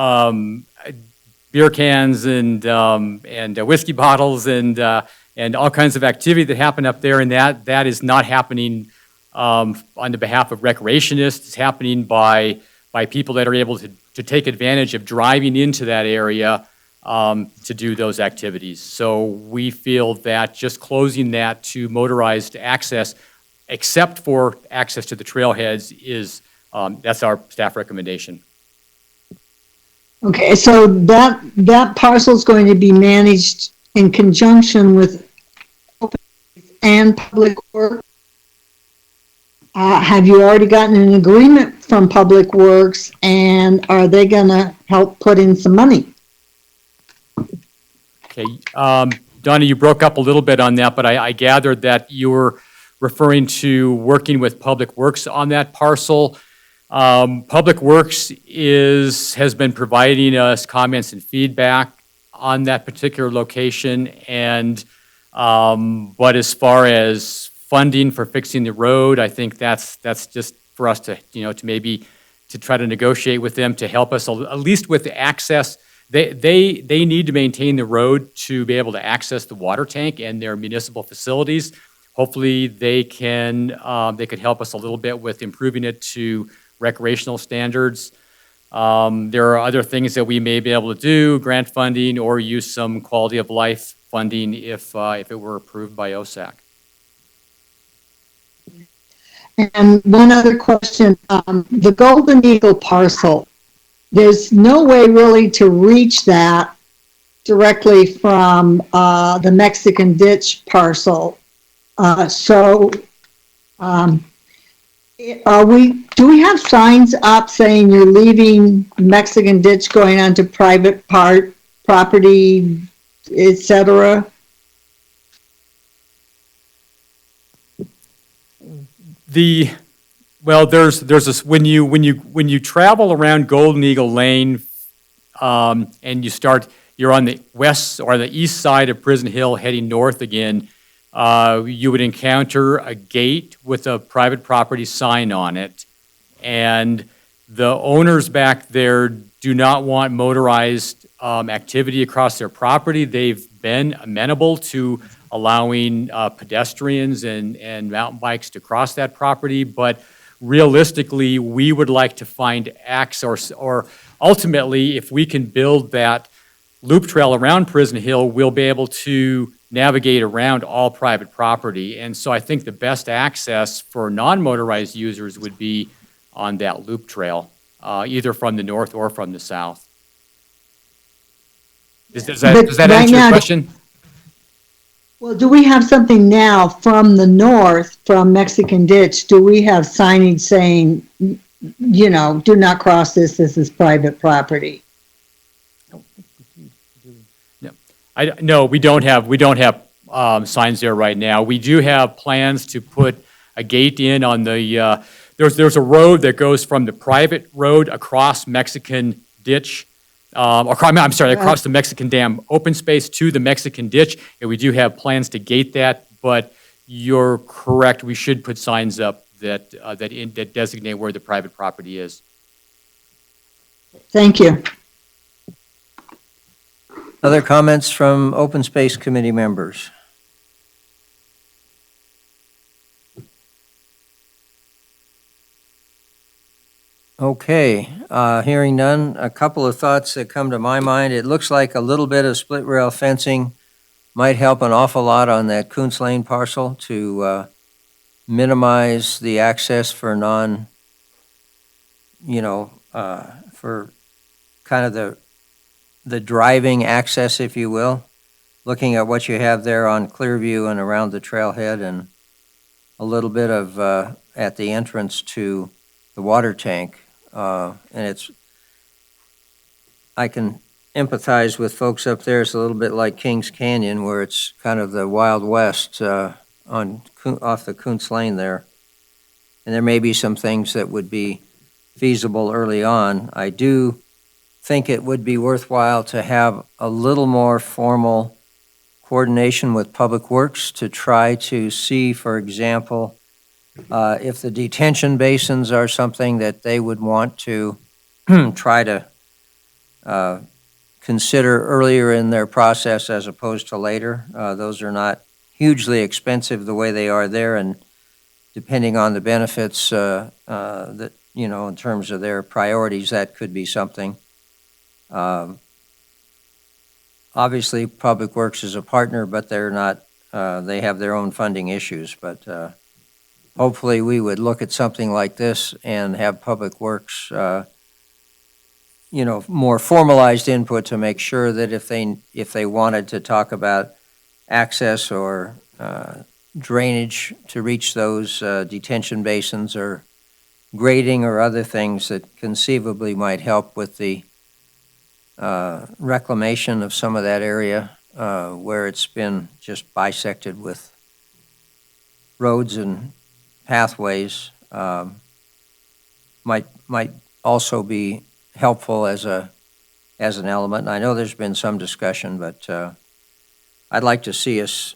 beer cans, and whiskey bottles, and all kinds of activity that happen up there. And that is not happening on the behalf of recreationists. It's happening by people that are able to take advantage of driving into that area to do those activities. So we feel that just closing that to motorized access, except for access to the trailheads, that's our staff recommendation. Okay, so that parcel is going to be managed in conjunction with Open Space and Public Works. Have you already gotten an agreement from Public Works, and are they going to help put in some money? Okay, Donna, you broke up a little bit on that, but I gathered that you were referring to working with Public Works on that parcel. Public Works has been providing us comments and feedback on that particular location, and but as far as funding for fixing the road, I think that's just for us to maybe try to negotiate with them to help us at least with the access they need to maintain the road to be able to access the water tank and their municipal facilities. Hopefully, they could help us a little bit with improving it to recreational standards. There are other things that we may be able to do, grant funding, or use some quality of life funding if it were approved by OSAC. And one other question, the Golden Eagle parcel, there's no way really to reach that directly from the Mexican Ditch parcel. Do we have signs up saying you're leaving Mexican Ditch going onto private property, et cetera? There's this when you travel around Golden Eagle Lane, and you're on the west or the east side of Prison Hill heading north again, you would encounter a gate with a private property sign on it, and the owners back there do not want motorized activity across their property. They've been amenable to allowing pedestrians and mountain bikes to cross that property, but realistically, we would like to find access, or ultimately, if we can build that loop trail around Prison Hill, we'll be able to navigate around all private property. And so I think the best access for non-motorized users would be on that loop trail, either from the north or from the south. Does that answer your question? Well, do we have something now from the north, from Mexican Ditch? Do we have signage saying, do not cross this is private property? No, we don't have signs there right now. We do have plans to put a gate in on the, there's a road that goes from the private road across Mexican Ditch, across the Mexican Dam open space to the Mexican Ditch, and we do have plans to gate that, but you're correct, we should put signs up that designate where the private property is. Thank you. Other comments from Open Space Committee members? Okay, hearing none, a couple of thoughts that come to my mind. It looks like a little bit of split rail fencing might help an awful lot on that Kuntz Lane parcel to minimize the access for for kind of the driving access, if you will, looking at what you have there on Clearview and around the trailhead, and a little bit of at the entrance to the water tank. And I can empathize with folks up there. It's a little bit like Kings Canyon, where it's kind of the Wild West off the Kuntz Lane there. And there may be some things that would be feasible early on. I do think it would be worthwhile to have a little more formal coordination with Public Works to try to see, for example, if the detention basins are something that they would want to try to consider earlier in their process as opposed to later. Those are not hugely expensive the way they are there, and depending on the benefits that, in terms of their priorities, that could be something. Obviously, Public Works is a partner, but they're not, they have their own funding issues, but hopefully we would look at something like this and have Public Works, more formalized input to make sure that if they wanted to talk about access or drainage to reach those detention basins, or grading or other things that conceivably might help with the reclamation of some of that area where it's been just bisected with roads and pathways, might also be helpful as an element. And I know there's been some discussion, but I'd like to see us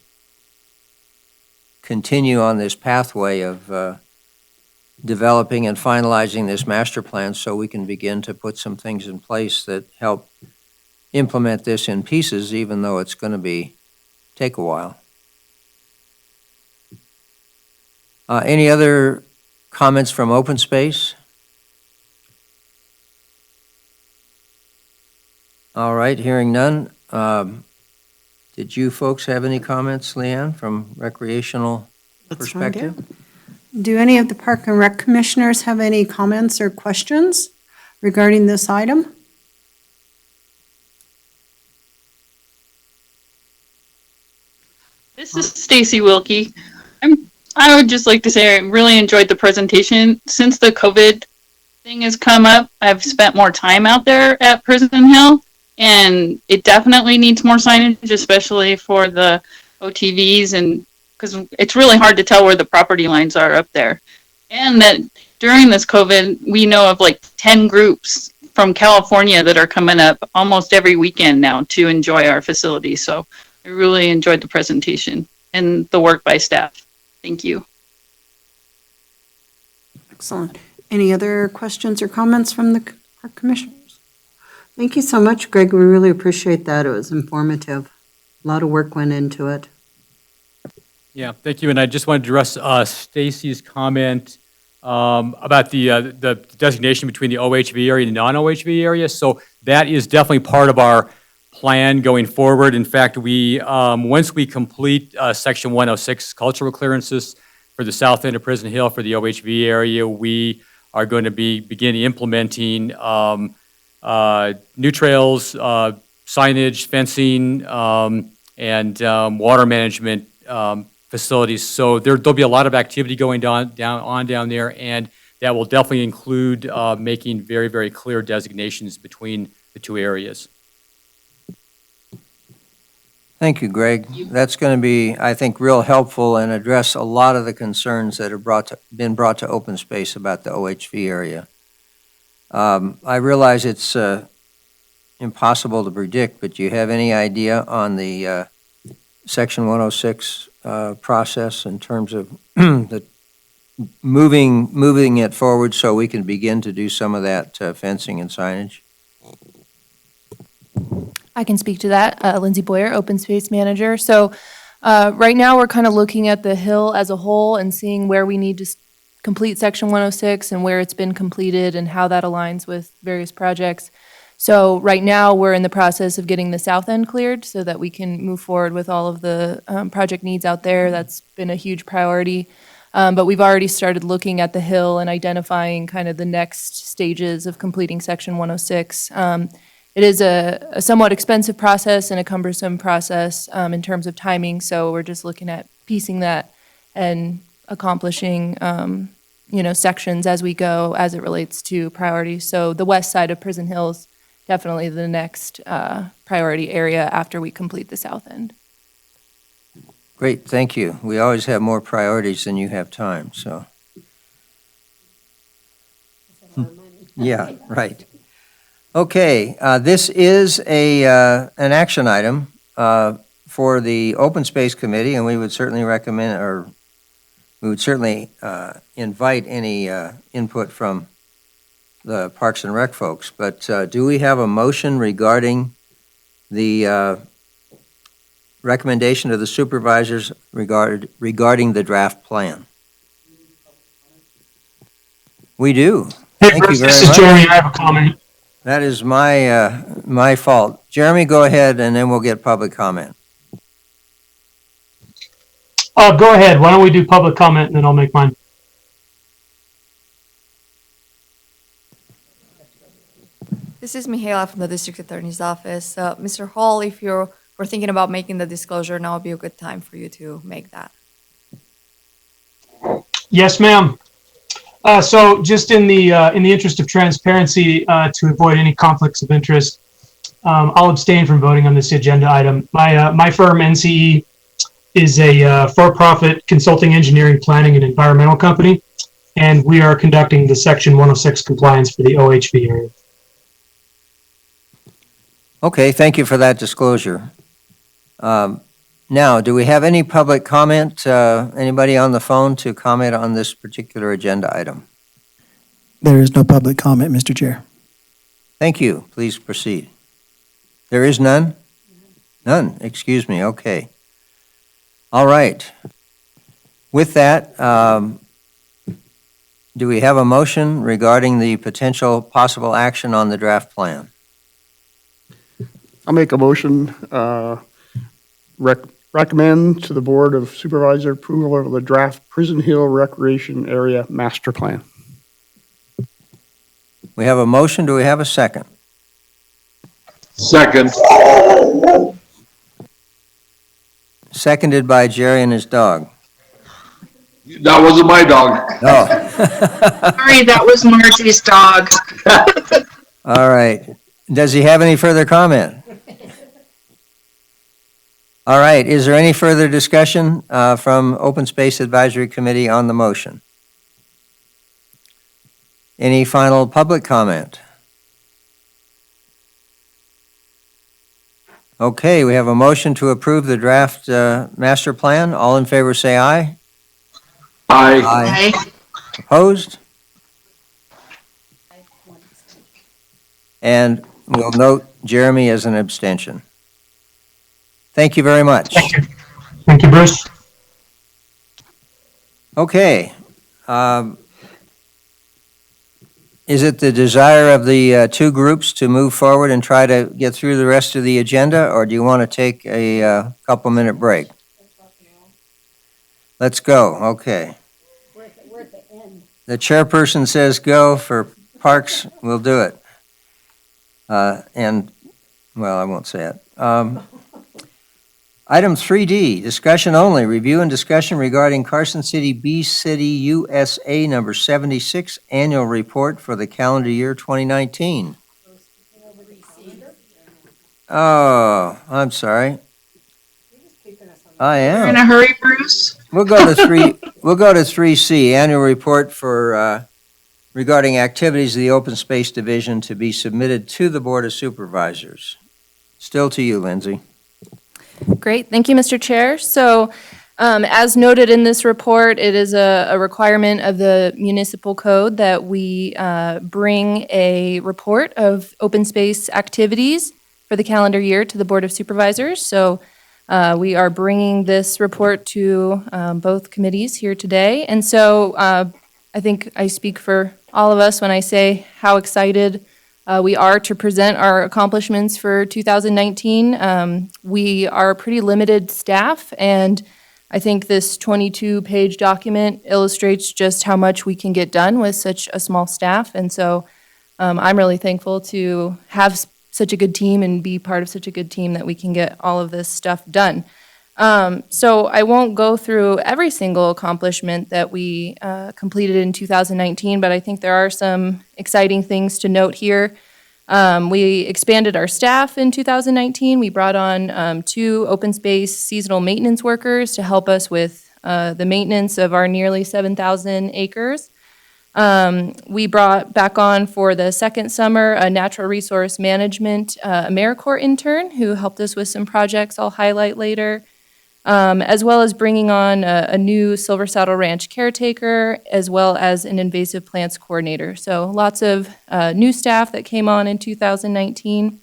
continue on this pathway of developing and finalizing this master plan so we can begin to put some things in place that help implement this in pieces, even though it's going to take a while. Any other comments from open space? All right, hearing none. Did you folks have any comments, Leanne, from recreational That's fine, perspective? Do any of the Park and Rec commissioners have any comments or questions regarding this item? This is Stacy Wilkie. I would just like to say I really enjoyed the presentation. Since the COVID thing has come up, I've spent more time out there at Prison Hill, and it definitely needs more signage, especially for the OTVs, and because it's really hard to tell where the property lines are up there. And that during this COVID, we know of like 10 groups from California that are coming up almost every weekend now to enjoy our facility. So I really enjoyed the presentation and the work by staff. Thank you. Excellent. Any other questions or comments from the Park commissioners? Thank you so much, Greg. We really appreciate that. It was informative. A lot of work went into it. Yeah, thank you. And I just wanted to address Stacy's comment about the designation between the OHV area and the non-OHV area. So that is definitely part of our plan going forward. In fact, we once we complete Section 106 cultural clearances for the south end of Prison Hill for the OHV area, we are going to begin implementing new trails, signage, fencing, and water management facilities. So there'll be a lot of activity going down there, and that will definitely include making very, very clear designations between the two areas. Thank you, Greg. That's going to be, I think, real helpful and address a lot of the concerns that are been brought to open space about the OHV area. I realize it's impossible to predict, but do you have any idea on the Section 106 process in terms of the moving it forward so we can begin to do some of that fencing and signage? I can speak to that. Lindsay Boyer, Open Space Manager. So right now we're kind of looking at the hill as a whole and seeing where we need to complete Section 106 and where it's been completed and how that aligns with various projects. So right now we're in the process of getting the south end cleared so that we can move forward with all of the project needs out there. That's been a huge priority. But we've already started looking at the hill and identifying kind of the next stages of completing Section 106. It is a somewhat expensive process and a cumbersome process in terms of timing, so we're just looking at piecing that and accomplishing, sections as we go as it relates to priorities. So the west side of Prison Hill is definitely the next priority area after we complete the south end. Great, thank you. We always have more priorities than you have time, so. Yeah, right. Okay, this is an action item for the Open Space Committee, and we would certainly recommend, or we would certainly invite any input from the Parks and Rec folks. But do we have a motion regarding the recommendation of the supervisors regarding the draft plan? We do. Hey, Thank Bruce, you very this is much. Jeremy. I have a comment. That is my fault. Jeremy, go ahead, and then we'll get public comment. Go ahead. Why don't we do public comment and then I'll make mine. This is Mihaela from the District Attorney's Office. Mr. Hall, if you're thinking about making the disclosure, now would be a good time for you to make that. Yes, ma'am. So just in the interest of transparency, to avoid any conflicts of interest, I'll abstain from voting on this agenda item. My firm, NCE, is a for-profit consulting, engineering, planning, and environmental company, and we are conducting the Section 106 compliance for the OHV area. Okay, thank you for that disclosure. Now, do we have any public comment? Anybody on the phone to comment on this particular agenda item? There is no public comment, Mr. Chair. Thank you. Please proceed. There is none? None, excuse me, okay. All right. With that, do we have a motion regarding the potential possible action on the draft plan? I'll make a motion, recommend to the Board of Supervisor approval of the draft Prison Hill Recreation Area Master Plan. We have a motion, do we have a second? Second. Seconded by Jerry and his dog. That wasn't my dog. Oh. Sorry, that was Margie's dog. All right. Does he have any further comment? All right. Is there any further discussion from Open Space Advisory Committee on the motion? Any final public comment? Okay, we have a motion to approve the draft master plan. All in favor say aye. Aye. Aye. Opposed? And we'll note Jeremy as an abstention. Thank you very much. Thank you. Thank you, Bruce. Okay. Is it the desire of the two groups to move forward and try to get through the rest of the agenda, or do you want to take a couple-minute break? Let's go, okay. We're at the end. The chairperson says go. For Parks, we'll do it. And, well, I won't say it. Item 3D, discussion only, review and discussion regarding Carson City B City USA number 76 annual report for the calendar year 2019. Oh, I'm sorry. I You're am. in a hurry, Bruce? We'll go to 3C, annual report for regarding activities of the Open Space Division to be submitted to the Board of Supervisors. Still to you, Lindsay. Great, thank you, Mr. Chair. So, as noted in this report, it is a requirement of the municipal code that we bring a report of open space activities for the calendar year to the Board of Supervisors. So, we are bringing this report to both committees here today. And so, I think I speak for all of us when I say how excited we are to present our accomplishments for 2019. We are a pretty limited staff, and I think this 22-page document illustrates just how much we can get done with such a small staff. And so I'm really thankful to have such a good team and be part of such a good team that we can get all of this stuff done. So I won't go through every single accomplishment that we completed in 2019, but I think there are some exciting things to note here. We expanded our staff in 2019. We brought on 2 open space seasonal maintenance workers to help us with the maintenance of our nearly 7,000 acres. We brought back on for the second summer a natural resource management AmeriCorps intern who helped us with some projects I'll highlight later. As well as bringing on a new Silver Saddle Ranch caretaker, as well as an invasive plants coordinator. So lots of new staff that came on in 2019.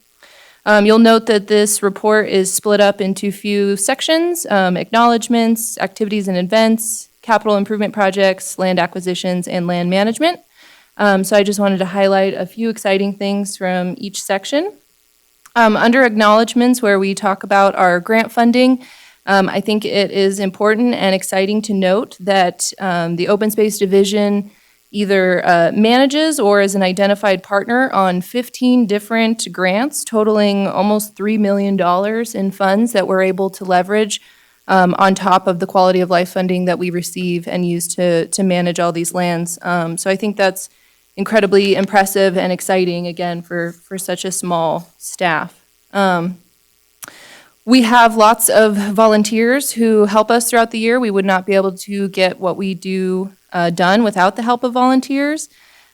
You'll note that this report is split up into a few sections: acknowledgements, activities and events, capital improvement projects, land acquisitions, and land management. So I just wanted to highlight a few exciting things from each section. Under acknowledgements, where we talk about our grant funding, I think it is important and exciting to note that the Open Space Division either manages or is an identified partner on 15 different grants totaling almost $3 million in funds that we're able to leverage on top of the quality of life funding that we receive and use to manage all these lands. So I think that's incredibly impressive and exciting, again, for such a small staff. We have lots of volunteers who help us throughout the year. We would not be able to get what we do done without the help of volunteers.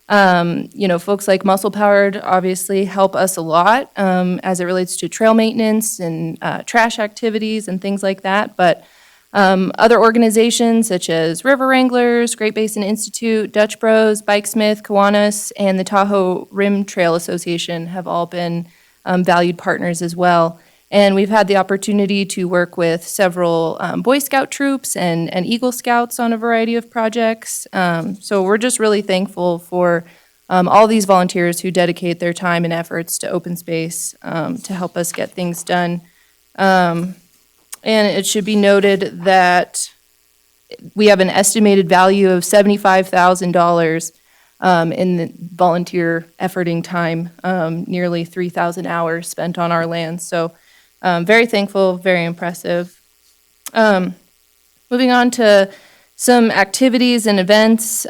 Folks like Muscle Powered obviously help us a lot as it relates to trail maintenance and trash activities and things like that. But other organizations such as River Wranglers, Great Basin Institute, Dutch Bros, Bikesmith, Kiwanis, and the Tahoe Rim Trail Association have all been valued partners as well. And we've had the opportunity to work with several Boy Scout troops and Eagle Scouts on a variety of projects. So we're just really thankful for all these volunteers who dedicate their time and efforts to open space to help us get things done. And it should be noted that we have an estimated value of $75,000 in the volunteer efforting time, nearly 3,000 hours spent on our land. So very thankful, very impressive. Moving on to some activities and events.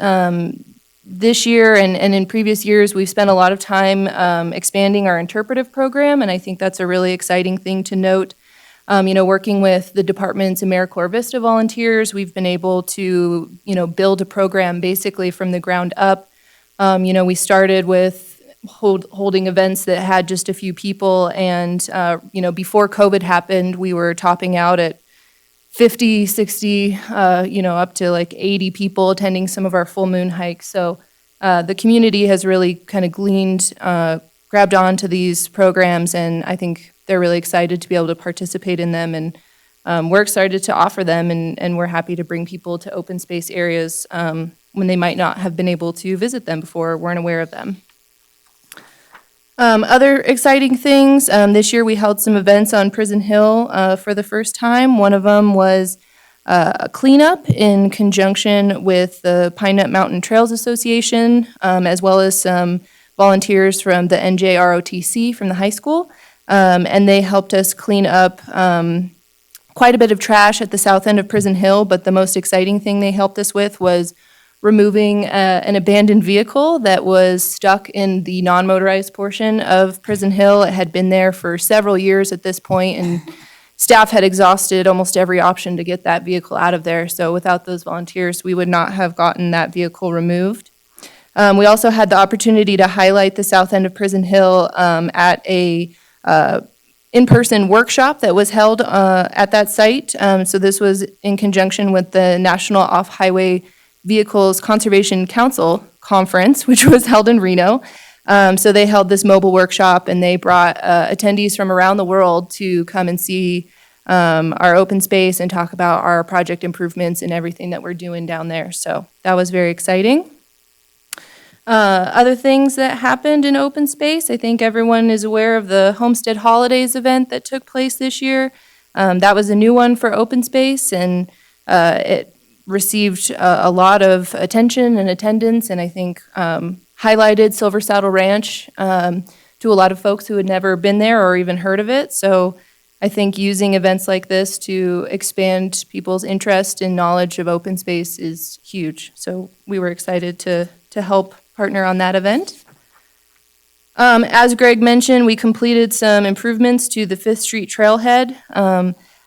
This year and in previous years, we've spent a lot of time expanding our interpretive program, and I think that's a really exciting thing to note. Working with the department's AmeriCorps Vista volunteers, we've been able to, build a program basically from the ground up. We started with holding events that had just a few people, and, before COVID happened, we were topping out at 50, 60, up to like 80 people attending some of our full moon hikes. So the community has really kind of grabbed on to these programs, and I think they're really excited to be able to participate in them, and we're excited to offer them, and we're happy to bring people to open space areas when they might not have been able to visit them before or weren't aware of them. Other exciting things, this year we held some events on Prison Hill for the first time. One of them was a cleanup in conjunction with the Pine Nut Mountain Trails Association, as well as some volunteers from the NJROTC from the high school. And they helped us clean up quite a bit of trash at the south end of Prison Hill, but the most exciting thing they helped us with was removing an abandoned vehicle that was stuck in the non-motorized portion of Prison Hill. It had been there for several years at this point, and staff had exhausted almost every option to get that vehicle out of there. So without those volunteers, we would not have gotten that vehicle removed. We also had the opportunity to highlight the south end of Prison Hill at a in-person workshop that was held at that site. So this was in conjunction with the National Off-Highway Vehicles Conservation Council Conference, which was held in Reno. So they held this mobile workshop, and they brought attendees from around the world to come and see our open space and talk about our project improvements and everything that we're doing down there. So that was very exciting. Other things that happened in open space, I think everyone is aware of the Homestead Holidays event that took place this year. That was a new one for open space, and it received a lot of attention and attendance, and I think highlighted Silver Saddle Ranch to a lot of folks who had never been there or even heard of it. So I think using events like this to expand people's interest and knowledge of open space is huge. So we were excited to help partner on that event. As Greg mentioned, we completed some improvements to the 5th Street trailhead.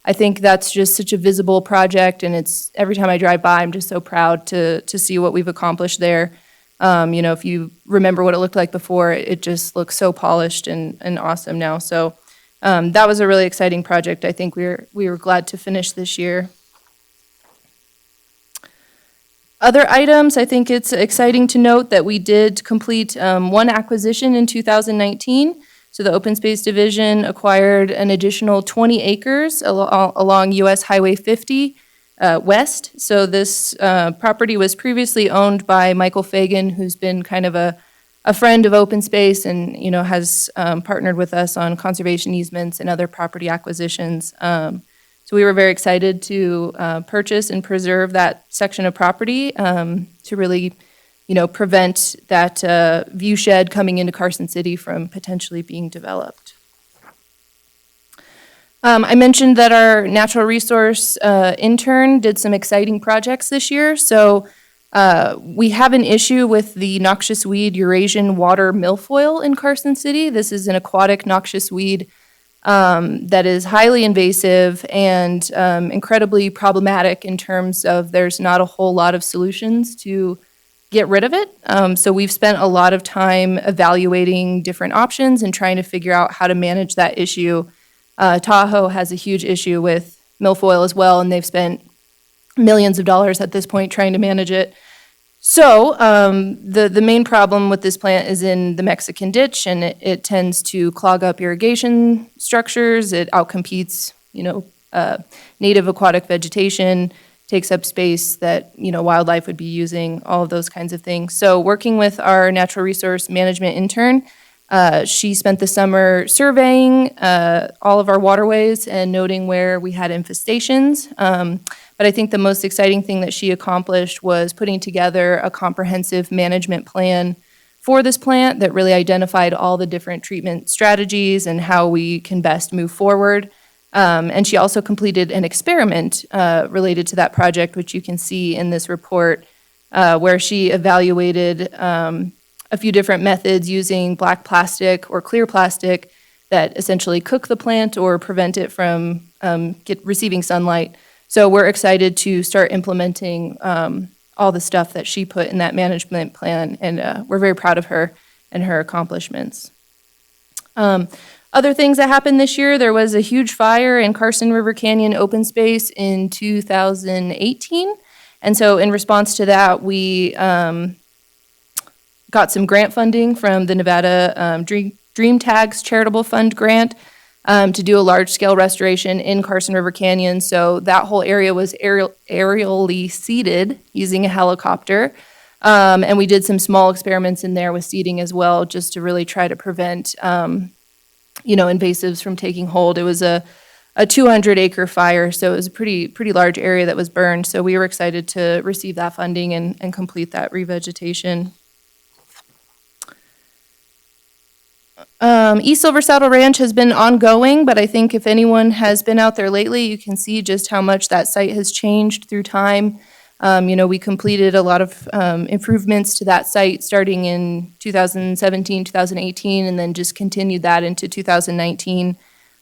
I think that's just such a visible project, and it's every time I drive by, I'm just so proud to see what we've accomplished there. If you remember what it looked like before, it just looks so polished and awesome now. So that was a really exciting project. I think we were glad to finish this year. Other items, I think it's exciting to note that we did complete one acquisition in 2019. So the Open Space Division acquired an additional 20 acres along US Highway 50 west. So this property was previously owned by Michael Fagan, who's been kind of a friend of open space and, has partnered with us on conservation easements and other property acquisitions. So we were very excited to purchase and preserve that section of property to really, prevent that view shed coming into Carson City from potentially being developed. I mentioned that our natural resource intern did some exciting projects this year. So we have an issue with the noxious weed Eurasian water milfoil in Carson City. This is an aquatic noxious weed that is highly invasive and incredibly problematic in terms of there's not a whole lot of solutions to get rid of it. So we've spent a lot of time evaluating different options and trying to figure out how to manage that issue. Tahoe has a huge issue with milfoil as well, and they've spent millions of dollars at this point trying to manage it. So the main problem with this plant is in the Mexican ditch, and it tends to clog up irrigation structures. It outcompetes, native aquatic vegetation, takes up space that, wildlife would be using, all of those kinds of things. So working with our natural resource management intern, she spent the summer surveying all of our waterways and noting where we had infestations. But I think the most exciting thing that she accomplished was putting together a comprehensive management plan for this plant that really identified all the different treatment strategies and how we can best move forward. And she also completed an experiment related to that project, which you can see in this report, where she evaluated a few different methods using black plastic or clear plastic that essentially cook the plant or prevent it from receiving sunlight. So we're excited to start implementing all the stuff that she put in that management plan, and we're very proud of her and her accomplishments. Other things that happened this year, there was a huge fire in Carson River Canyon open space in 2018. And so in response to that, we got some grant funding from the Nevada Dream Tags Charitable Fund grant to do a large-scale restoration in Carson River Canyon. So that whole area was aerially seeded using a helicopter. And we did some small experiments in there with seeding as well, just to really try to prevent invasives from taking hold. It was a 200-acre fire, so it was a pretty large area that was burned. So we were excited to receive that funding and complete that revegetation. East Silver Saddle Ranch has been ongoing, but I think if anyone has been out there lately, you can see just how much that site has changed through time. We completed a lot of improvements to that site starting in 2017, 2018, and then just continued that into 2019.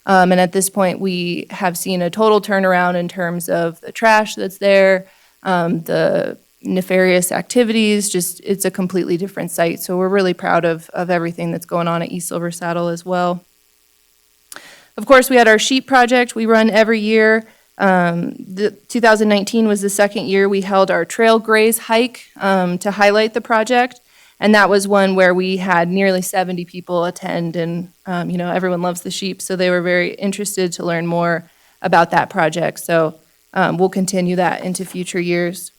And at this point, we have seen a total turnaround in terms of the trash that's there, the nefarious activities, just it's a completely different site. So we're really proud of everything that's going on at East Silver Saddle as well. Of course, we had our sheep project we run every year. The 2019 was the second year we held our trail graze hike to highlight the project. And that was one where we had nearly 70 people attend, and everyone loves the sheep, so they were very interested to learn more about that project. So we'll continue that into future years.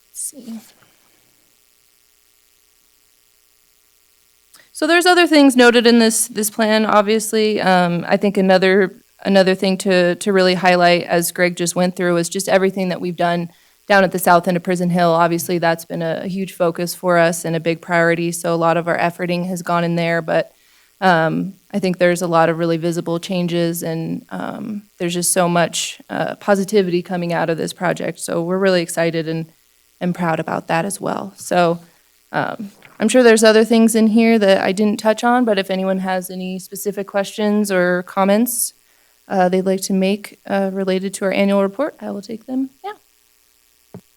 Let's see. So there's other things noted in this plan, obviously. I think another thing to really highlight, as Greg just went through, is just everything that we've done down at the south end of Prison Hill. Obviously, that's been a huge focus for us and a big priority, so a lot of our efforting has gone in there. But I think there's a lot of really visible changes, and there's just so much positivity coming out of this project. So we're really excited and proud about that as well. So I'm sure there's other things in here that I didn't touch on, but if anyone has any specific questions or comments they'd like to make related to our annual report, I will take them now.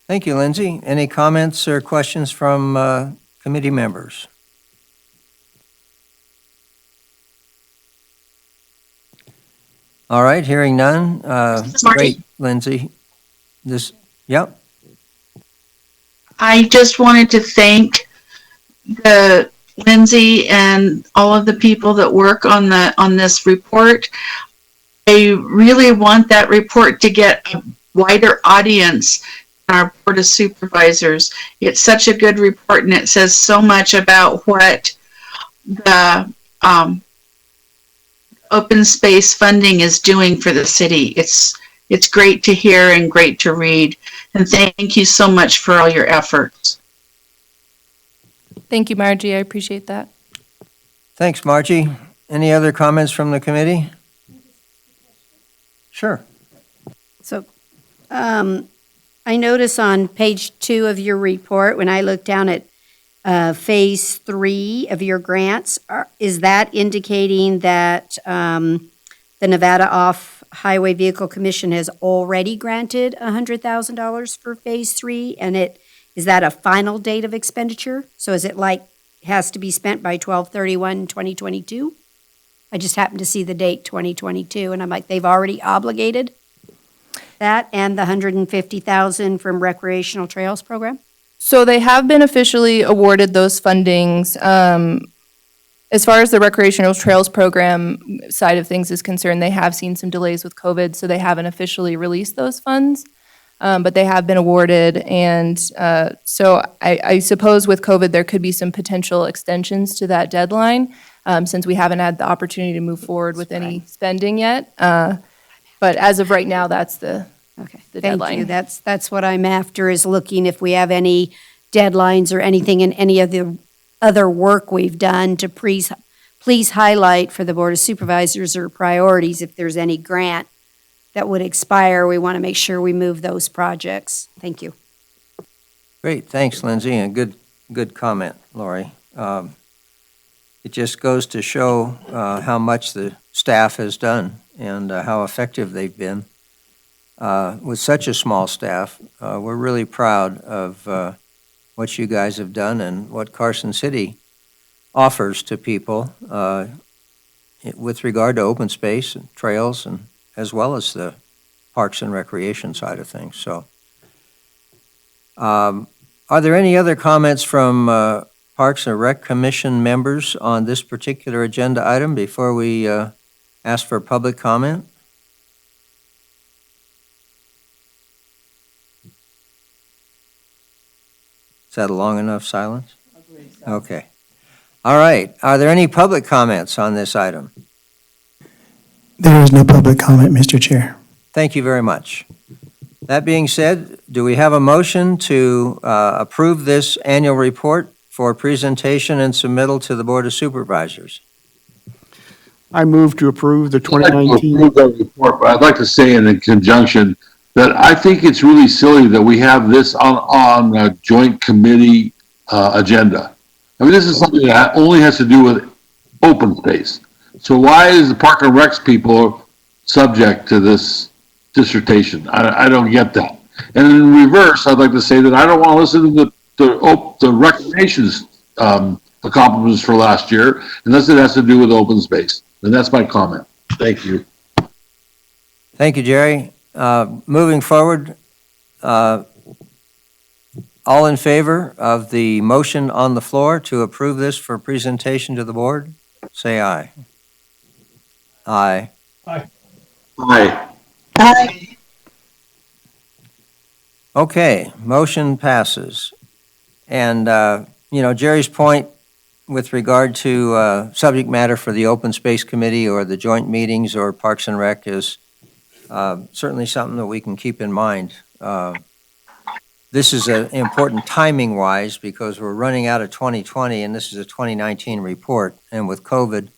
Thank you, Lindsay. Any comments or questions from committee members? All right, hearing none. Great, Lindsay. Yep. I just wanted to thank Lindsay and all of the people that work on this report. I really want that report to get a wider audience in our Board of Supervisors. It's such a good report, and it says so much about what the open space funding is doing for the city. It's great to hear and great to read. And thank you so much for all your efforts. Thank you, Margie. I appreciate that. Thanks, Margie. Any other comments from the committee? Sure. So I notice on page 2 of your report, when I look down at phase 3 of your grants, is that indicating that the Nevada Off-Highway Vehicle Commission has already granted $100,000 for phase 3? And is that a final date of expenditure? So is it has to be spent by 12/31/2022? I just happened to see the date 2022, and I'm like, they've already obligated? That and the 150,000 from recreational trails program? So they have been officially awarded those fundings. As far as the recreational trails program side of things is concerned, they have seen some delays with COVID, so they haven't officially released those funds. But they have been awarded, and so I suppose with COVID, there could be some potential extensions to that deadline, since we haven't had the opportunity to move forward with any spending yet. But as of right now, that's the deadline. Thank you. That's what I'm after, is looking if we have any deadlines or anything in any of the other work we've done to please highlight for the Board of Supervisors or priorities. If there's any grant that would expire, we want to make sure we move those projects. Thank you. Great, thanks, Lindsay, and good comment, Lori. It just goes to show how much the staff has done and how effective they've been. With such a small staff, we're really proud of what you guys have done and what Carson City offers to people with regard to open space and trails, and as well as the parks and recreation side of things. So, are there any other comments from Parks and Rec Commission members on this particular agenda item before we ask for public comment? Is that a long enough silence? Okay. All right. Are there any public comments on this item? There is no public comment, Mr. Chair. Thank you very much. That being said, do we have a motion to approve this annual report for presentation and submittal to the Board of Supervisors? I move to approve the I'd like to 2019. approve that report, but I'd like to say in conjunction that I think it's really silly that we have this on a joint committee agenda. I mean, this is something that only has to do with open space. So why is the Park and Recs people subject to this dissertation? I don't get that. And in reverse, I'd like to say that I don't want to listen to the recommendations accomplishments for last year unless it has to do with open space. And that's my comment. Thank you. Thank you, Jerry. Moving forward, all in favor of the motion on the floor to approve this for presentation to the board, say aye. Aye. Aye. Aye. Okay, motion passes. And, Jerry's point with regard to subject matter for the Open Space Committee or the joint meetings or Parks and Rec is certainly something that we can keep in mind. This is important timing-wise because we're running out of 2020 and this is a 2019 report. And with COVID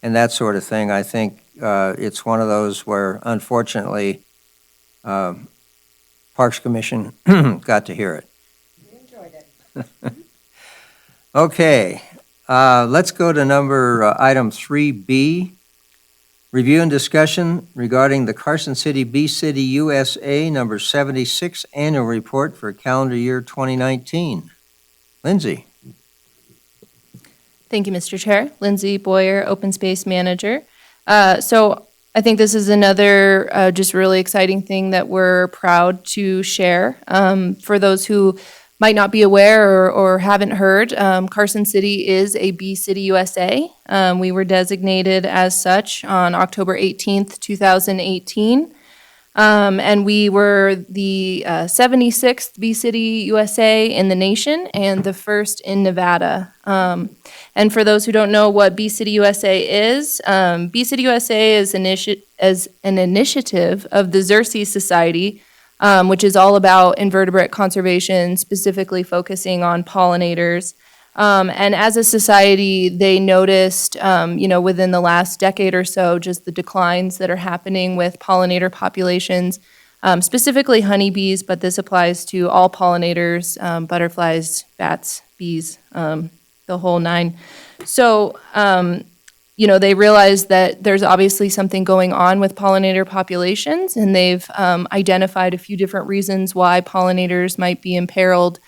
and that sort of thing, I think it's one of those where, unfortunately, Parks Commission got to hear it. We enjoyed it. Okay, let's go to item 3B. Review and discussion regarding the Carson City Bee City USA number 76 annual report for calendar year 2019. Lindsay. Thank you, Mr. Chair. Lindsay Boyer, Open Space Manager. So I think this is another just really exciting thing that we're proud to share. For those who might not be aware or haven't heard, Carson City is a Bee City USA. We were designated as such on October 18th, 2018. And we were the 76th Bee City USA in the nation and the first in Nevada. And for those who don't know what Bee City USA is, Bee City USA is an initiative of the Xerces Society, which is all about invertebrate conservation, specifically focusing on pollinators. And as a society, they noticed, within the last decade or so, just the declines that are happening with pollinator populations, specifically honeybees, but this applies to all pollinators, butterflies, bats, bees, the whole nine. So, they realized that there's obviously something going on with pollinator populations, and they've identified a few different reasons why pollinators might be imperiled.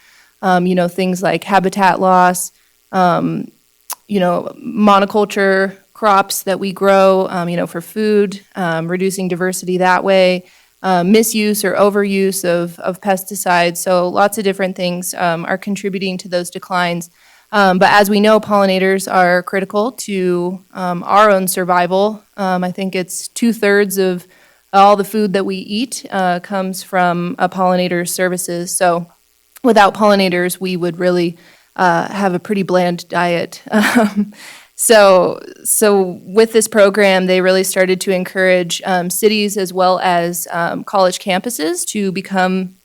Things like habitat loss, monoculture crops that we grow, for food, reducing diversity that way, misuse or overuse of pesticides. So lots of different things are contributing to those declines. But as we know, pollinators are critical to our own survival. I think it's 2/3 of all the food that we eat comes from a pollinator's services. So without pollinators, we would really have a pretty bland diet. So with this program, they really started to encourage cities as well as college campuses to become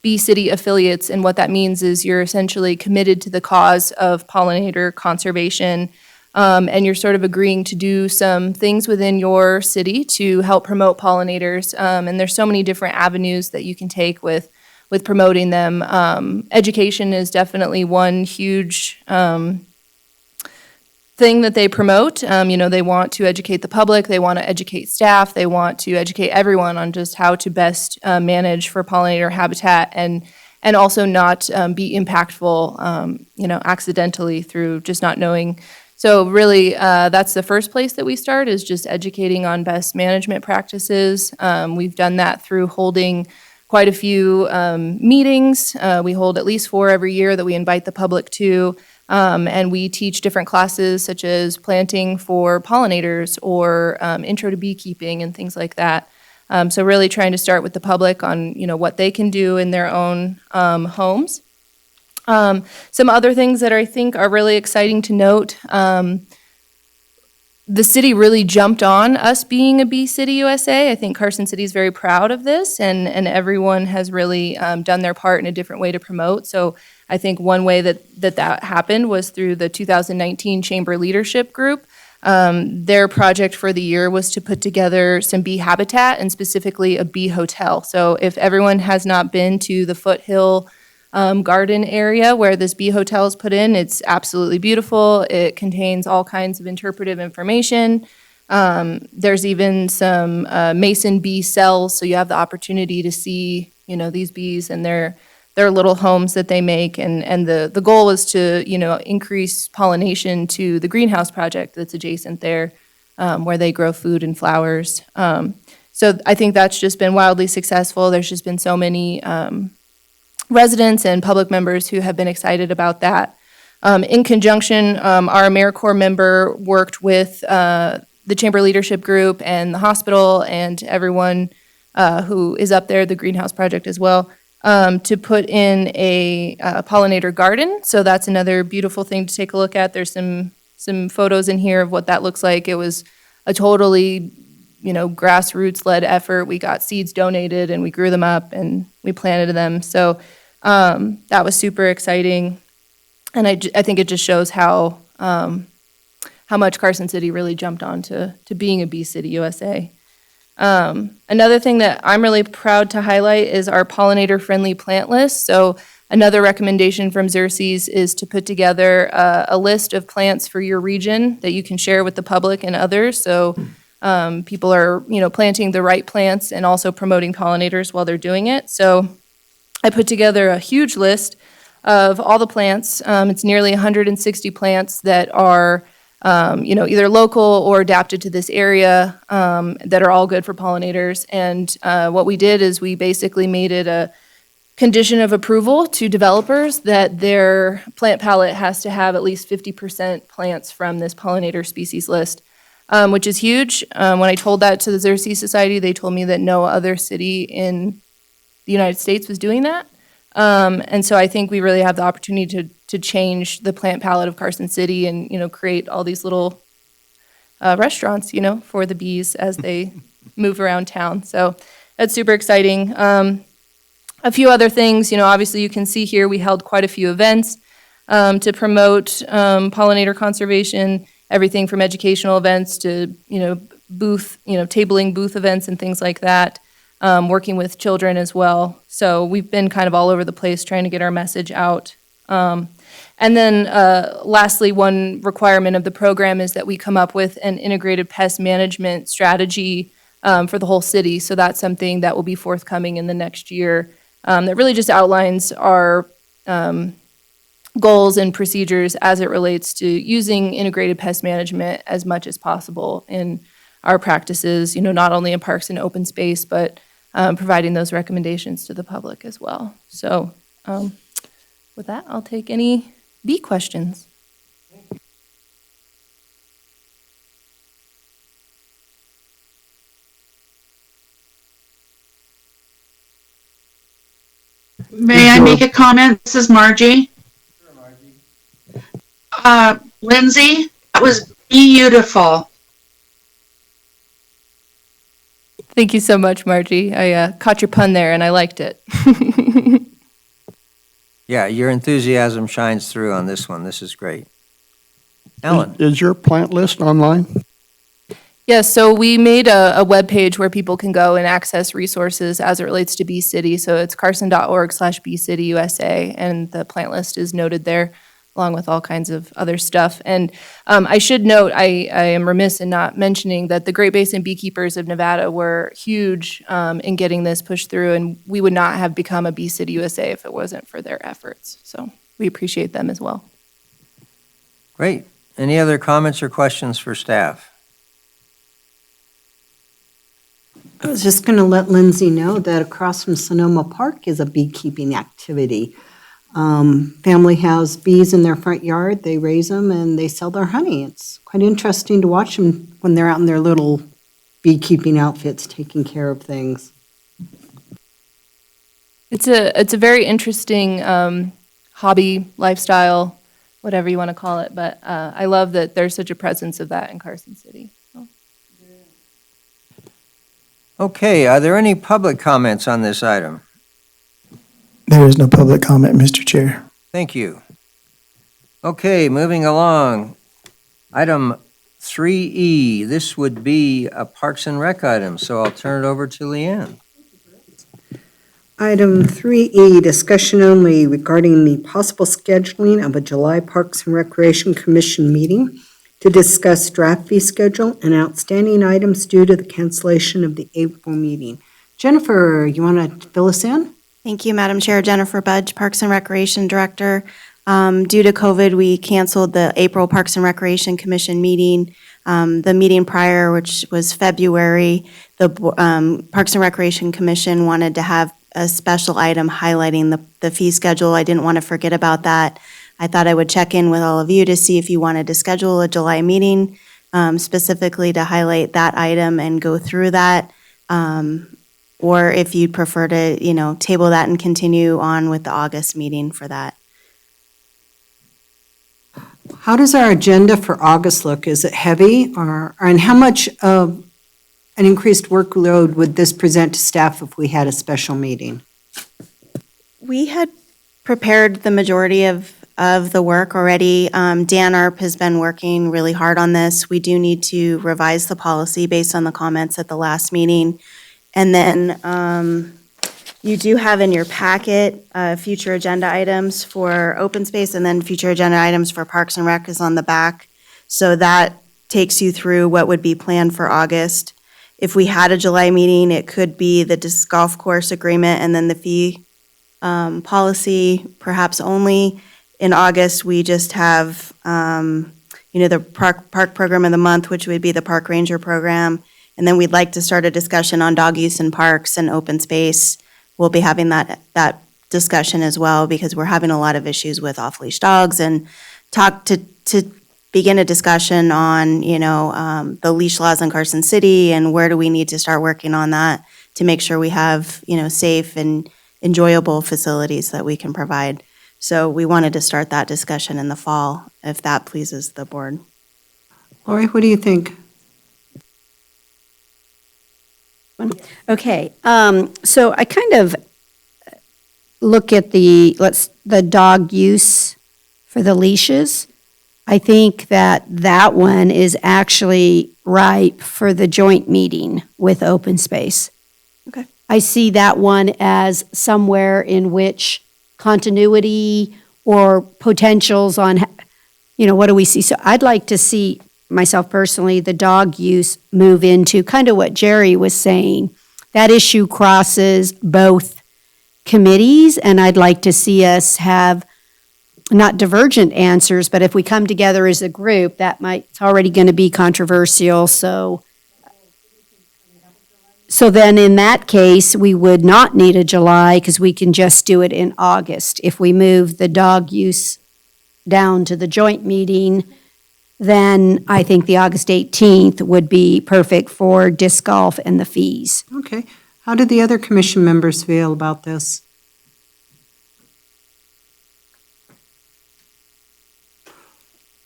Bee City affiliates. And what that means is you're essentially committed to the cause of pollinator conservation, and you're sort of agreeing to do some things within your city to help promote pollinators. And there's so many different avenues that you can take with promoting them. Education is definitely one huge thing that they promote. They want to educate the public, they want to educate staff, they want to educate everyone on just how to best manage for pollinator habitat and also not be impactful, accidentally through just not knowing. So really, that's the first place that we start, is just educating on best management practices. We've done that through holding quite a few meetings. We hold at least 4 every year that we invite the public to. And we teach different classes such as planting for pollinators or intro to beekeeping and things like that. So really trying to start with the public on, what they can do in their own homes. Some other things that I think are really exciting to note, the city really jumped on us being a Bee City USA. I think Carson City is very proud of this, and everyone has really done their part in a different way to promote. So I think one way that happened was through the 2019 Chamber Leadership Group. Their project for the year was to put together some bee habitat and specifically a bee hotel. So if everyone has not been to the Foothill garden area where this bee hotel is put in, it's absolutely beautiful. It contains all kinds of interpretive information. There's even some mason bee cells, so you have the opportunity to see, these bees and their little homes that they make. And the goal was to, increase pollination to the greenhouse project that's adjacent there, where they grow food and flowers. So I think that's just been wildly successful. There's just been so many residents and public members who have been excited about that. In conjunction, our AmeriCorps member worked with the Chamber Leadership Group and the hospital and everyone who is up there, the Greenhouse Project as well, to put in a pollinator garden. So that's another beautiful thing to take a look at. There's some photos in here of what that looks like. It was a totally grassroots-led effort. We got seeds donated and we grew them up and we planted them. So that was super exciting. And I think it just shows how much Carson City really jumped on to being a Bee City USA. Another thing that I'm really proud to highlight is our pollinator-friendly plant list. So another recommendation from Xerces is to put together a list of plants for your region that you can share with the public and others. So people are, planting the right plants and also promoting pollinators while they're doing it. So I put together a huge list of all the plants. It's nearly 160 plants that are, either local or adapted to this area, that are all good for pollinators. And what we did is we basically made it a condition of approval to developers that their plant palette has to have at least 50% plants from this pollinator species list. Which is huge. When I told that to the Xerces Society, they told me that no other city in the United States was doing that. And so I think we really have the opportunity to change the plant palette of Carson City and, create all these little restaurants, for the bees as they move around town. So that's super exciting. A few other things, obviously you can see here we held quite a few events to promote pollinator conservation. Everything from educational events to, booth, tabling booth events and things like that, working with children as well. So we've been kind of all over the place trying to get our message out. And then lastly, one requirement of the program is that we come up with an integrated pest management strategy for the whole city. So that's something that will be forthcoming in the next year that really just outlines our goals and procedures as it relates to using integrated pest management as much as possible in our practices, not only in parks and open space, but providing those recommendations to the public as well. So with that, I'll take any bee questions. May I make a comment? This is Margie. Lindsay, that was beautiful. Thank you so much, Margie. I caught your pun there and I liked it. Yeah, your enthusiasm shines through on this one. This is great. Ellen? Is your plant list online? Yes, so we made a web page where people can go and access resources as it relates to Bee City. So it's carson.org/BeeCityUSA, and the plant list is noted there, along with all kinds of other stuff. And I should note, I am remiss in not mentioning that the Great Basin Beekeepers of Nevada were huge in getting this pushed through, and we would not have become a Bee City USA if it wasn't for their efforts. So we appreciate them as well. Great. Any other comments or questions for staff? I was just going to let Lindsay know that across from Sonoma Park is a beekeeping activity. Family has bees in their front yard, they raise them, and they sell their honey. It's quite interesting to watch them when they're out in their little beekeeping outfits taking care of things. It's a very interesting hobby, lifestyle, whatever you want to call it, but I love that there's such a presence of that in Carson City. So. Okay, are there any public comments on this item? There is no public comment, Mr. Chair. Thank you. Okay, moving along. Item 3E, this would be a Parks and Rec item, so I'll turn it over to Leanne. Item 3E, discussion only regarding the possible scheduling of a July Parks and Recreation Commission meeting to discuss draft fee schedule and outstanding items due to the cancellation of the April meeting. Jennifer, you want to fill us in? Thank you, Madam Chair. Jennifer Budge, Parks and Recreation Director. Due to COVID, we canceled the April Parks and Recreation Commission meeting. The meeting prior, which was February, the Parks and Recreation Commission wanted to have a special item highlighting the fee schedule. I didn't want to forget about that. I thought I would check in with all of you to see if you wanted to schedule a July meeting specifically to highlight that item and go through that. Or if you'd prefer to, table that and continue on with the August meeting for that. How does our agenda for August look? Is it heavy and how much of an increased workload would this present to staff if we had a special meeting? We had prepared the majority of the work already. Dan Arp has been working really hard on this. We do need to revise the policy based on the comments at the last meeting. And then you do have in your packet future agenda items for open space, and then future agenda items for Parks and Rec is on the back. So that takes you through what would be planned for August. If we had a July meeting, it could be the disc golf course agreement and then the fee policy, perhaps only. In August, we just have, the park program of the month, which would be the park ranger program. And then we'd like to start a discussion on dog use in parks and open space. We'll be having that discussion as well because we're having a lot of issues with off-leash dogs, and talk to begin a discussion on, the leash laws in Carson City and where do we need to start working on that to make sure we have, safe and enjoyable facilities that we can provide. So we wanted to start that discussion in the fall, if that pleases the board. Lori, what do you think? Okay, so I kind of look at the dog use for the leashes. I think that one is actually ripe for the joint meeting with open space. Okay. I see that one as somewhere in which continuity or potentials on, what do we see? So I'd like to see, myself personally, the dog use move into kind of what Jerry was saying. That issue crosses both committees, and I'd like to see us have not divergent answers, but if we come together as a group, it's already going to be controversial. So So then in that case, we would not need a July because we can just do it in August. If we move the dog use down to the joint meeting, then I think the August 18th would be perfect for disc golf and the fees. Okay. How do the other commission members feel about this?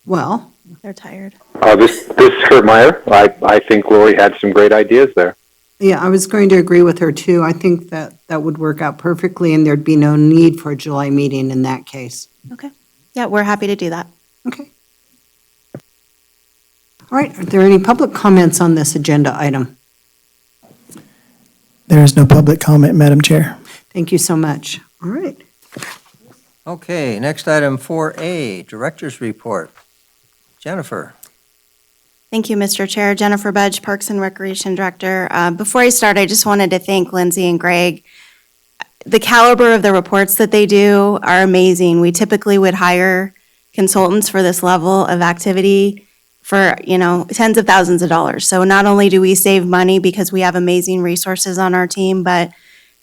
Well, They're tired. This is Kurt Meyer. I think Lori had some great ideas there. yeah, I was going to agree with her too. I think that that would work out perfectly and there'd be no need for a July meeting in that case. Okay. Yeah, we're happy to do that. Okay. All right, are there any public comments on this agenda item? There is no public comment, Madam Chair. Thank you so much. All right. Okay, next item 4A, Director's Report. Jennifer. Thank you, Mr. Chair. Jennifer Budge, Parks and Recreation Director. Before I start, I just wanted to thank Lindsay and Greg. The caliber of the reports that they do are amazing. We typically would hire consultants for this level of activity for, tens of thousands of dollars. So not only do we save money because we have amazing resources on our team, but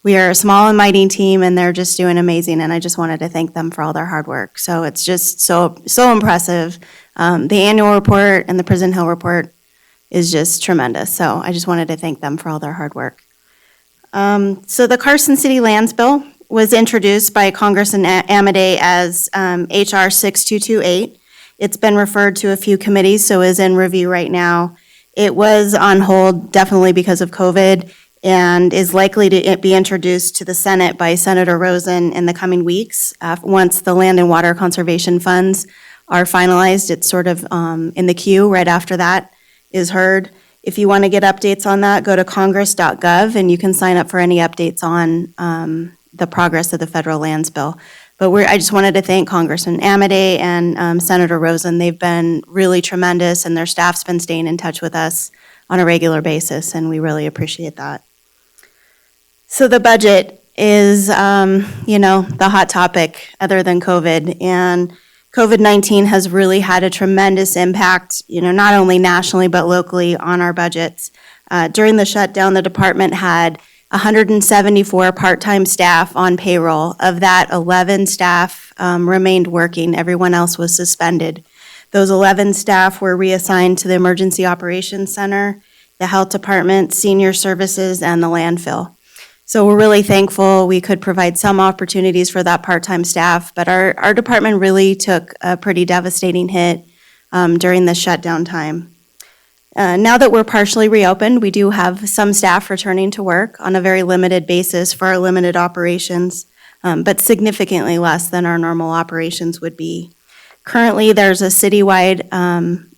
we are a small and mighty team and they're just doing amazing. And I just wanted to thank them for all their hard work. So it's just so impressive. The annual report and the Prison Hill report is just tremendous. So I just wanted to thank them for all their hard work. So the Carson City Lands Bill was introduced by Congressman Amodei as HR 6228. It's been referred to a few committees, so is in review right now. It was on hold definitely because of COVID and is likely to be introduced to the Senate by Senator Rosen in the coming weeks. Once the land and water conservation funds are finalized, it's sort of in the queue right after that is heard. If you want to get updates on that, go to congress.gov and you can sign up for any updates on the progress of the federal lands bill. But I just wanted to thank Congressman Amodei and Senator Rosen. They've been really tremendous and their staff's been staying in touch with us on a regular basis and we really appreciate that. So the budget is, the hot topic other than COVID. And COVID-19 has really had a tremendous impact, not only nationally but locally on our budgets. During the shutdown, the department had 174 part-time staff on payroll. Of that, 11 staff remained working. Everyone else was suspended. Those 11 staff were reassigned to the Emergency Operations Center, the Health Department, Senior Services, and the landfill. So we're really thankful we could provide some opportunities for that part-time staff, but our department really took a pretty devastating hit during the shutdown time. Now that we're partially reopened, we do have some staff returning to work on a very limited basis for our limited operations, but significantly less than our normal operations would be. Currently, there's a citywide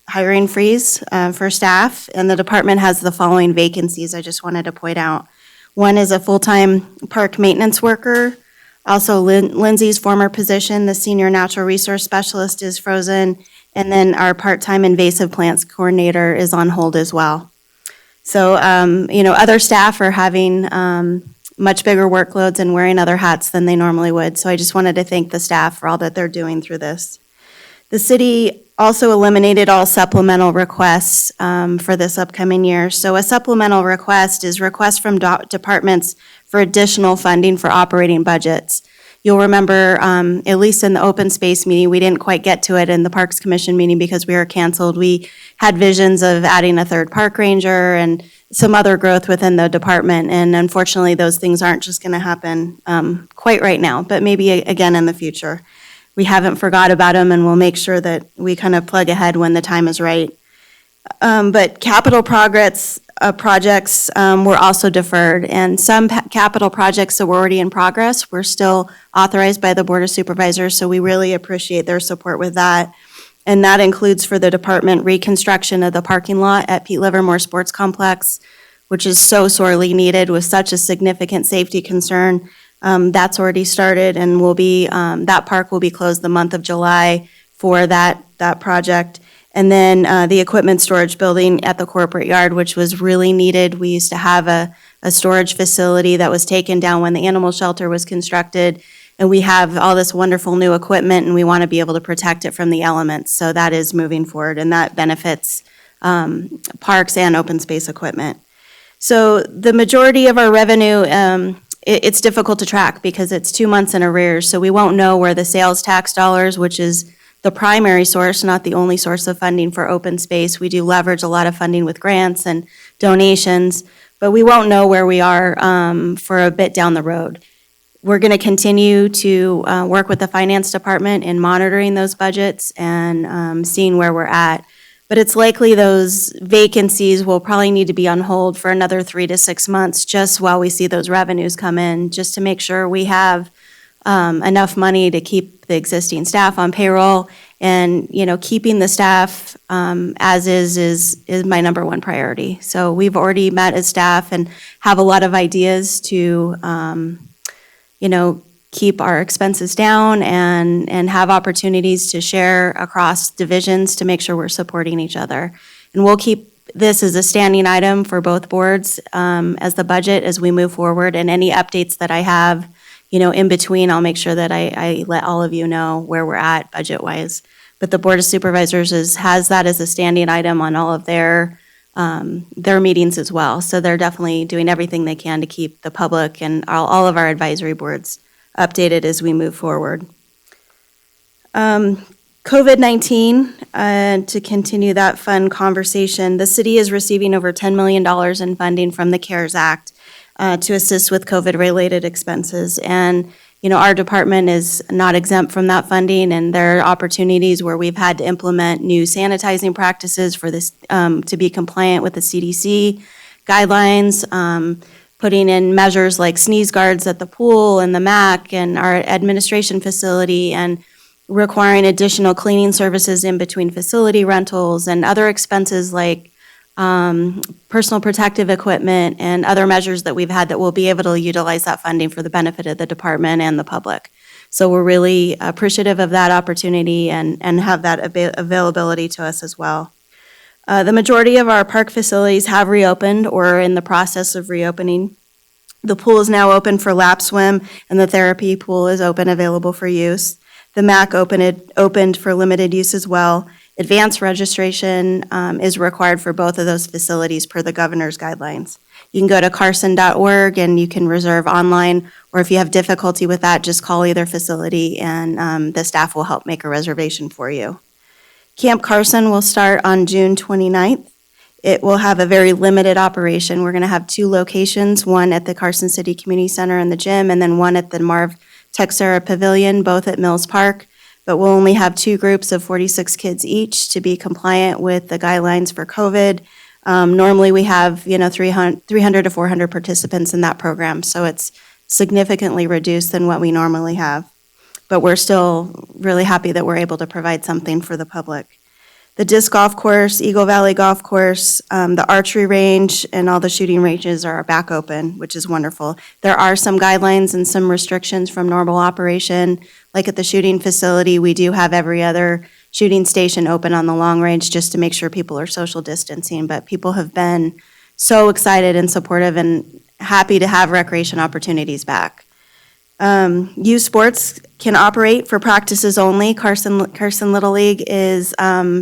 hiring freeze for staff, and the department has the following vacancies I just wanted to point out. One is a full-time park maintenance worker. Also, Lindsay's former position, the senior natural resource specialist, is frozen. And then our part-time invasive plants coordinator is on hold as well. So, other staff are having much bigger workloads and wearing other hats than they normally would. So I just wanted to thank the staff for all that they're doing through this. The city also eliminated all supplemental requests for this upcoming year. So a supplemental request is requests from departments for additional funding for operating budgets. You'll remember, at least in the open space meeting, we didn't quite get to it in the Parks Commission meeting because we were canceled. We had visions of adding a third park ranger and some other growth within the department. And unfortunately, those things aren't just going to happen quite right now, but maybe again in the future. We haven't forgot about them and we'll make sure that we kind of plug ahead when the time is right. But capital projects were also deferred, and some capital projects that were already in progress were still authorized by the Board of Supervisors, so we really appreciate their support with that. And that includes for the department reconstruction of the parking lot at Pete Livermore Sports Complex, which is so sorely needed with such a significant safety concern. That's already started and will be, that park will be closed the month of July for that project. And then the equipment storage building at the corporate yard, which was really needed. We used to have a storage facility that was taken down when the animal shelter was constructed. And we have all this wonderful new equipment and we want to be able to protect it from the elements. So that is moving forward and that benefits parks and open space equipment. So the majority of our revenue, it's difficult to track because it's 2 months in arrears. So we won't know where the sales tax dollars, which is the primary source, not the only source of funding for open space. We do leverage a lot of funding with grants and donations, but we won't know where we are for a bit down the road. We're going to continue to work with the finance department in monitoring those budgets and seeing where we're at. But it's likely those vacancies will probably need to be on hold for another 3 to 6 months just while we see those revenues come in, just to make sure we have enough money to keep the existing staff on payroll. And, keeping the staff as is my number one priority. So we've already met as staff and have a lot of ideas to, keep our expenses down and have opportunities to share across divisions to make sure we're supporting each other. And we'll keep this as a standing item for both boards as the budget as we move forward. And any updates that I have, in between, I'll make sure that I let all of you know where we're at budget-wise. But the Board of Supervisors has that as a standing item on all of their meetings as well. So they're definitely doing everything they can to keep the public and all of our advisory boards updated as we move forward. COVID-19, to continue that fun conversation, the city is receiving over $10 million in funding from the CARES Act to assist with COVID-related expenses. And, our department is not exempt from that funding, and there are opportunities where we've had to implement new sanitizing practices for this to be compliant with the CDC guidelines, putting in measures like sneeze guards at the pool and the MAC and our administration facility, and requiring additional cleaning services in between facility rentals and other expenses like personal protective equipment and other measures that we've had that we'll be able to utilize that funding for the benefit of the department and the public. So we're really appreciative of that opportunity and have that availability to us as well. The majority of our park facilities have reopened or are in the process of reopening. The pool is now open for lap swim, and the therapy pool is open, available for use. The MAC opened for limited use as well. Advanced registration is required for both of those facilities per the governor's guidelines. You can go to carson.org and you can reserve online, or if you have difficulty with that, just call either facility and the staff will help make a reservation for you. Camp Carson will start on June 29th. It will have a very limited operation. We're going to have 2 locations, one at the Carson City Community Center and the gym, and then one at the Marv Texera Pavilion, both at Mills Park. But we'll only have 2 groups of 46 kids each to be compliant with the guidelines for COVID. Normally we have, 300 to 400 participants in that program, so it's significantly reduced than what we normally have. But we're still really happy that we're able to provide something for the public. The disc golf course, Eagle Valley Golf Course, the archery range, and all the shooting ranges are back open, which is wonderful. There are some guidelines and some restrictions from normal operation. Like at the shooting facility, we do have every other shooting station open on the long range just to make sure people are social distancing. But people have been so excited and supportive and happy to have recreation opportunities back. Youth sports can operate for practices only. Carson Little League is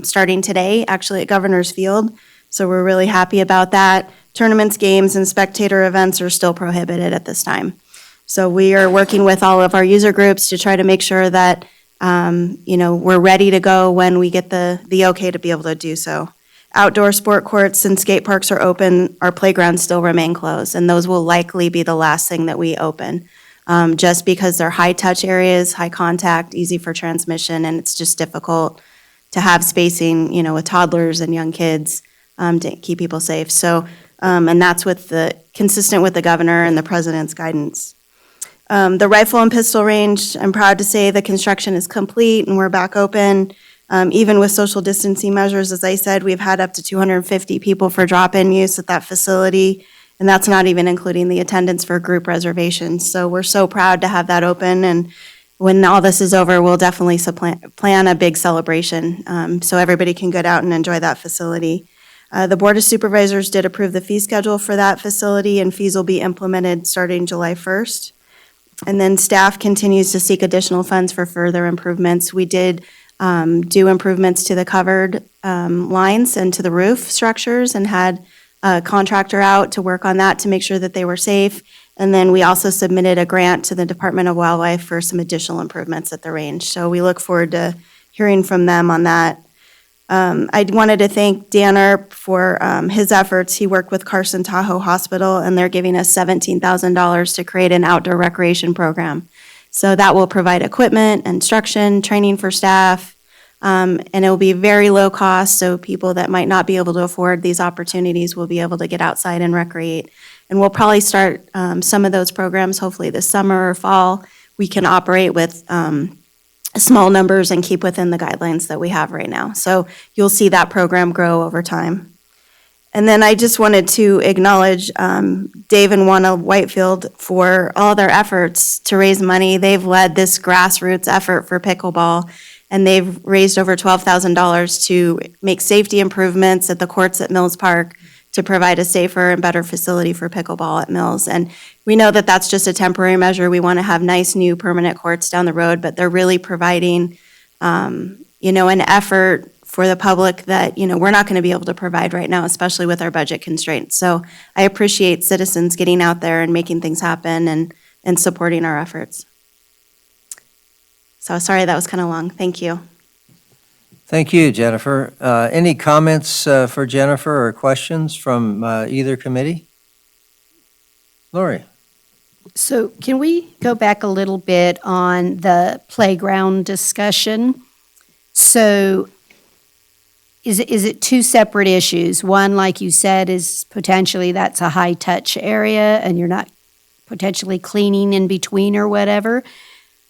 starting today, actually at Governor's Field, so we're really happy about that. Tournaments, games, and spectator events are still prohibited at this time. So we are working with all of our user groups to try to make sure that we're ready to go when we get the okay to be able to do so. Outdoor sport courts and skate parks are open. Our playgrounds still remain closed, and those will likely be the last thing that we open. Just because they're high-touch areas, high contact, easy for transmission, and it's just difficult to have spacing, with toddlers and young kids to keep people safe. So, and that's consistent with the governor and the president's guidance. The rifle and pistol range, I'm proud to say the construction is complete and we're back open. Even with social distancing measures, as I said, we've had up to 250 people for drop-in use at that facility. And that's not even including the attendance for group reservations. So we're so proud to have that open. And when all this is over, we'll definitely plan a big celebration so everybody can get out and enjoy that facility. The Board of Supervisors did approve the fee schedule for that facility, and fees will be implemented starting July 1st. And then staff continues to seek additional funds for further improvements. We did do improvements to the covered lines and to the roof structures and had a contractor out to work on that to make sure that they were safe. And then we also submitted a grant to the Department of Wildlife for some additional improvements at the range. So we look forward to hearing from them on that. I wanted to thank Dan Earp for his efforts. He worked with Carson Tahoe Hospital, and they're giving us $17,000 to create an outdoor recreation program. So that will provide equipment, instruction, training for staff, and it will be very low cost, so people that might not be able to afford these opportunities will be able to get outside and recreate. And we'll probably start some of those programs hopefully this summer or fall. We can operate with small numbers and keep within the guidelines that we have right now. So you'll see that program grow over time. And then I just wanted to acknowledge Dave and Juana Whitefield for all their efforts to raise money. They've led this grassroots effort for pickleball, and they've raised over $12,000 to make safety improvements at the courts at Mills Park to provide a safer and better facility for pickleball at Mills. And we know that that's just a temporary measure. We want to have nice new permanent courts down the road, but they're really providing, an effort for the public that, we're not going to be able to provide right now, especially with our budget constraints. So I appreciate citizens getting out there and making things happen and supporting our efforts. So sorry, that was kind of long. Thank you. Thank you, Jennifer. Any comments for Jennifer or questions from either committee? Lori? So can we go back a little bit on the playground discussion? So is it two separate issues? One, like you said, is potentially that's a high-touch area and you're not potentially cleaning in between or whatever.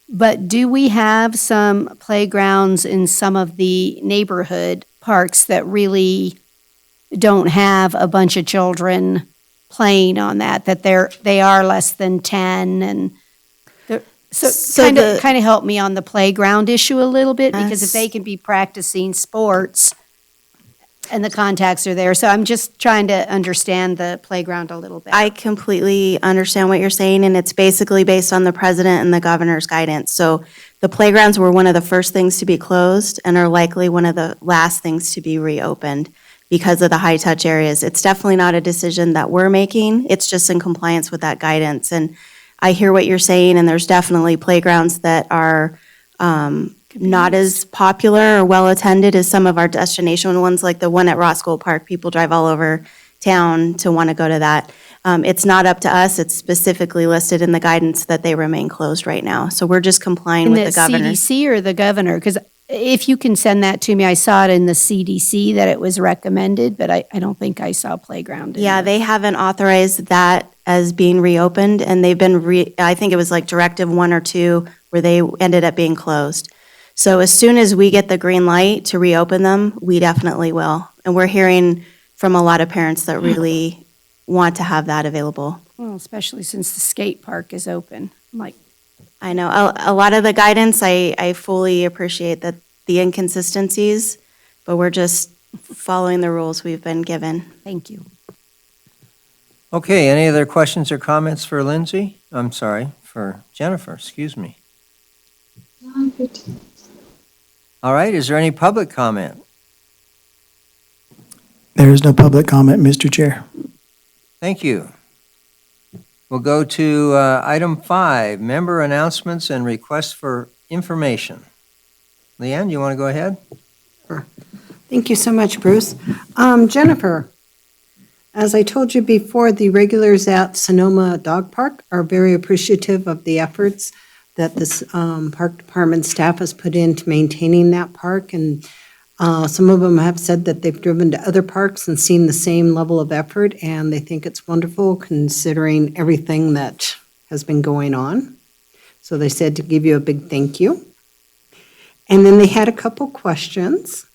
But do we have some playgrounds in some of the neighborhood parks that really don't have a bunch of children playing on that they are less than 10 and so kind of help me on the playground issue a little bit, because if they can be practicing sports and the contacts are there. So I'm just trying to understand the playground a little bit. I completely understand what you're saying, and it's basically based on the president and the governor's guidance. So the playgrounds were one of the first things to be closed and are likely one of the last things to be reopened because of the high-touch areas. It's definitely not a decision that we're making. It's just in compliance with that guidance. And I hear what you're saying, and there's definitely playgrounds that are not as popular or well-attended as some of our destination ones, like the one at Roscoe Park. People drive all over town to want to go to that. It's not up to us. It's specifically listed in the guidance that they remain closed right now. So we're just complying with the governor. CDC or the governor? Because if you can send that to me, I saw it in the CDC that it was recommended, but I don't think I saw playground. Yeah, they haven't authorized that as being reopened, and they've been, I think it was like Directive 1 or 2, where they ended up being closed. So as soon as we get the green light to reopen them, we definitely will. And we're hearing from a lot of parents that really want to have that available. Well, especially since the skate park is open. I know, a lot of the guidance, I fully appreciate that the inconsistencies, but we're just following the rules we've been given. Thank you. Okay, any other questions or comments for Lindsay? I'm sorry, for Jennifer, excuse me. All right, is there any public comment? There is no public comment, Mr. Chair. Thank you. We'll go to item 5, member announcements and requests for information. Leanne, you want to go ahead? Thank you so much, Bruce. Jennifer, as I told you before, the regulars at Sonoma Dog Park are very appreciative of the efforts that this park department staff has put into maintaining that park. And some of them have said that they've driven to other parks and seen the same level of effort, and they think it's wonderful considering everything that has been going on. So they said to give you a big thank you. And then they had a couple questions.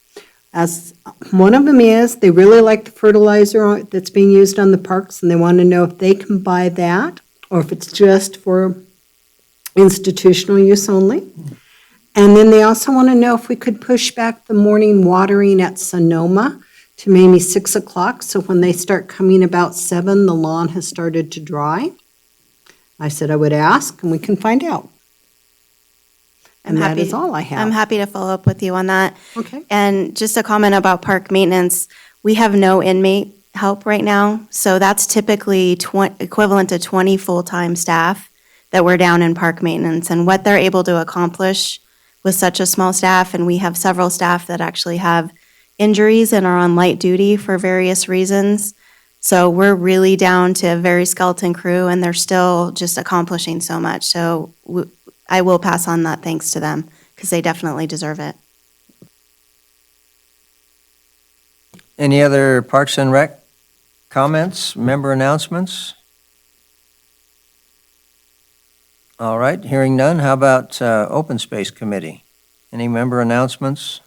As one of them is, they really like the fertilizer that's being used on the parks, and they want to know if they can buy that or if it's just for institutional use only. And then they also want to know if we could push back the morning watering at Sonoma to maybe 6 o'clock, so when they start coming about 7, the lawn has started to dry. I said I would ask, and we can find out. And that is all I have. I'm happy to follow up with you on that. Okay. And just a comment about park maintenance, we have no inmate help right now. So that's typically equivalent to 20 full-time staff that we're down in park maintenance. And what they're able to accomplish with such a small staff, and we have several staff that actually have injuries and are on light duty for various reasons. So we're really down to a very skeleton crew, and they're still just accomplishing so much. So I will pass on that thanks to them, because they definitely deserve it. Any other Parks and Rec comments, member announcements? All right, hearing none, how about Open Space Committee? Any member announcements?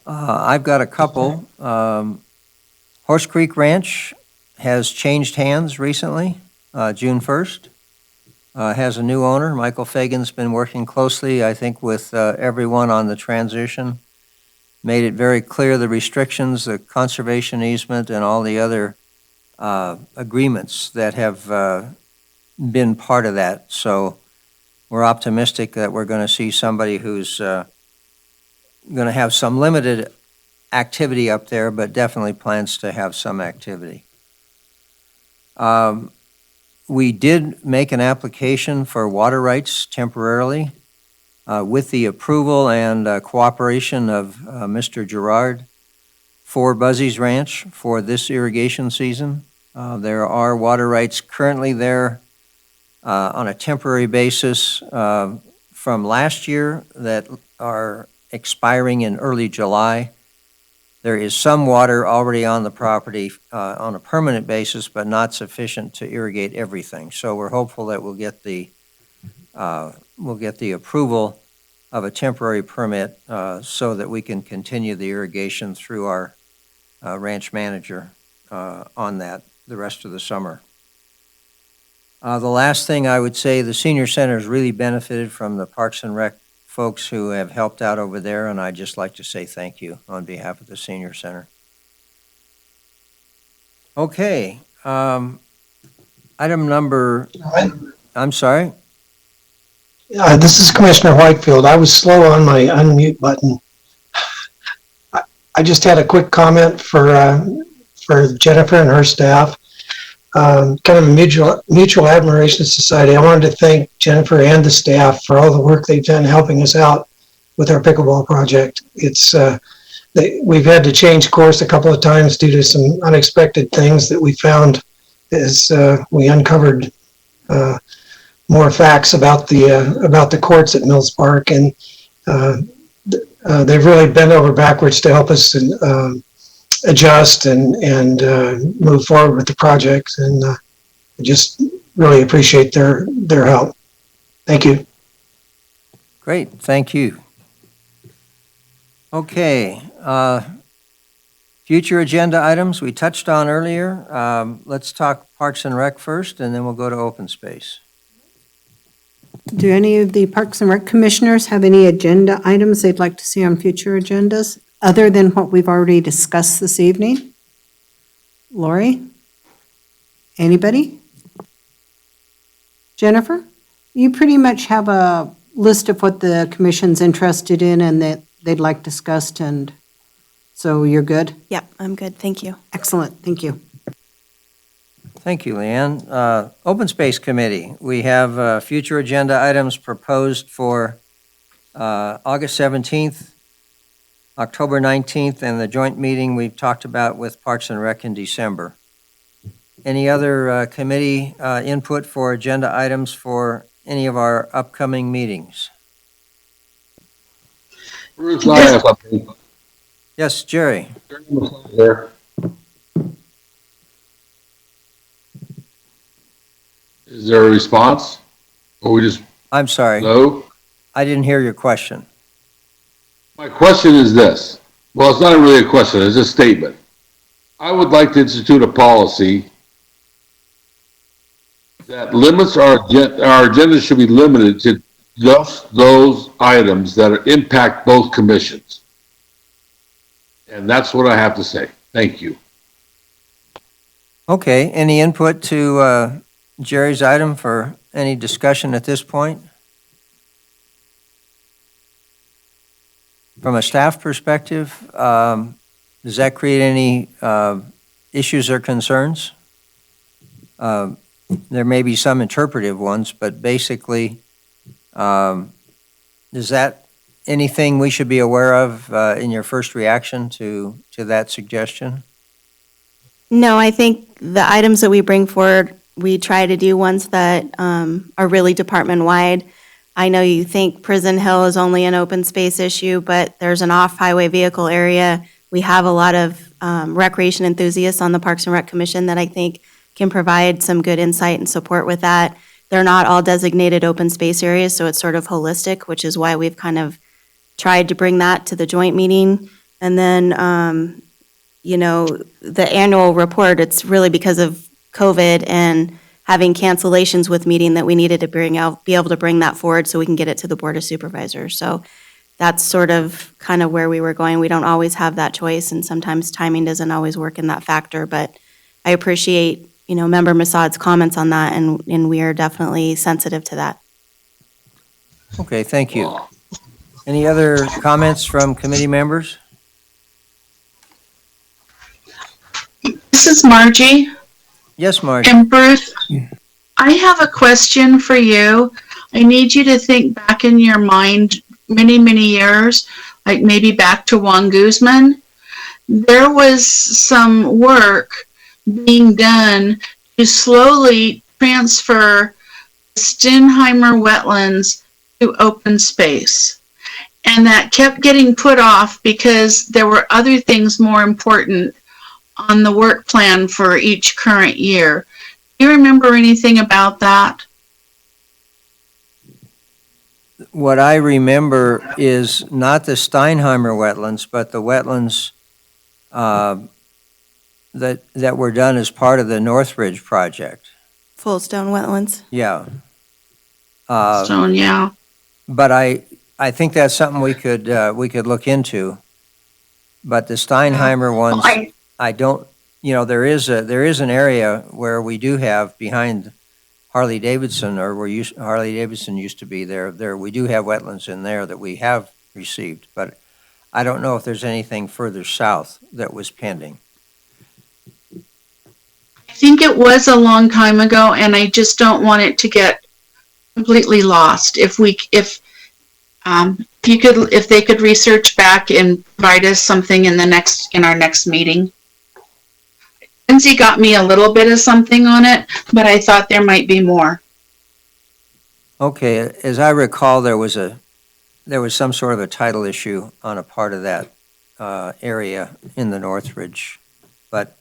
I've got a couple. Horse Creek Ranch has changed hands recently, June 1st. Has a new owner. Michael Fagan's been working closely, I think, with everyone on the transition. Made it very clear the restrictions, the conservation easement, and all the other agreements that have been part of that. So we're optimistic that we're going to see somebody who's going to have some limited activity up there, but definitely plans to have some activity. We did make an application for water rights temporarily with the approval and cooperation of Mr. Gerard for Buzzy's Ranch for this irrigation season. There are water rights currently there on a temporary basis from last year that are expiring in early July. There is some water already on the property on a permanent basis, but not sufficient to irrigate everything. So we're hopeful that we'll get the approval of a temporary permit so that we can continue the irrigation through our ranch manager on that the rest of the summer. The last thing I would say, the senior center has really benefited from the Parks and Rec folks who have helped out over there, and I'd just like to say thank you on behalf of the senior center. Okay, item number, I'm sorry? This is Commissioner Whitefield. I was slow on my unmute button. I just had a quick comment for Jennifer and her staff. Kind of a mutual admiration society. I wanted to thank Jennifer and the staff for all the work they've done helping us out with our pickleball project. We've had to change course a couple of times due to some unexpected things that we found as we uncovered more facts about the courts at Mills Park, and they've really bent over backwards to help us adjust and move forward with the project, and I just really appreciate their help. Thank you. Great, thank you. Okay, future agenda items we touched on earlier. Let's talk Parks and Rec first, and then we'll go to open space. Do any of the Parks and Rec commissioners have any agenda items they'd like to see on future agendas, other than what we've already discussed this evening? Lori? Anybody? Jennifer? You pretty much have a list of what the commission's interested in and that they'd like discussed, and so you're good? Yep, I'm good, thank you. Excellent, thank you. Thank you, Leanne. Open Space Committee, we have future agenda items proposed for August 17th, October 19th, and the joint meeting we've talked about with Parks and Rec in December. Any other committee input for agenda items for any of our upcoming meetings? Bruce, I have something. Yes, Jerry. There. Is there a response? Or we just? I'm sorry. No? I didn't hear your question. My question is this. Well, it's not really a question, it's a statement. I would like to institute a policy that limits our agenda should be limited to just those items that impact both commissions. And that's what I have to say. Thank you. Okay, any input to Jerry's item for any discussion at this point? from a staff perspective, does that create any issues or concerns? There may be some interpretive ones, but basically, is that anything we should be aware of in your first reaction to that suggestion? No, I think the items that we bring forward, we try to do ones that are really department-wide. I know you think Prison Hill is only an open space issue, but there's an off-highway vehicle area. We have a lot of recreation enthusiasts on the Parks and Rec Commission that I think can provide some good insight and support with that. They're not all designated open space areas, so it's sort of holistic, which is why we've kind of tried to bring that to the joint meeting. And then, you know, the annual report, it's really because of COVID and having cancellations with meeting that we needed to be able to bring that forward so we can get it to the Board of Supervisors. So that's sort of kind of where we were going. We don't always have that choice, and sometimes timing doesn't always work in that factor, but I appreciate, you know, Member Massad's comments on that, and we are definitely sensitive to that. Okay, thank you. Any other comments from committee members? This is Margie. Yes, Margie. And Bruce, I have a question for you. I need you to think back in your mind many, many years, like maybe back to Juan Guzman. There was some work being done to slowly transfer Stenheimer wetlands to open space. And that kept getting put off because there were other things more important on the work plan for each current year. Do you remember anything about that? What I remember is not the Steinheimer wetlands, but the wetlands that were done as part of the Northridge project. Full Stone wetlands. Yeah. Stone, yeah. But I think that's something we could look into. But the Steinheimer ones, I don't, you know, there is an area where we do have behind Harley Davidson, or where Harley Davidson used to be there we do have wetlands in there that we have received, but I don't know if there's anything further south that was pending. I think it was a long time ago, and I just don't want it to get completely lost. If they could research back and provide us something in our next meeting. Lindsay got me a little bit of something on it, but I thought there might be more. Okay, as I recall, there was some sort of a title issue on a part of that area in the Northridge, but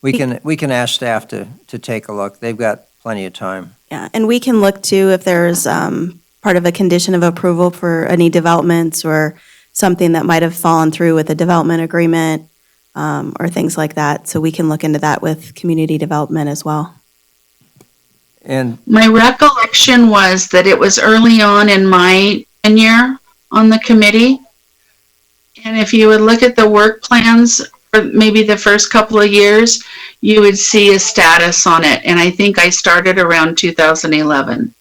we can ask staff to take a look. They've got plenty of time. Yeah, and we can look too if there's part of a condition of approval for any developments or something that might have fallen through with a development agreement, or things like that. So we can look into that with community development as well. And my recollection was that it was early on in my tenure on the committee. And if you would look at the work plans for maybe the first couple of years, you would see a status on it. And I think I started around 2011.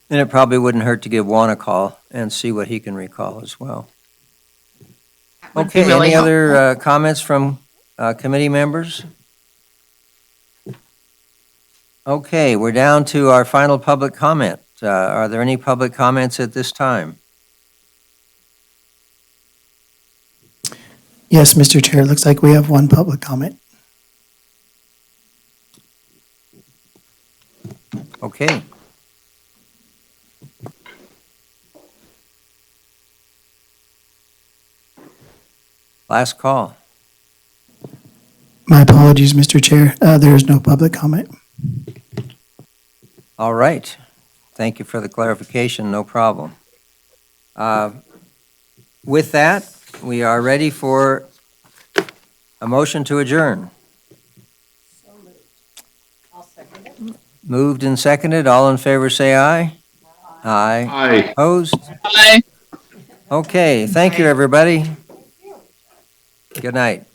And it probably wouldn't hurt to give Juan a call and see what he can recall as well. Okay, really any other comments from committee members? Okay, we're down to our final public comment. Are there any public comments at this time? Yes, Mr. Chair, it looks like we have one public comment. Okay. Last call. My apologies, Mr. Chair. There is no public comment. All right. Thank you for the clarification. No problem. With that, we are ready for a motion to adjourn. Moved and seconded. All in favor, say aye. Aye. Aye. Opposed? Bye. Okay, thank you, everybody. Good night.